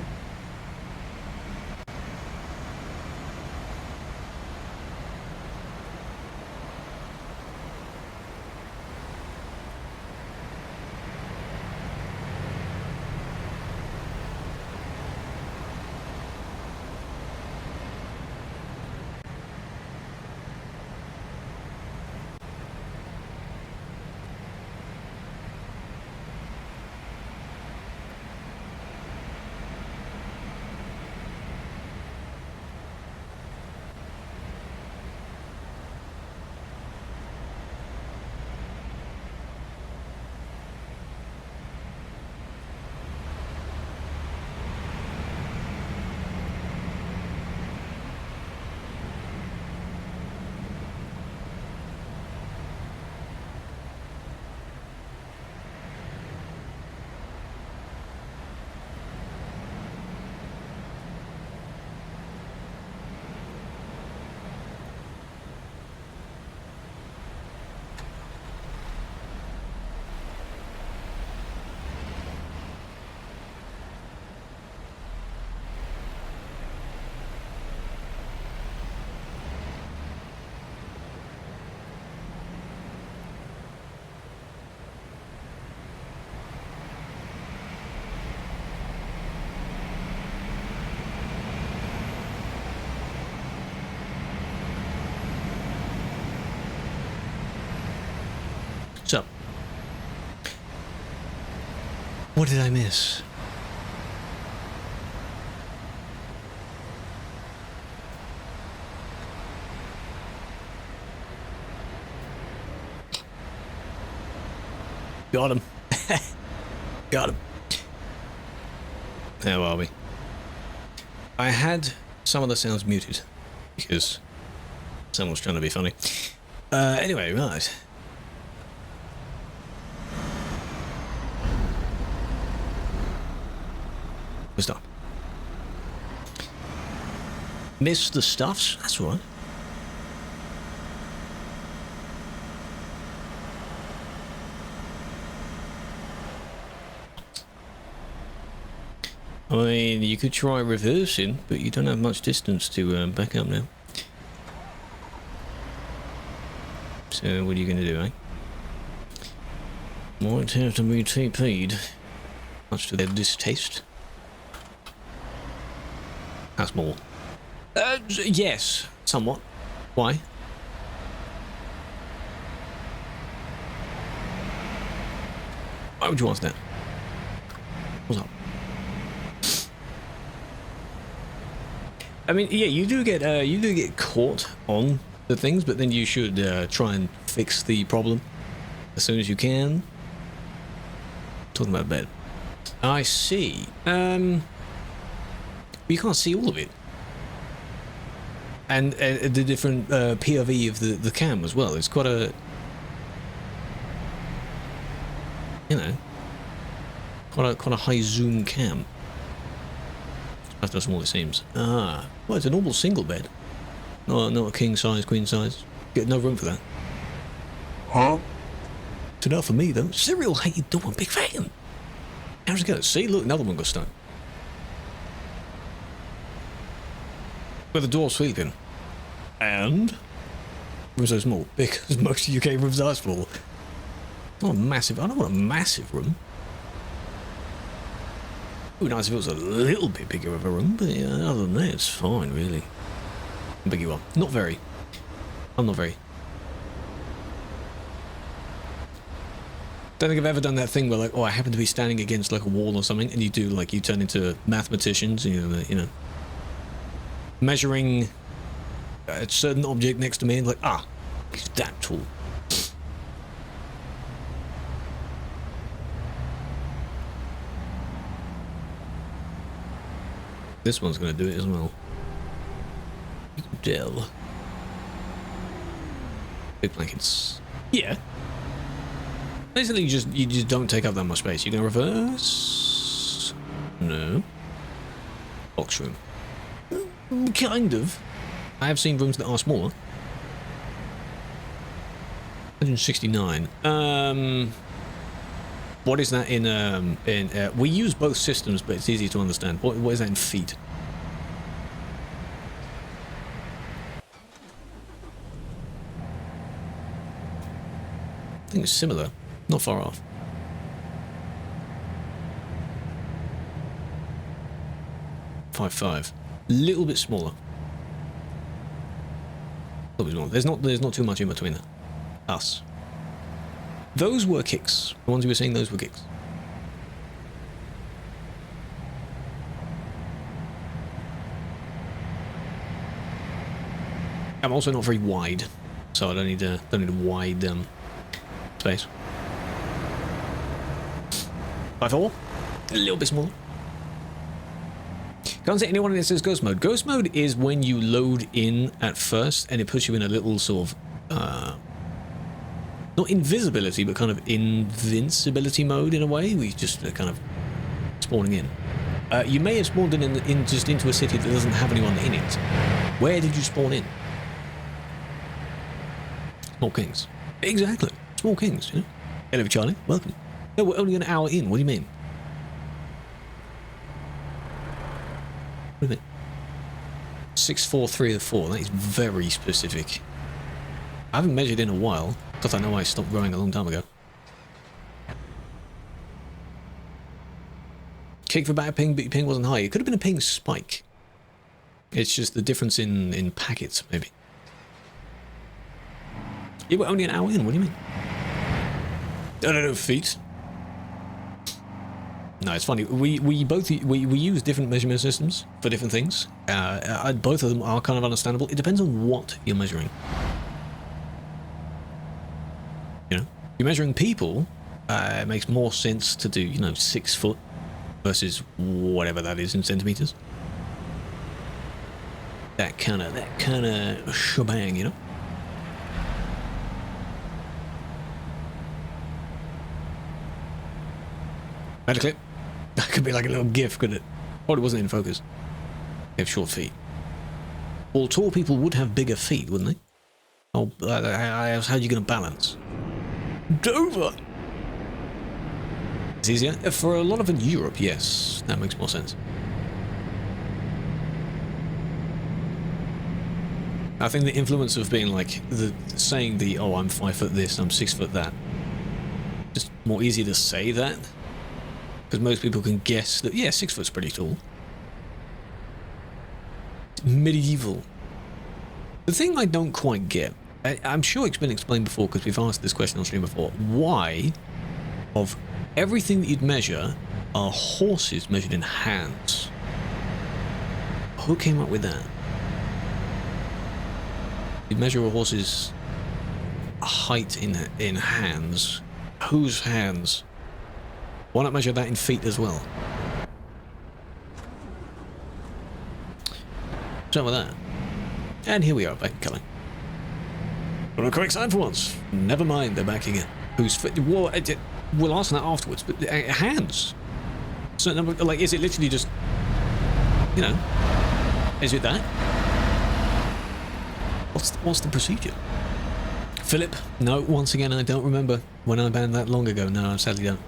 So, what did I miss? Got him. Got him. How are we? I had some of the sounds muted because someone's trying to be funny. Anyway, right. We're done. Missed the stuffs? That's all right. I mean, you could try reversing, but you don't have much distance to back up now. So what are you going to do, eh? Might have to be TP'd, much to their distaste. That's more. Yes, somewhat. Why? Why would you ask that? What's up? I mean, yeah, you do get caught on the things, but then you should try and fix the problem as soon as you can. Talking about bed. I see. You can't see all of it. And the different POV of the cam as well. It's quite a, you know, quite a high zoom cam. That's not all it seems. Ah, well, it's a normal single bed. Not a king size, queen size. Get no room for that. Huh? It's enough for me though. Cyril, how you doing? Big fan. How's it going? See, look, another one got stuck. With the door sleeping. And room's so small because most UK rooms are small. Not a massive. I don't want a massive room. It would be nice if it was a little bit bigger of a room, but yeah, other than that, it's fine, really. How big you are? Not very. I'm not very. Don't think I've ever done that thing where, like, oh, I happen to be standing against like a wall or something, and you do, like, you turn into mathematicians, you know, measuring a certain object next to me, and like, ah, it's that tall. This one's going to do it as well. You can tell. Big blankets. Yeah. Basically, you just don't take up that much space. You're going to reverse? No. Box room. Kind of. I have seen rooms that are smaller. 169. What is that in we use both systems, but it's easy to understand. What is that in feet? I think it's similar, not far off. .55. Little bit smaller. A little bit smaller. There's not too much in between that. Us. Those were kicks. The ones you were saying, those were kicks. I'm also not very wide, so I don't need a wide space. 5'4", a little bit smaller. Can't see anyone that says ghost mode. Ghost mode is when you load in at first, and it puts you in a little sort of not invisibility, but kind of invincibility mode in a way. We just kind of spawning in. You may have spawned in just into a city that doesn't have anyone in it. Where did you spawn in? Small Kings. Exactly. Small Kings, you know. Hello, Charlie. Welcome. No, we're only an hour in. What do you mean? What do you mean? 64304. That is very specific. I haven't measured in a while, because I know I stopped growing a long time ago. Kick for bad ping, but your ping wasn't high. It could have been a ping spike. It's just the difference in packets, maybe. Yeah, we're only an hour in. What do you mean? No, feet. No, it's funny. We use different measurement systems for different things. Both of them are kind of understandable. It depends on what you're measuring. You know, if you're measuring people, it makes more sense to do, 6 foot versus whatever that is in centimeters. That kind of shebang, you know. Add a clip. That could be like a little gif, couldn't it? Probably wasn't in focus. They have short feet. Well, tall people would have bigger feet, wouldn't they? Oh, how are you going to balance? Dover! It's easier. For a lot of in Europe, yes. That makes more sense. I think the influence of being like, saying oh, I'm 5 foot this, I'm 6 foot that. Just more easy to say that. Because most people can guess that, yeah, 6 foot's pretty tall. It's medieval. The thing I don't quite get, I'm sure it's been explained before because we've asked this question on stream before. Why, of everything that you'd measure, are horses measured in hands? Who came up with that? You'd measure a horse's height in hands. Whose hands? Why not measure that in feet as well? So with that. And here we are, back in Culling. On a correct side for once. Never mind, they're back again. Who's fit? Well, we'll ask that afterwards, but hands. So, like, is it literally just, you know, is it that? What's the procedure? Philip? No, once again, I don't remember when I banned that long ago. No, I sadly don't.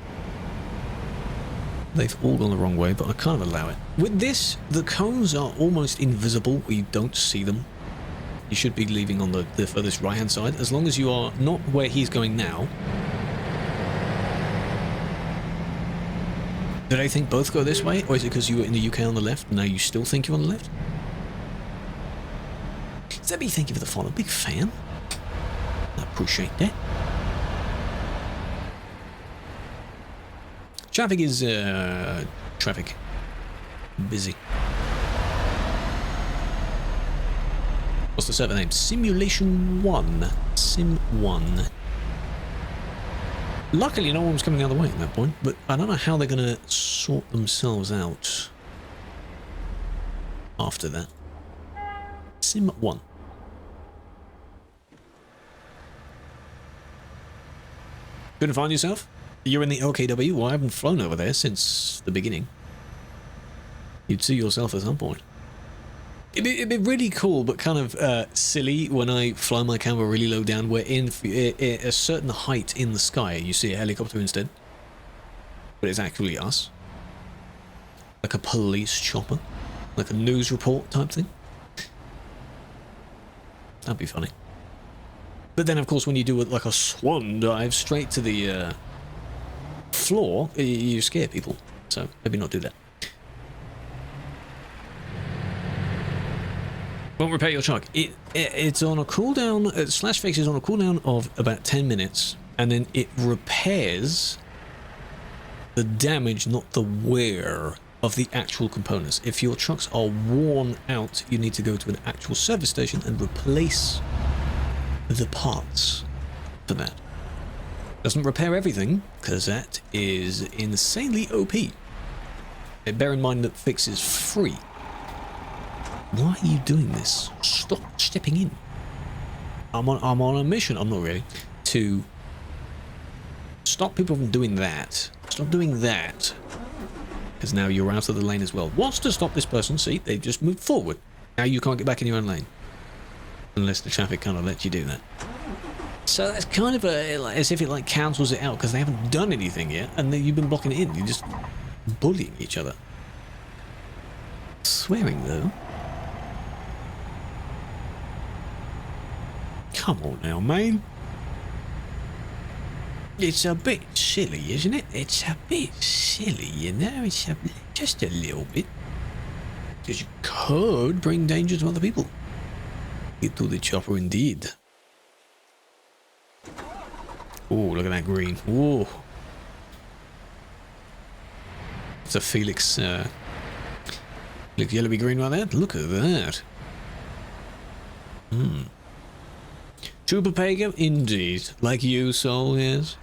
They've all gone the wrong way, but I kind of allow it. With this, the cones are almost invisible. You don't see them. You should be leaving on the furthest right-hand side, as long as you are not where he's going now. Did I think both go this way, or is it because you were in the UK on the left, and now you still think you're on the left? Zebby, thank you for the follow. Big fan. I appreciate that. Traffic is, traffic. Busy. What's the server name? Simulation 1. Sim 1. Luckily, no one was coming the other way at that point, but I don't know how they're going to sort themselves out after that. Sim 1. Couldn't find yourself? You're in the LKW? Well, I haven't flown over there since the beginning. You'd see yourself at some point. It'd be really cool, but kind of silly when I fly my camera really low down, where in a certain height in the sky, you see a helicopter instead. But it's actually us. Like a police chopper. Like a news report type thing. That'd be funny. But then, of course, when you do like a swan dive straight to the floor, you scare people. So maybe not do that. Won't repair your truck. It's on a cooldown. Slash Fix is on a cooldown of about 10 minutes, and then it repairs the damage, not the wear of the actual components. If your trucks are worn out, you need to go to an actual service station and replace the parts for that. Doesn't repair everything, because that is insanely OP. Bear in mind that Fix is free. Why are you doing this? Stop stepping in. I'm on a mission. I'm not really. To stop people from doing that. Stop doing that. Because now you're out of the lane as well. Wants to stop this person. See, they just moved forward. Now you can't get back in your own lane. Unless the traffic kind of lets you do that. So that's kind of as if it like cancels it out because they haven't done anything yet, and then you've been blocking it in. You're just bullying each other. Swearing though. Come on now, man. It's a bit silly, isn't it? It's a bit silly, you know. It's just a little bit. Because you could bring danger to other people. Get to the chopper indeed. Oh, look at that green. Whoa. It's a Felix, Felix yellowy green right there. Look at that. Trooper Pagan, indeed. Like you, Soul, yes.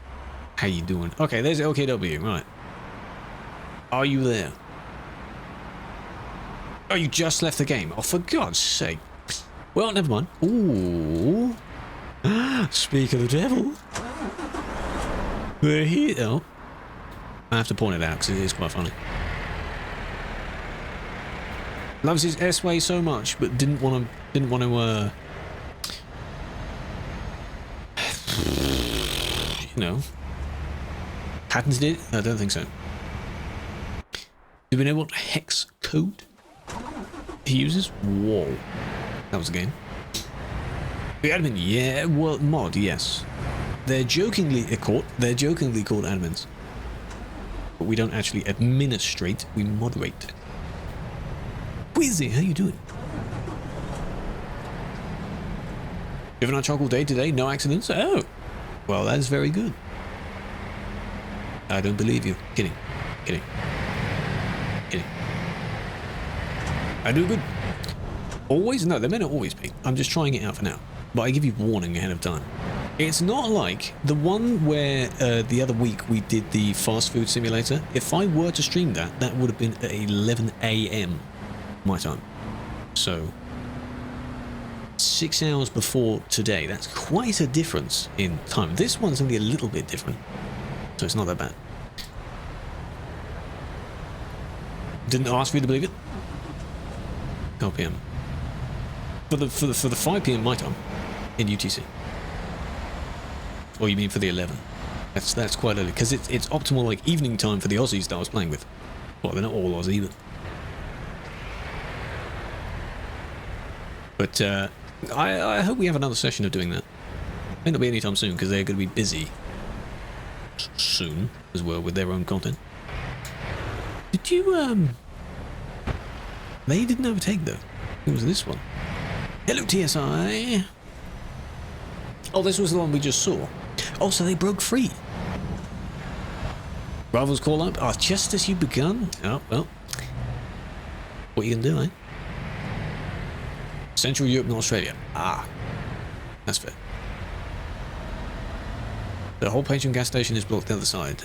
How you doing? Okay, there's LKW, right. Are you there? Oh, you just left the game. Oh, for God's sake. Well, never mind. Ooh. Speak of the devil. We're here. Oh. I have to point it out because it is quite funny. Loves his S-Way so much, but didn't want to, you know, patented it? I don't think so. Do we know what hex code he uses? Whoa. That was a game. The admin, yeah, well, mod, yes. They're jokingly called admins. But we don't actually administrate, we moderate. Wheezy, how you doing? Living on truck all day today, no accidents? Oh, well, that is very good. I don't believe you. Kidding. Kidding. Kidding. I do good. Always? No, they may not always be. I'm just trying it out for now. But I give you warning ahead of time. It's not like the one where the other week we did the fast food simulator. If I were to stream that, that would have been at 11 AM my time. So 6 hours before today. That's quite a difference in time. This one's only a little bit different, so it's not that bad. Didn't ask for you to believe it. 12 PM. For the 5 PM my time in UTC. Or you mean for the 11? That's quite early because it's optimal like evening time for the Aussies that I was playing with. Well, they're not all Aussie, but I hope we have another session of doing that. May not be anytime soon because they're going to be busy soon as well with their own content. Did you They didn't overtake though. It was this one. Hello TSI. Oh, this was the one we just saw. Oh, so they broke free. Bravo's call up. Oh, just as you begun. Oh well. What are you gonna do, eh? Central Europe and Australia. Ah, that's fair. The whole Patreon gas station is blocked the other side.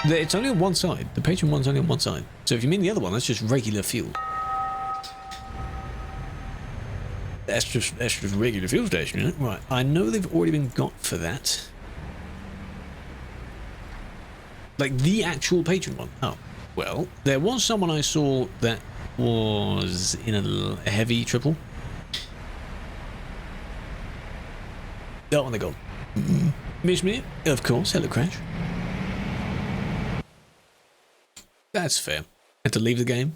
It's only on one side. The Patreon one's only on one side. So if you mean the other one, that's just regular fuel. That's just regular fuel station, isn't it? Right. I know they've already been got for that. Like the actual Patreon one. Oh, well, there was someone I saw that was in a heavy triple. Oh, and they gone. Miss me? Of course. Hello, Crash. That's fair. Had to leave the game.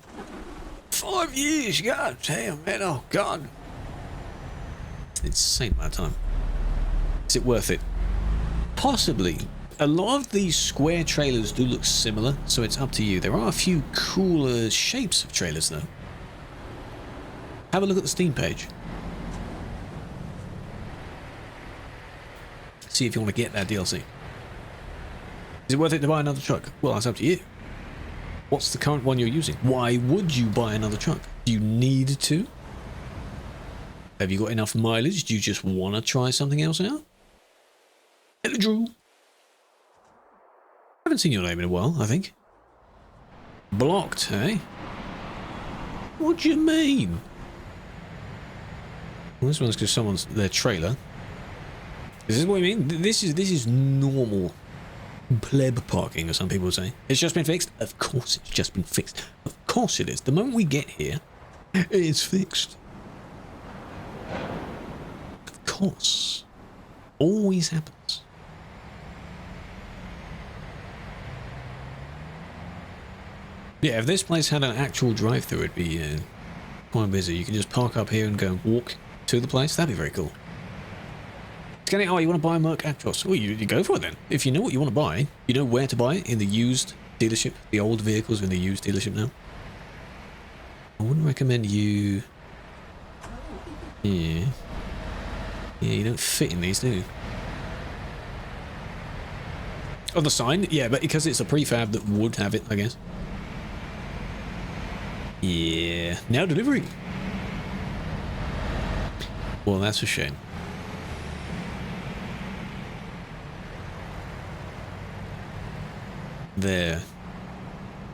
5 years. God damn, man. Oh, God. Insane amount of time. Is it worth it? Possibly. A lot of these square trailers do look similar, so it's up to you. There are a few cooler shapes of trailers though. Have a look at the Steam page. See if you want to get that DLC. Is it worth it to buy another truck? Well, that's up to you. What's the current one you're using? Why would you buy another truck? Do you need to? Have you got enough mileage? Do you just want to try something else out? Hello, Drew. Haven't seen your name in a while, I think. Blocked, eh? What do you mean? Well, this one's because someone's their trailer. Is this what you mean? This is normal pleb parking, as some people say. It's just been fixed? Of course it's just been fixed. Of course it is. The moment we get here, it's fixed. Of course. Always happens. Yeah, if this place had an actual drive-through, it'd be quite busy. You can just park up here and go and walk to the place. That'd be very cool. Oh, you want to buy a Merc Actros? Well, you go for it then. If you know what you want to buy, you know where to buy it in the used dealership. The old vehicles are in the used dealership now. I wouldn't recommend you... Yeah. Yeah, you don't fit in these, do you? On the sign? Yeah, but because it's a prefab that would have it, I guess. Yeah. Now delivering. Well, that's a shame. There.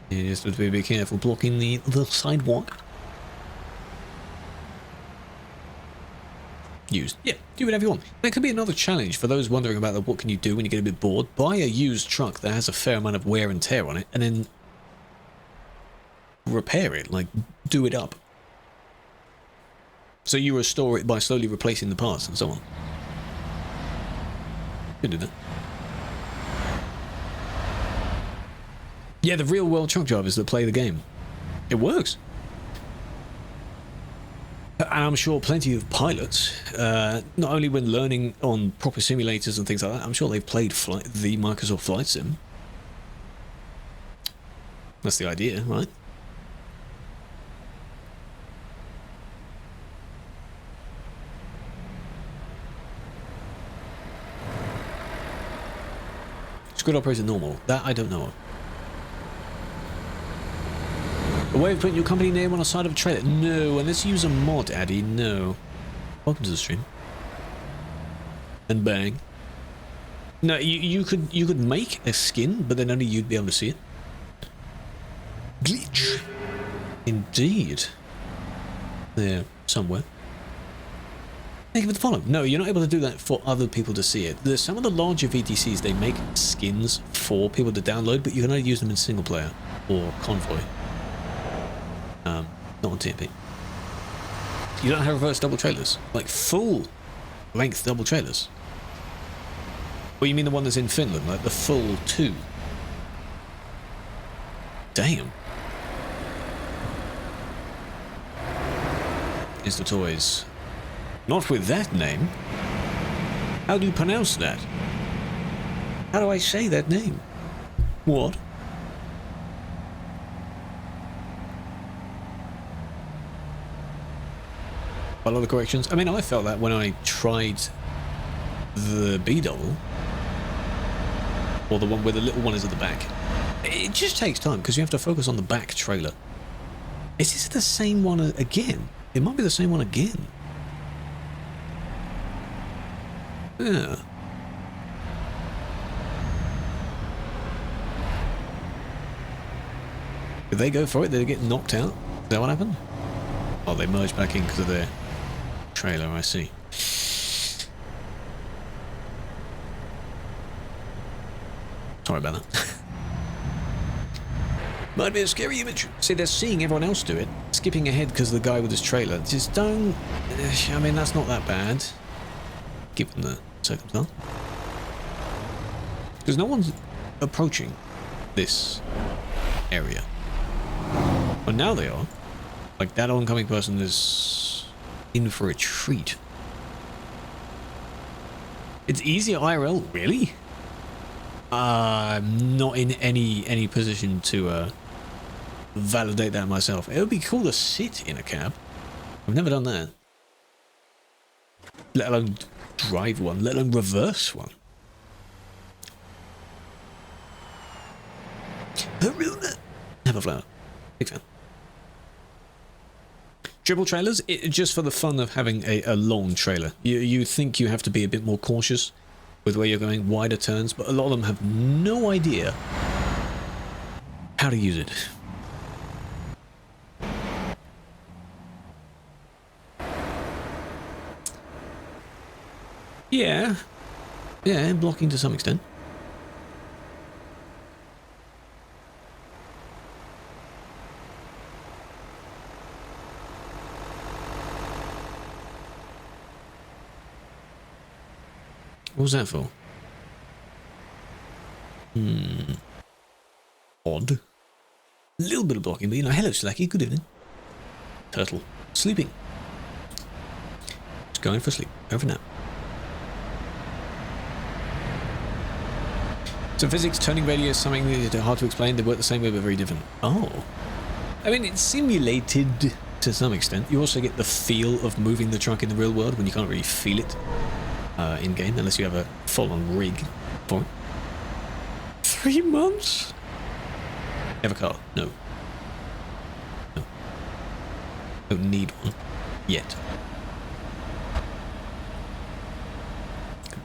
You just have to be careful blocking the sidewalk. Used. Yeah, do whatever you want. That could be another challenge for those wondering about what can you do when you get a bit bored. Buy a used truck that has a fair amount of wear and tear on it, and then repair it, like do it up. So you restore it by slowly replacing the parts and so on. You can do that. Yeah, the real world truck drivers that play the game. It works. And I'm sure plenty of pilots, not only when learning on proper simulators and things like that, I'm sure they've played the Microsoft Flight Sim. That's the idea, right? Squid operator normal. That I don't know of. A way of putting your company name on the side of a trailer? No, unless you use a mod, Addy. No. Welcome to the stream. And bang. No, you could make a skin, but then only you'd be able to see it. Glitch. Indeed. There, somewhere. Thank you for the follow. No, you're not able to do that for other people to see it. There's some of the larger VTCs, they make skins for people to download, but you can only use them in single player or convoy. Not on TMP. You don't have reverse double trailers, like full length double trailers. Or you mean the one that's in Finland, like the full 2? Damn. Is the toys. Not with that name. How do you pronounce that? How do I say that name? What? A lot of corrections. I mean, I felt that when I tried the B-double, or the one where the little one is at the back. It just takes time because you have to focus on the back trailer. Is this the same one again? It might be the same one again. Yeah. Did they go for it? Did they get knocked out? Is that what happened? Oh, they merged back in because of their trailer, I see. Sorry about that. Might be a scary image. See, they're seeing everyone else do it, skipping ahead because of the guy with his trailer. Just don't... I mean, that's not that bad, given the circumstance. Because no one's approaching this area. But now they are. Like, that oncoming person is in for a treat. It's easier IRL, really? I'm not in any position to validate that myself. It would be cool to sit in a cab. I've never done that. Let alone drive one, let alone reverse one. Have a flower. Big fan. Triple trailers, just for the fun of having a long trailer. You think you have to be a bit more cautious with where you're going, wider turns, but a lot of them have no idea how to use it. Yeah, blocking to some extent. What was that for? Odd. A little bit of blocking, but you know, hello Slacky, good evening. Turtle. Sleeping. Just going for sleep. Over now. So physics, turning radius, something that is hard to explain, they work the same way but very different. Oh. I mean, it's simulated to some extent. You also get the feel of moving the truck in the real world when you can't really feel it. In-game, unless you have a full-on rig for it. 3 months? Have a car? No. No. Don't need one. Yet.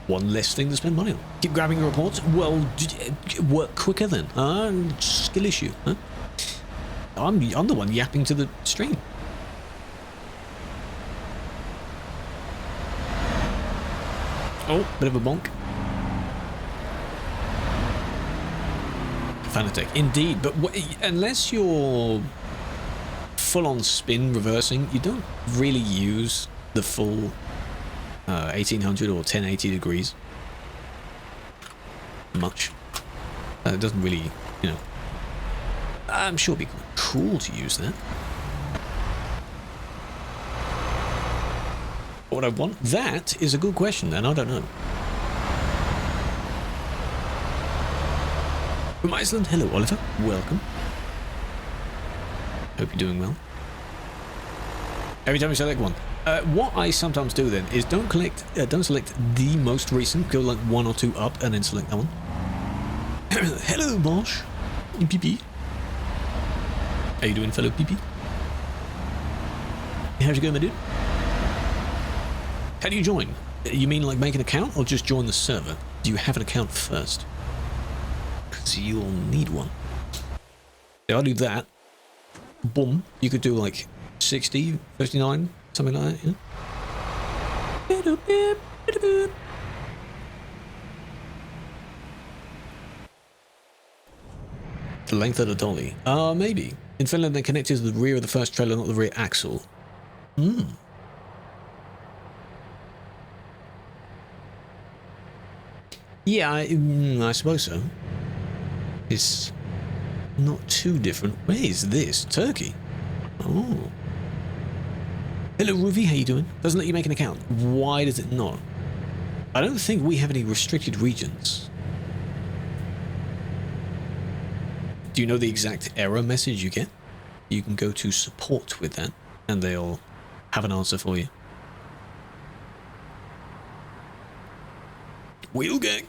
One less thing to spend money on. Keep grabbing the reports? Well, work quicker then. Skill issue, huh? I'm the one yapping to the stream. Oh, bit of a bonk. Fanatec, indeed. But unless you're full-on spin reversing, you don't really use the full 1800 or 1080 degrees much. It doesn't really, you know, I'm sure it'd be quite cool to use that. What would I want? That is a good question, and I don't know. From Iceland, hello Oliver, welcome. Hope you're doing well. Every time you select one. What I sometimes do then is don't select the most recent, go like 1 or 2 up and then select that one. Hello Bosch, PP. How you doing, fellow PP? How's it going, my dude? How do you join? You mean like make an account or just join the server? Do you have an account first? Because you'll need one. Yeah, I'll do that. Boom. You could do like 60, 59, something like that, yeah? The length of the dolly. Maybe. In Finland, they connected to the rear of the first trailer, not the rear axle. Yeah, I suppose so. It's not too different. Where is this? Turkey? Oh. Hello, Ruby. How you doing? Doesn't let you make an account. Why does it not? I don't think we have any restricted regions. Do you know the exact error message you get? You can go to support with that, and they'll have an answer for you. Wheel gang.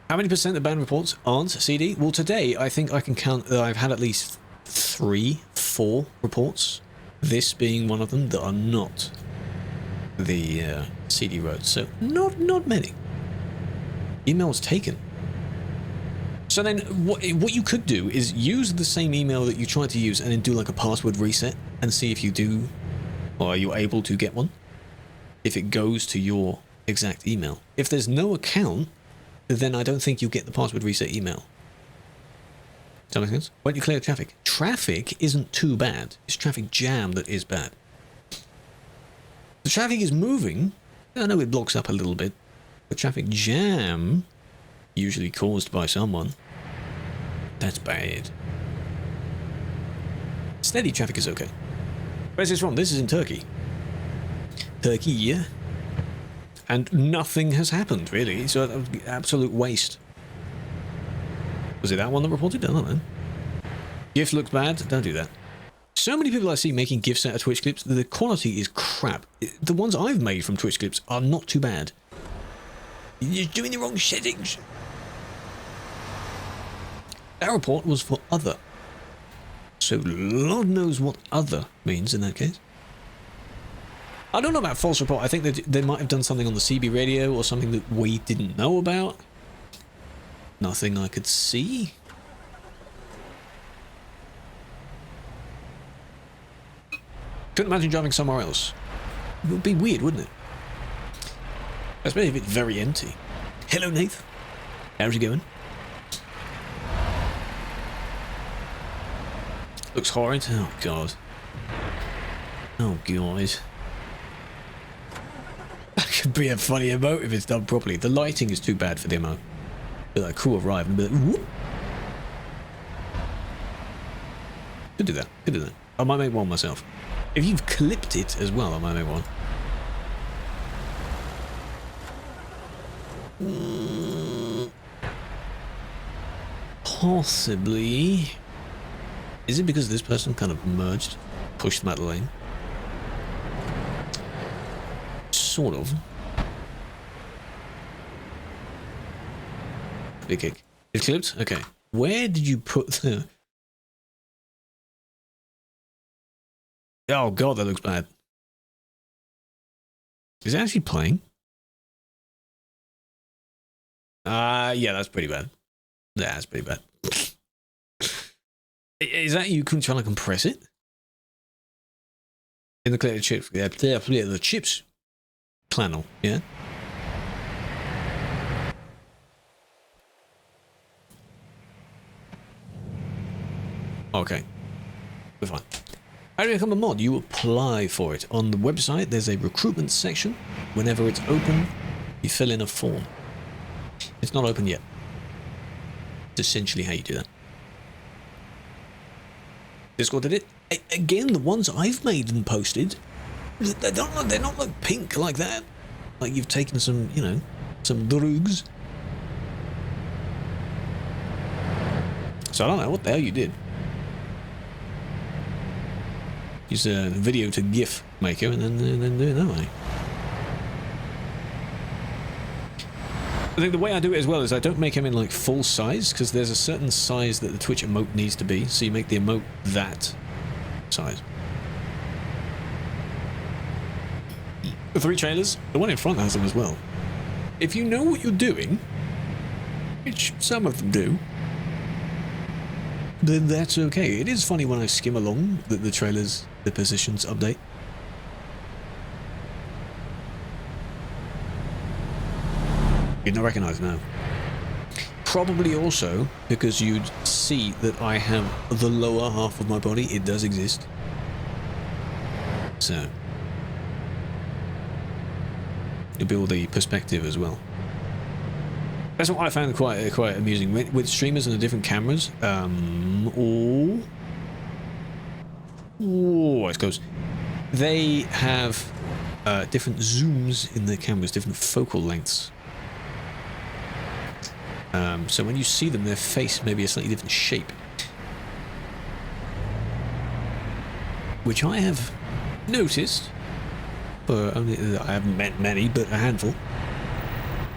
How many percent of band reports aren't CD? Well, today I think I can count that I've had at least 3, 4 reports. This being one of them that are not the CD roads. So not many. Emails taken. So then what you could do is use the same email that you tried to use and then do like a password reset and see if you do, or are you able to get one? If it goes to your exact email. If there's no account, then I don't think you'll get the password reset email. Does that make sense? Why don't you clear traffic? Traffic isn't too bad. It's traffic jam that is bad. The traffic is moving. I know it blocks up a little bit. But traffic jam, usually caused by someone, that's bad. Steady traffic is okay. Where's this from? This is in Turkey. Turkey, yeah. And nothing has happened, really. So that was absolute waste. Was it that one that reported? I don't know. GIF looks bad. Don't do that. So many people I see making GIFs out of Twitch clips, the quality is crap. The ones I've made from Twitch clips are not too bad. You're doing the wrong settings. That report was for other. So Lord knows what other means in that case. I don't know about false report. I think that they might have done something on the CB radio or something that we didn't know about. Nothing I could see. Couldn't imagine driving somewhere else. It would be weird, wouldn't it? Especially if it's very empty. Hello, Nath. How's it going? Looks horrid. Oh, God. Oh, God. That could be a funny emote if it's done properly. The lighting is too bad for the emote. Like crew arrive and be like, whoop. Could do that. Could do that. I might make one myself. If you've clipped it as well, I might make one. Possibly. Is it because this person kind of merged, pushed them out of the lane? Sort of. Big kick. It clipped? Okay. Where did you put the... Oh God, that looks bad. Is it actually playing? Yeah, that's pretty bad. Yeah, that's pretty bad. Is that you couldn't try to compress it? In the clear chips, yeah, the chips channel, yeah? Okay, we're fine. How do you become a mod? You apply for it. On the website, there's a recruitment section. Whenever it's open, you fill in a form. It's not open yet. That's essentially how you do that. Discord did it. Again, the ones I've made and posted, they're not like pink like that. Like you've taken some, you know, some drugs. So I don't know what the hell you did. Use a video to GIF maker and then do it that way. I think the way I do it as well is I don't make him in like full size, because there's a certain size that the Twitch emote needs to be, so you make the emote that size. The 3 trailers, the one in front has them as well. If you know what you're doing, which some of them do, then that's okay. It is funny when I skim along that the trailers, the positions update. You'd not recognise now. Probably also because you'd see that I have the lower half of my body. It does exist. So you'll build the perspective as well. That's what I found quite amusing with streamers and the different cameras. It's close. They have different zooms in their cameras, different focal lengths. So when you see them, their face may be a slightly different shape. Which I have noticed, but only I haven't met many, but a handful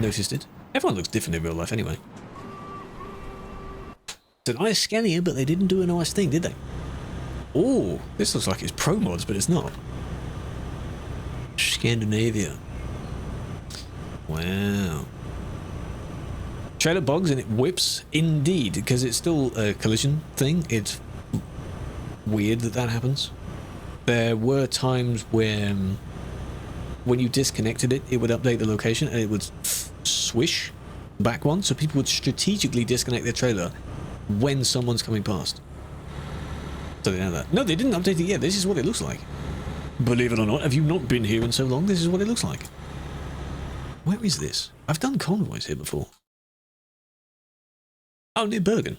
noticed it. Everyone looks different in real life anyway. It's a nice scan here, but they didn't do a nice thing, did they? Oh, this looks like it's pro mods, but it's not. Scandinavia. Wow. Trailer bugs and it whips, indeed, because it's still a collision thing. It's weird that happens. There were times when you disconnected it, it would update the location and it would swish back one, so people would strategically disconnect their trailer when someone's coming past. So they know that. No, they didn't update it yet. This is what it looks like. Believe it or not, have you not been here in so long? This is what it looks like. Where is this? I've done convoys here before. Oh, near Bergen.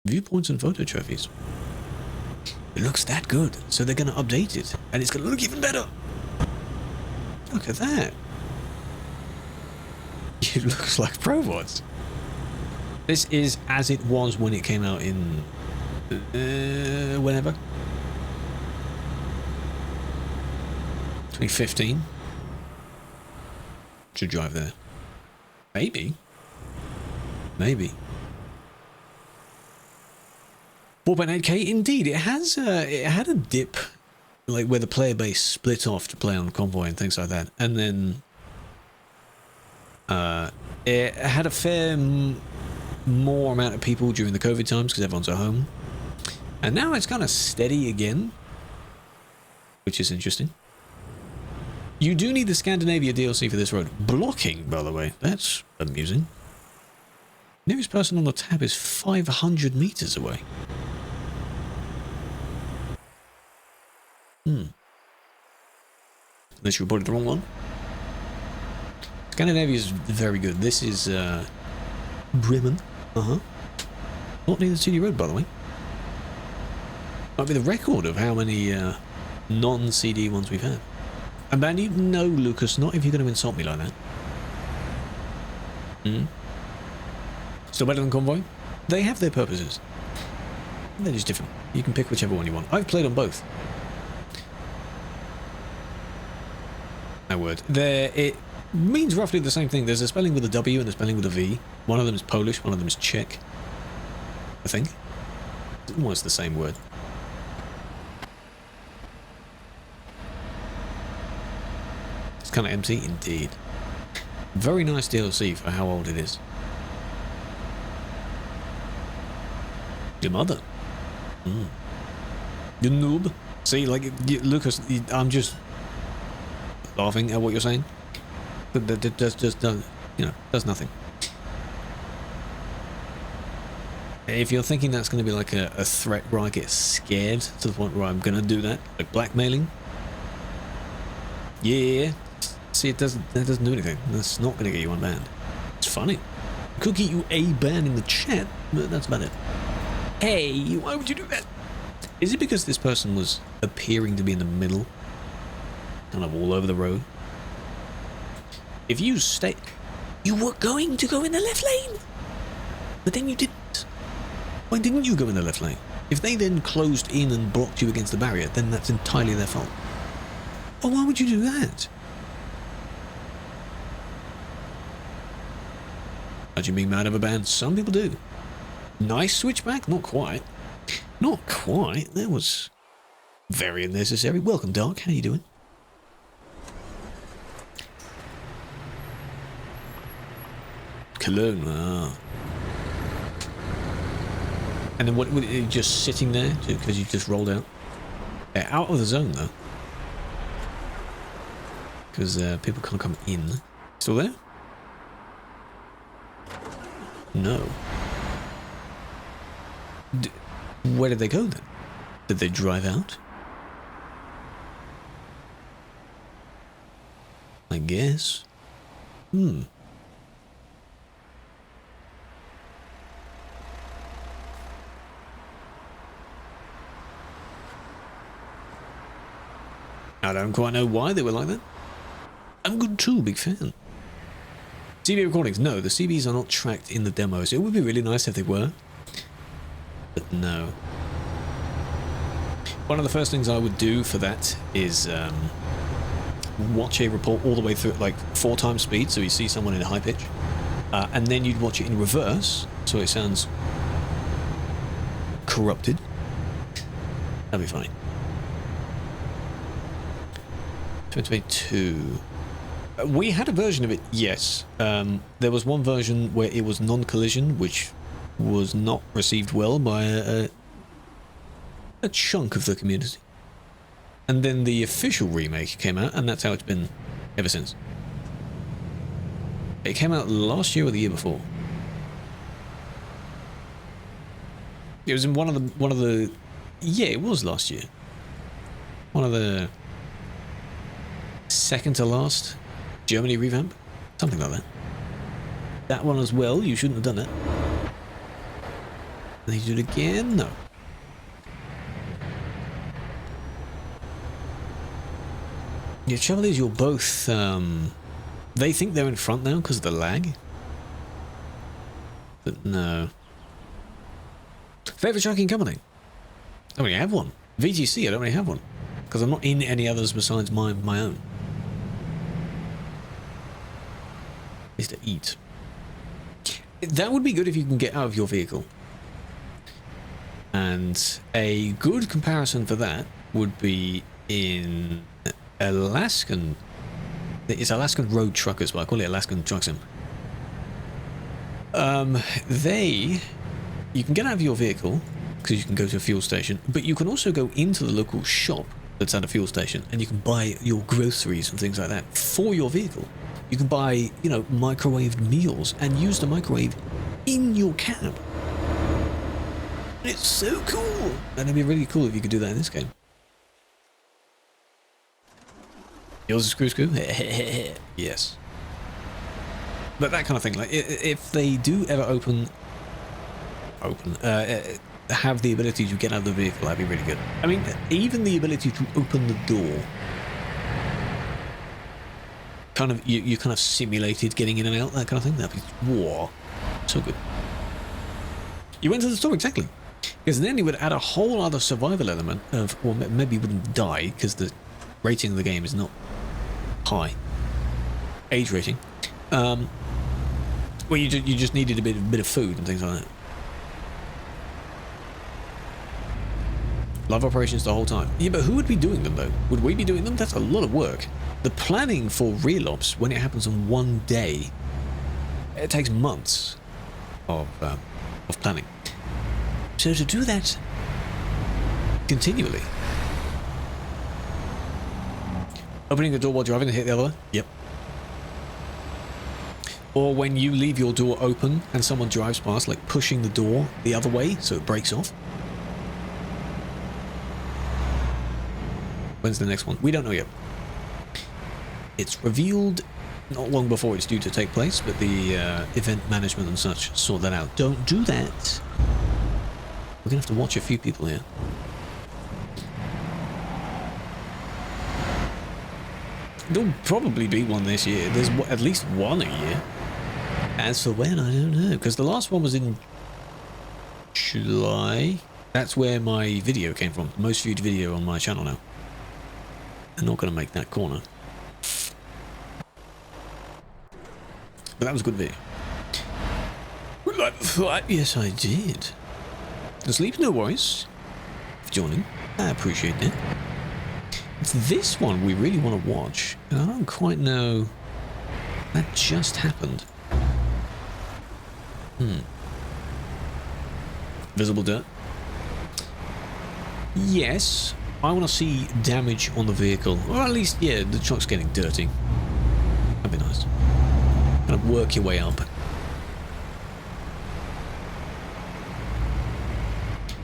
Viewpoints and photo trophies. It looks that good, so they're going to update it, and it's going to look even better. Look at that. It looks like ProVods. This is as it was when it came out in... whenever? 2015. Should drive there. Maybe. Maybe. 4.8k, indeed. It has it had a dip, like where the player base split off to play on Convoy and things like that, and then it had a fair more amount of people during the COVID times because everyone's at home, and now it's kind of steady again, which is interesting. You do need the Scandinavia DLC for this road. Blocking, by the way, that's amusing. Nearest person on the tab is 500 meters away. Unless you reported the wrong one. Scandinavia is very good. This is Bremen. Not near the city road, by the way. Might be the record of how many non-CD ones we've had. And Bandy, no, Lucas, not if you're going to insult me like that. Still better than Convoy? They have their purposes. They're just different. You can pick whichever one you want. I've played on both. My word. It means roughly the same thing. There's a spelling with a W and a spelling with a V. One of them is Polish, one of them is Czech. I think. It's almost the same word. It's kind of empty, indeed. Very nice DLC for how old it is. Your mother. You noob. See, like, Lucas, I'm just laughing at what you're saying. But that just you know, does nothing. If you're thinking that's going to be like a threat where I get scared to the point where I'm going to do that, like blackmailing, yeah. See, that doesn't do anything. That's not going to get you unbanned. It's funny. It could get you a ban in the chat, but that's about it. Hey, why would you do that? Is it because this person was appearing to be in the middle? Kind of all over the road? If you stay... You were going to go in the left lane! But then you didn't. Why didn't you go in the left lane? If they then closed in and blocked you against the barrier, then that's entirely their fault. Well, why would you do that? Imagine being mad over bands. Some people do. Nice switchback? Not quite. Not quite. That was very unnecessary. Welcome, Dark. How you doing? Cologne. Ah. And then what? Just sitting there because you just rolled out. Out of the zone though, because people can't come in. Still there? No. Where did they go then? Did they drive out? I guess. I don't quite know why they were like that. I'm good too, big fan. CB recordings, no, the CBs are not tracked in the demos. It would be really nice if they were, but no. One of the first things I would do for that is watch a report all the way through at like 4 times speed, so you see someone in a high pitch, and then you'd watch it in reverse, so it sounds corrupted. That'd be fine. 2022. We had a version of it, yes. There was one version where it was non-collision, which was not received well by a chunk of the community. And then the official remake came out, and that's how it's been ever since. It came out last year or the year before. It was in one of the yeah, it was last year. One of the second to last Germany revamp, something like that. That one as well. You shouldn't have done it. They do it again. No. The trouble is, you're both. They think they're in front now because of the lag, but no. Favorite trucking company? I don't really have one. VTC. I don't really have one because I'm not in any others besides my own. Is to eat. That would be good if you can get out of your vehicle. And a good comparison for that would be in Alaskan. It's Alaskan Road Truckers, but I call it Alaskan Truck Sim. You can get out of your vehicle because you can go to a fuel station, but you can also go into the local shop that's at a fuel station, and you can buy your groceries and things like that for your vehicle. You can buy, you know, microwaved meals and use the microwave in your cab. It's so cool! And it'd be really cool if you could do that in this game. Yours is Screw? Yes. But that kind of thing, like, if they do ever have the ability to get out of the vehicle, that'd be really good. I mean, even the ability to open the door. Kind of, you kind of simulated getting in and out, that kind of thing. That'd be, whoa, so good. You went to the store, exactly. Because then you would add a whole other survival element of, or maybe you wouldn't die, because the rating of the game is not high. Age rating. Well, you just needed a bit of food and things like that. Live operations the whole time. Yeah, but who would be doing them, though? Would we be doing them? That's a lot of work. The planning for real ops, when it happens on one day, it takes months of planning. So to do that continually. Opening the door while driving and hit the other one? Yep. Or when you leave your door open and someone drives past, like pushing the door the other way so it breaks off. When's the next one? We don't know yet. It's revealed not long before it's due to take place, but the event management and such sort that out. Don't do that. We're gonna have to watch a few people here. There'll probably be one this year. There's at least one a year. As for when, I don't know, because the last one was in July. That's where my video came from. The most viewed video on my channel now. I'm not going to make that corner. But that was a good video. Yes, I did. Sleep, no worries. For joining. I appreciate it. It's this one we really want to watch. And I don't quite know. That just happened. Visible dirt. Yes, I want to see damage on the vehicle, or at least, yeah, the truck's getting dirty. That'd be nice. Kind of work your way up.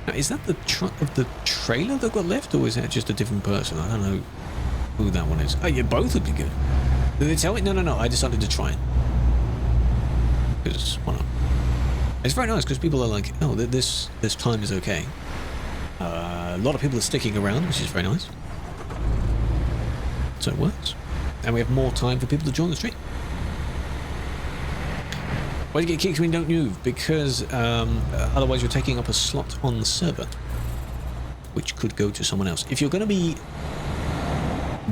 Now, is that the truck of the trailer that got left, or is that just a different person? I don't know who that one is. Oh, yeah, both would be good. Did they tell me? No. I decided to try it. Because why not? It's very nice because people are like, oh, this time is okay. A lot of people are sticking around, which is very nice. So it works. And we have more time for people to join the stream. Why do you get kicked when you don't move? Because otherwise you're taking up a slot on the server, which could go to someone else. If you're going to be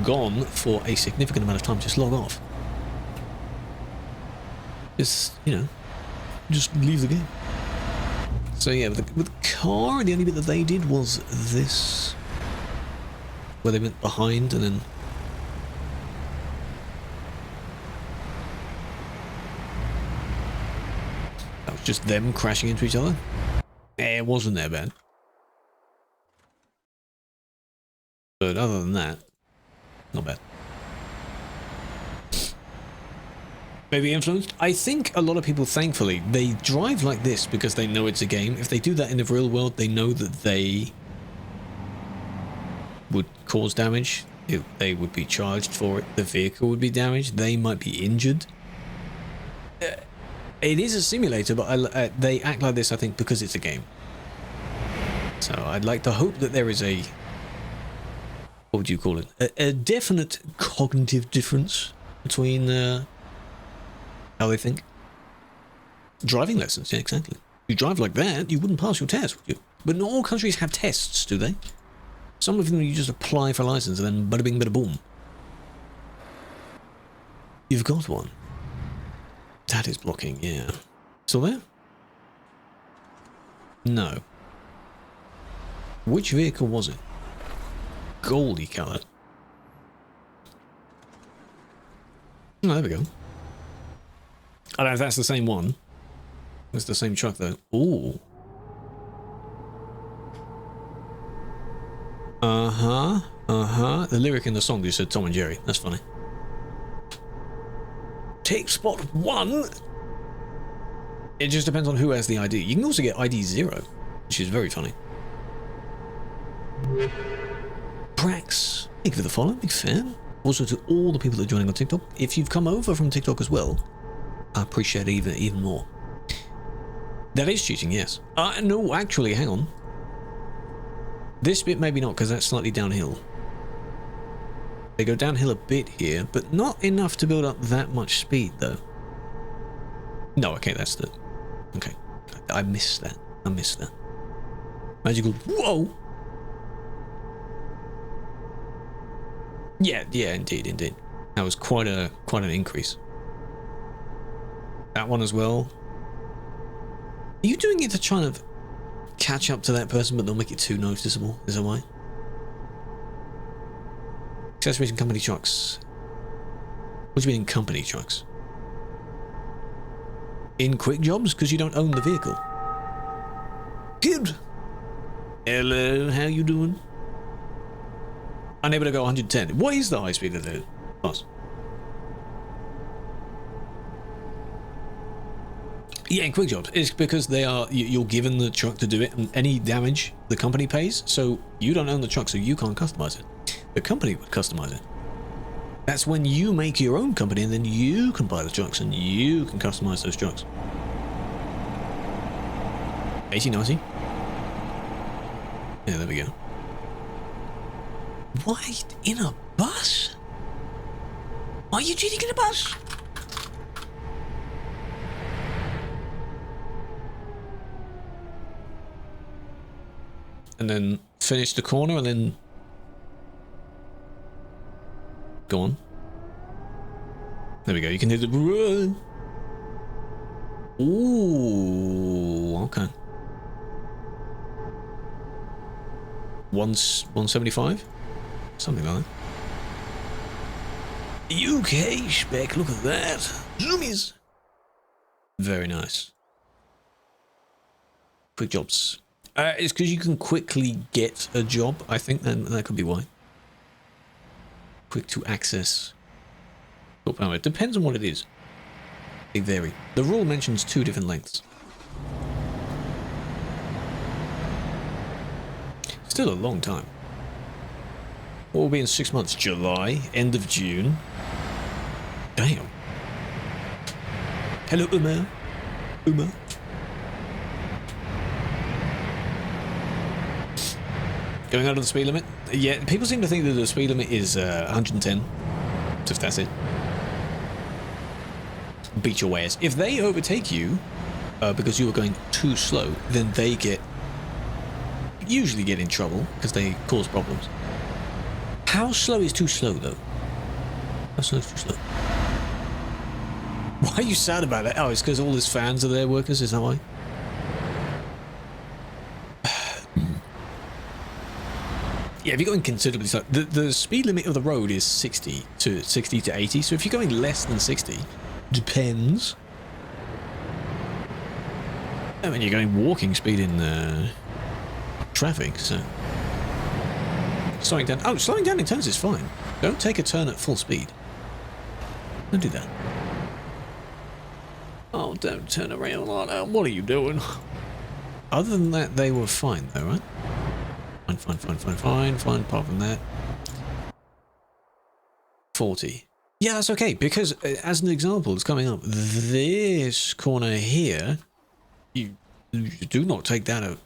gone for a significant amount of time, just log off. Just, you know, just leave the game. So yeah, with the car, the only bit that they did was this, where they went behind and then... That was just them crashing into each other. It wasn't that bad. But other than that, not bad. Maybe influenced? I think a lot of people, thankfully, they drive like this because they know it's a game. If they do that in the real world, they know that they would cause damage. They would be charged for it. The vehicle would be damaged. They might be injured. It is a simulator, but they act like this, I think, because it's a game. So I'd like to hope that there is a... What would you call it? A definite cognitive difference between... how they think. Driving lessons, yeah, exactly. You drive like that, you wouldn't pass your test, would you? But not all countries have tests, do they? Some of them you just apply for a license and then bada bing, bada boom. You've got one. That is blocking, yeah. Still there? No. Which vehicle was it? Goldy colour. Oh, there we go. I don't know if that's the same one. It's the same truck, though. Ooh. The lyric in the song just said Tom and Jerry. That's funny. Take spot 1. It just depends on who has the ID. You can also get ID 0, which is very funny. Prax, thank you for the follow. Big fan. Also to all the people that are joining on TikTok. If you've come over from TikTok as well, I appreciate it even more. That is cheating, yes. No, actually, hang on. This bit maybe not, because that's slightly downhill. They go downhill a bit here, but not enough to build up that much speed, though. No, okay, that's the... Okay. I missed that. I missed that. Magical... Whoa! Yeah, indeed. That was quite an increase. That one as well. Are you doing it to try to catch up to that person but not make it too noticeable? Is that why? Accessories and company trucks. What do you mean in company trucks? In quick jobs? Because you don't own the vehicle. Good. Hello, how you doing? Unable to go 110. What is the high speed of the bus? Yeah, in quick jobs. It's because they are, you're given the truck to do it, and any damage the company pays, so you don't own the truck, so you can't customize it. The company would customize it. That's when you make your own company, and then you can buy the trucks, and you can customize those trucks. 80, 90. Yeah, there we go. Why in a bus? Are you cheating in a bus? And then finish the corner and then go on. There we go. You can hit the run. Ooh, okay. 175, something like that. UK spec. Look at that. Zoomies. Very nice. Quick jobs. It's because you can quickly get a job, I think, and that could be why. Quick to access. It depends on what it is. They vary. The rule mentions 2 different lengths. Still a long time. What will be in 6 months? July, end of June. Damn. Hello, Uma. Uma. Going out of the speed limit? Yeah, people seem to think that the speed limit is 110. So if that's it. Beat your wares. If they overtake you because you were going too slow, then they usually get in trouble because they cause problems. How slow is too slow, though? How slow is too slow? Why are you sad about it? Oh, it's because all his fans are their workers, is that why? Yeah, if you're going considerably slow, the speed limit of the road is 60 to 80. So if you're going less than 60, depends. I mean, you're going walking speed in traffic, so slowing down. Oh, slowing down in turns is fine. Don't take a turn at full speed. Don't do that. Oh, don't turn around like that. What are you doing? Other than that, they were fine, though, right? Fine. Apart from that, 40. Yeah, that's okay, because as an example, it's coming up. This corner here, you do not take that at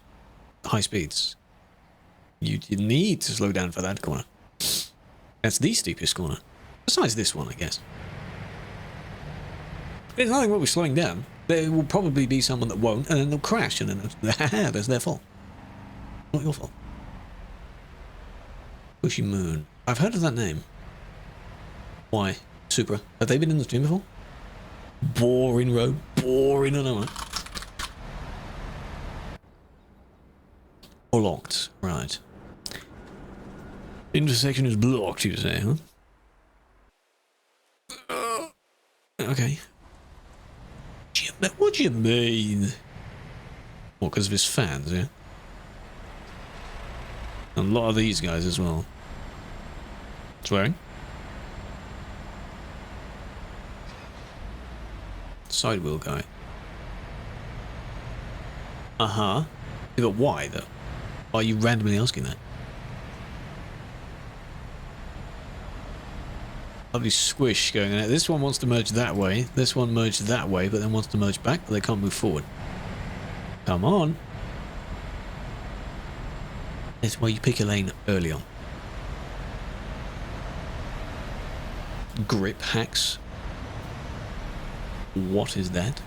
high speeds. You need to slow down for that corner. That's the steepest corner. Besides this one, I guess. There's nothing wrong with slowing down. There will probably be someone that won't, and then they'll crash, and then that's their fault. Not your fault. Bushy Moon. I've heard of that name. Why? Supra. Have they been in the stream before? Boring road. Boring, I know. Blocked. Right. Intersection is blocked, you say, huh? Okay. What do you mean? What, because of his fans, yeah? A lot of these guys as well. Swearing? Side wheel guy. Uh-huh. Yeah, but why, though? Why are you randomly asking that? Lovely squish going on. This one wants to merge that way. This one merged that way, but then wants to merge back, but they can't move forward. Come on. That's why you pick a lane early on. Grip hacks. What is that?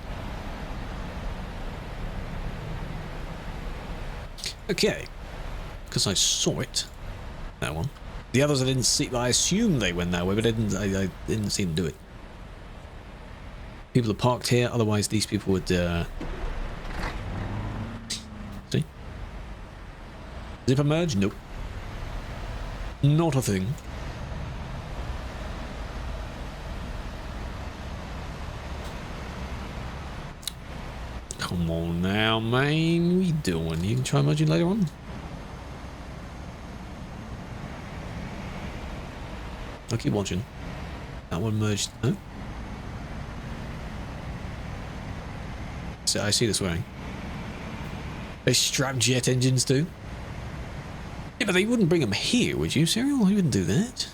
Okay. Because I saw it. That one. The others I didn't see. I assumed they went that way, but I didn't see them do it. People are parked here, otherwise these people would see? Zipper merge? Nope. Not a thing. Come on now, man. What are you doing? You can try merging later on. I'll keep watching. That one merged. No? So I see the swearing. They strap jet engines too? Yeah, but they wouldn't bring them here, would you, Serial? You wouldn't do that.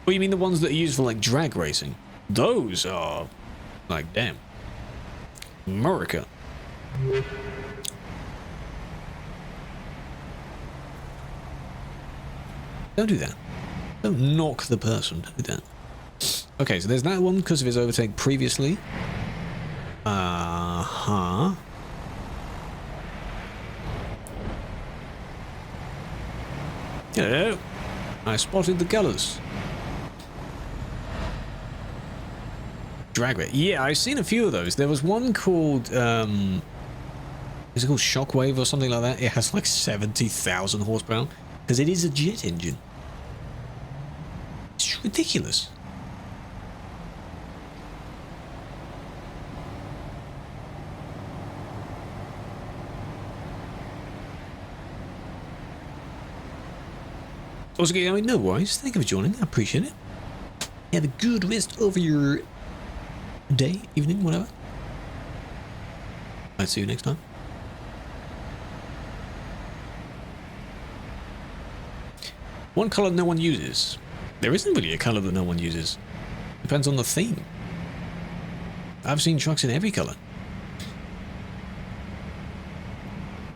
Well, you mean the ones that are used for, like, drag racing? Those are... like, damn. America. Don't do that. Don't knock the person. Don't do that. Okay, so there's that one because of his overtake previously. Uh-huh. Hello. I spotted the colours. Drag race. Yeah, I've seen a few of those. There was one called, is it called Shockwave or something like that? It has like 70,000 horsepower because it is a jet engine. It's ridiculous. Also, I mean, no worries. Thank you for joining. I appreciate it. Have a good rest of your day, evening, whatever. I'll see you next time. One colour no one uses. There isn't really a colour that no one uses. Depends on the theme. I've seen trucks in every colour.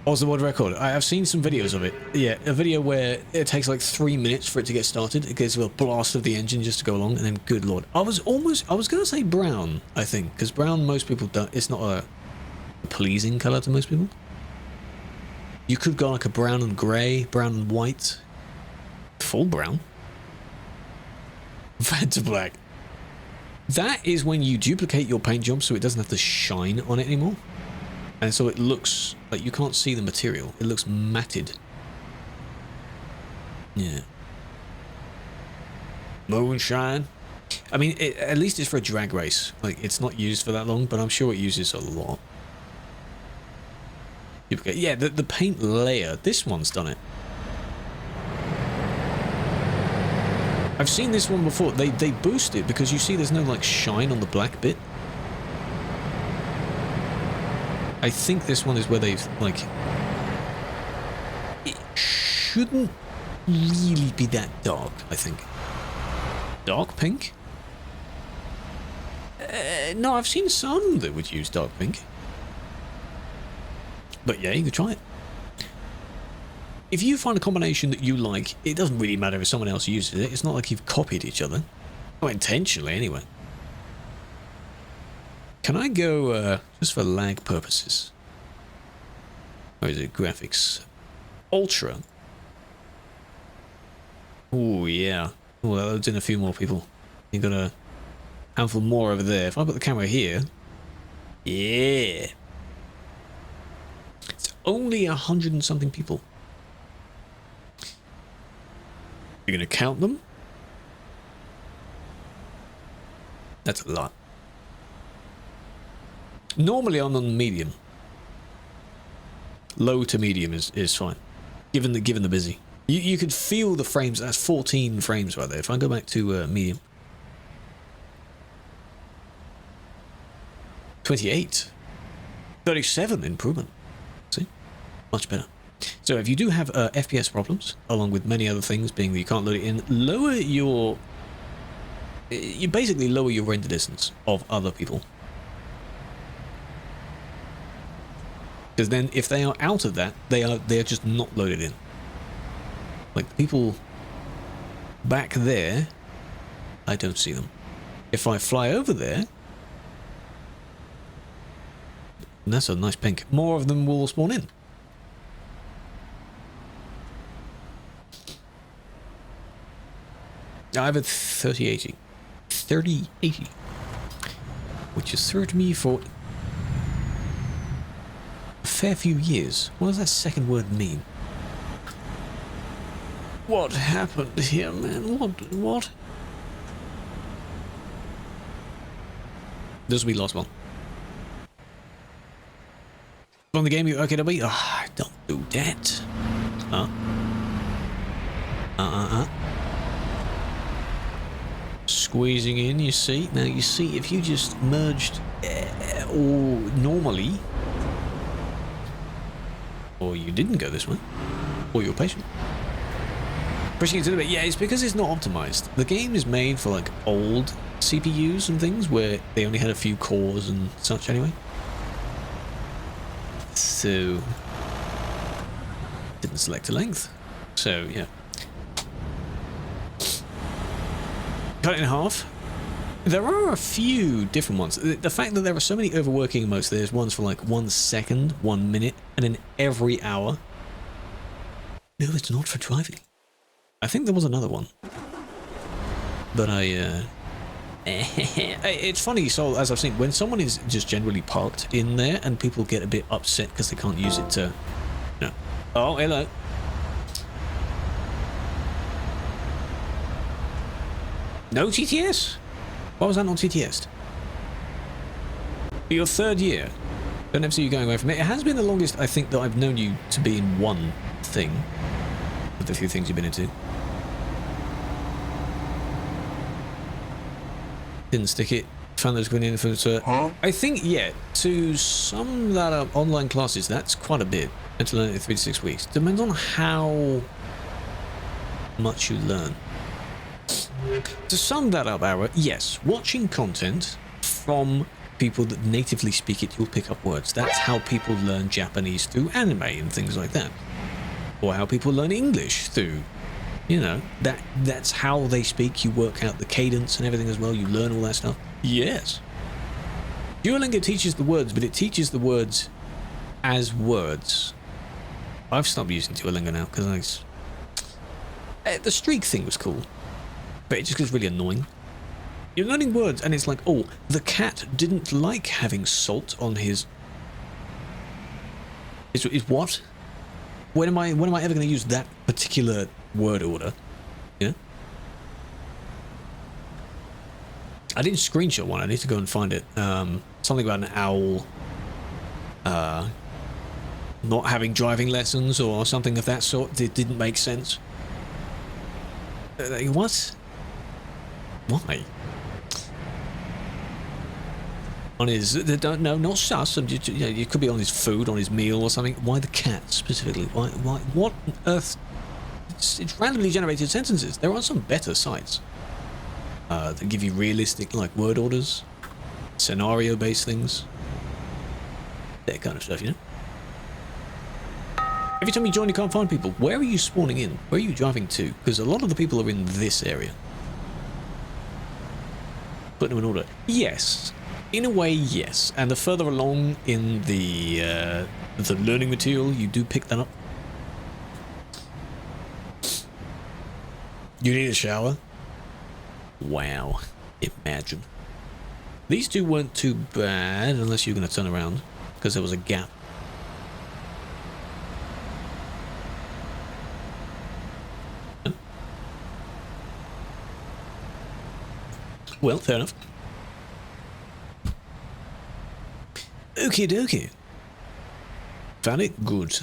What's the world record? I have seen some videos of it. Yeah, a video where it takes like 3 minutes for it to get started. It gives a blast of the engine just to go along, and then good lord. I was going to say brown, I think, because brown most people don't, it's not a pleasing colour to most people. You could go like a brown and grey, brown and white. Full brown. Fanta black. That is when you duplicate your paint job so it doesn't have to shine on it anymore. And so it looks like you can't see the material. It looks matted. Yeah. Moonshine. I mean, at least it's for a drag race. Like, it's not used for that long, but I'm sure it uses a lot. Yeah, the paint layer. This one's done it. I've seen this one before. They boost it because you see there's no, like, shine on the black bit. I think this one is where they've, like... It shouldn't really be that dark, I think. Dark pink? No, I've seen some that would use dark pink. But yeah, you could try it. If you find a combination that you like, it doesn't really matter if someone else uses it. It's not like you've copied each other. Not intentionally, anyway. Can I go, just for lag purposes? Or is it graphics? Ultra. Oh, yeah. Oh, that loads in a few more people. You've got a handful more over there. If I put the camera here... Yeah. It's only 100 and something people. You're going to count them? That's a lot. Normally I'm on medium. Low to medium is fine. Given the busy. You could feel the frames. That's 14 frames right there. If I go back to medium. 28. 37 improvement. See? Much better. So if you do have FPS problems, along with many other things, being that you can't load it in, lower your... You basically lower your render distance of other people. Because then, if they are out of that, they are just not loaded in. Like the people back there, I don't see them. If I fly over there, and that's a nice pink. More of them will spawn in. I have a 3080. 3080. Which has served me for a fair few years. What does that second word mean? What happened here, man? What? This will be the last one. On the game, you okay to be? Ah, don't do that. Squeezing in, you see. Now you see if you just merged or normally, or you didn't go this way, or you're patient. Pushing it to the bit. Yeah, it's because it's not optimized. The game is made for like old CPUs and things where they only had a few cores and such anyway. So didn't select a length. So yeah. Cut it in half. There are a few different ones. The fact that there are so many overworking emotes, there's ones for like 1 second, 1 minute, and then every hour. No, it's not for driving. I think there was another one. But it's funny, so as I've seen, when someone is just generally parked in there and people get a bit upset because they can't use it to, you know, oh, hello. No TTS? Why was that not TTS? For your 3rd year. Don't ever see you going away from it. It has been the longest, I think, that I've known you to be in one thing. With the few things you've been into. Didn't stick it. Found those good influencer. Huh? I think, yeah, to sum that up, online classes, that's quite a bit. And to learn it in 3 to 6 weeks. Depends on how much you learn. To sum that up, Ara, yes, watching content from people that natively speak it, you'll pick up words. That's how people learn Japanese through anime and things like that. Or how people learn English through, you know, that's how they speak. You work out the cadence and everything as well. You learn all that stuff. Yes. Duolingo teaches the words, but it teaches the words as words. I've stopped using Duolingo now because the streak thing was cool. But it just gets really annoying. You're learning words and it's like, oh, the cat didn't like having salt on his... Is what? When am I ever going to use that particular word order? Yeah? I didn't screenshot one. I need to go and find it. Something about an owl not having driving lessons or something of that sort. It didn't make sense. What? Why? On his, no, not sus. You know, it could be on his food, on his meal or something. Why the cat specifically? Why? What on earth? It's randomly generated sentences. There are some better sites that give you realistic, like, word orders, scenario-based things, that kind of stuff. You know. Every time you join, you can't find people. Where are you spawning in? Where are you driving to? Because a lot of the people are in this area. Put them in order. Yes. In a way, yes. And the further along in the learning material, you do pick that up. You need a shower? Wow. Imagine. These two weren't too bad, unless you're going to turn around, because there was a gap. Well, fair enough. Okie dokie. Found it? Good.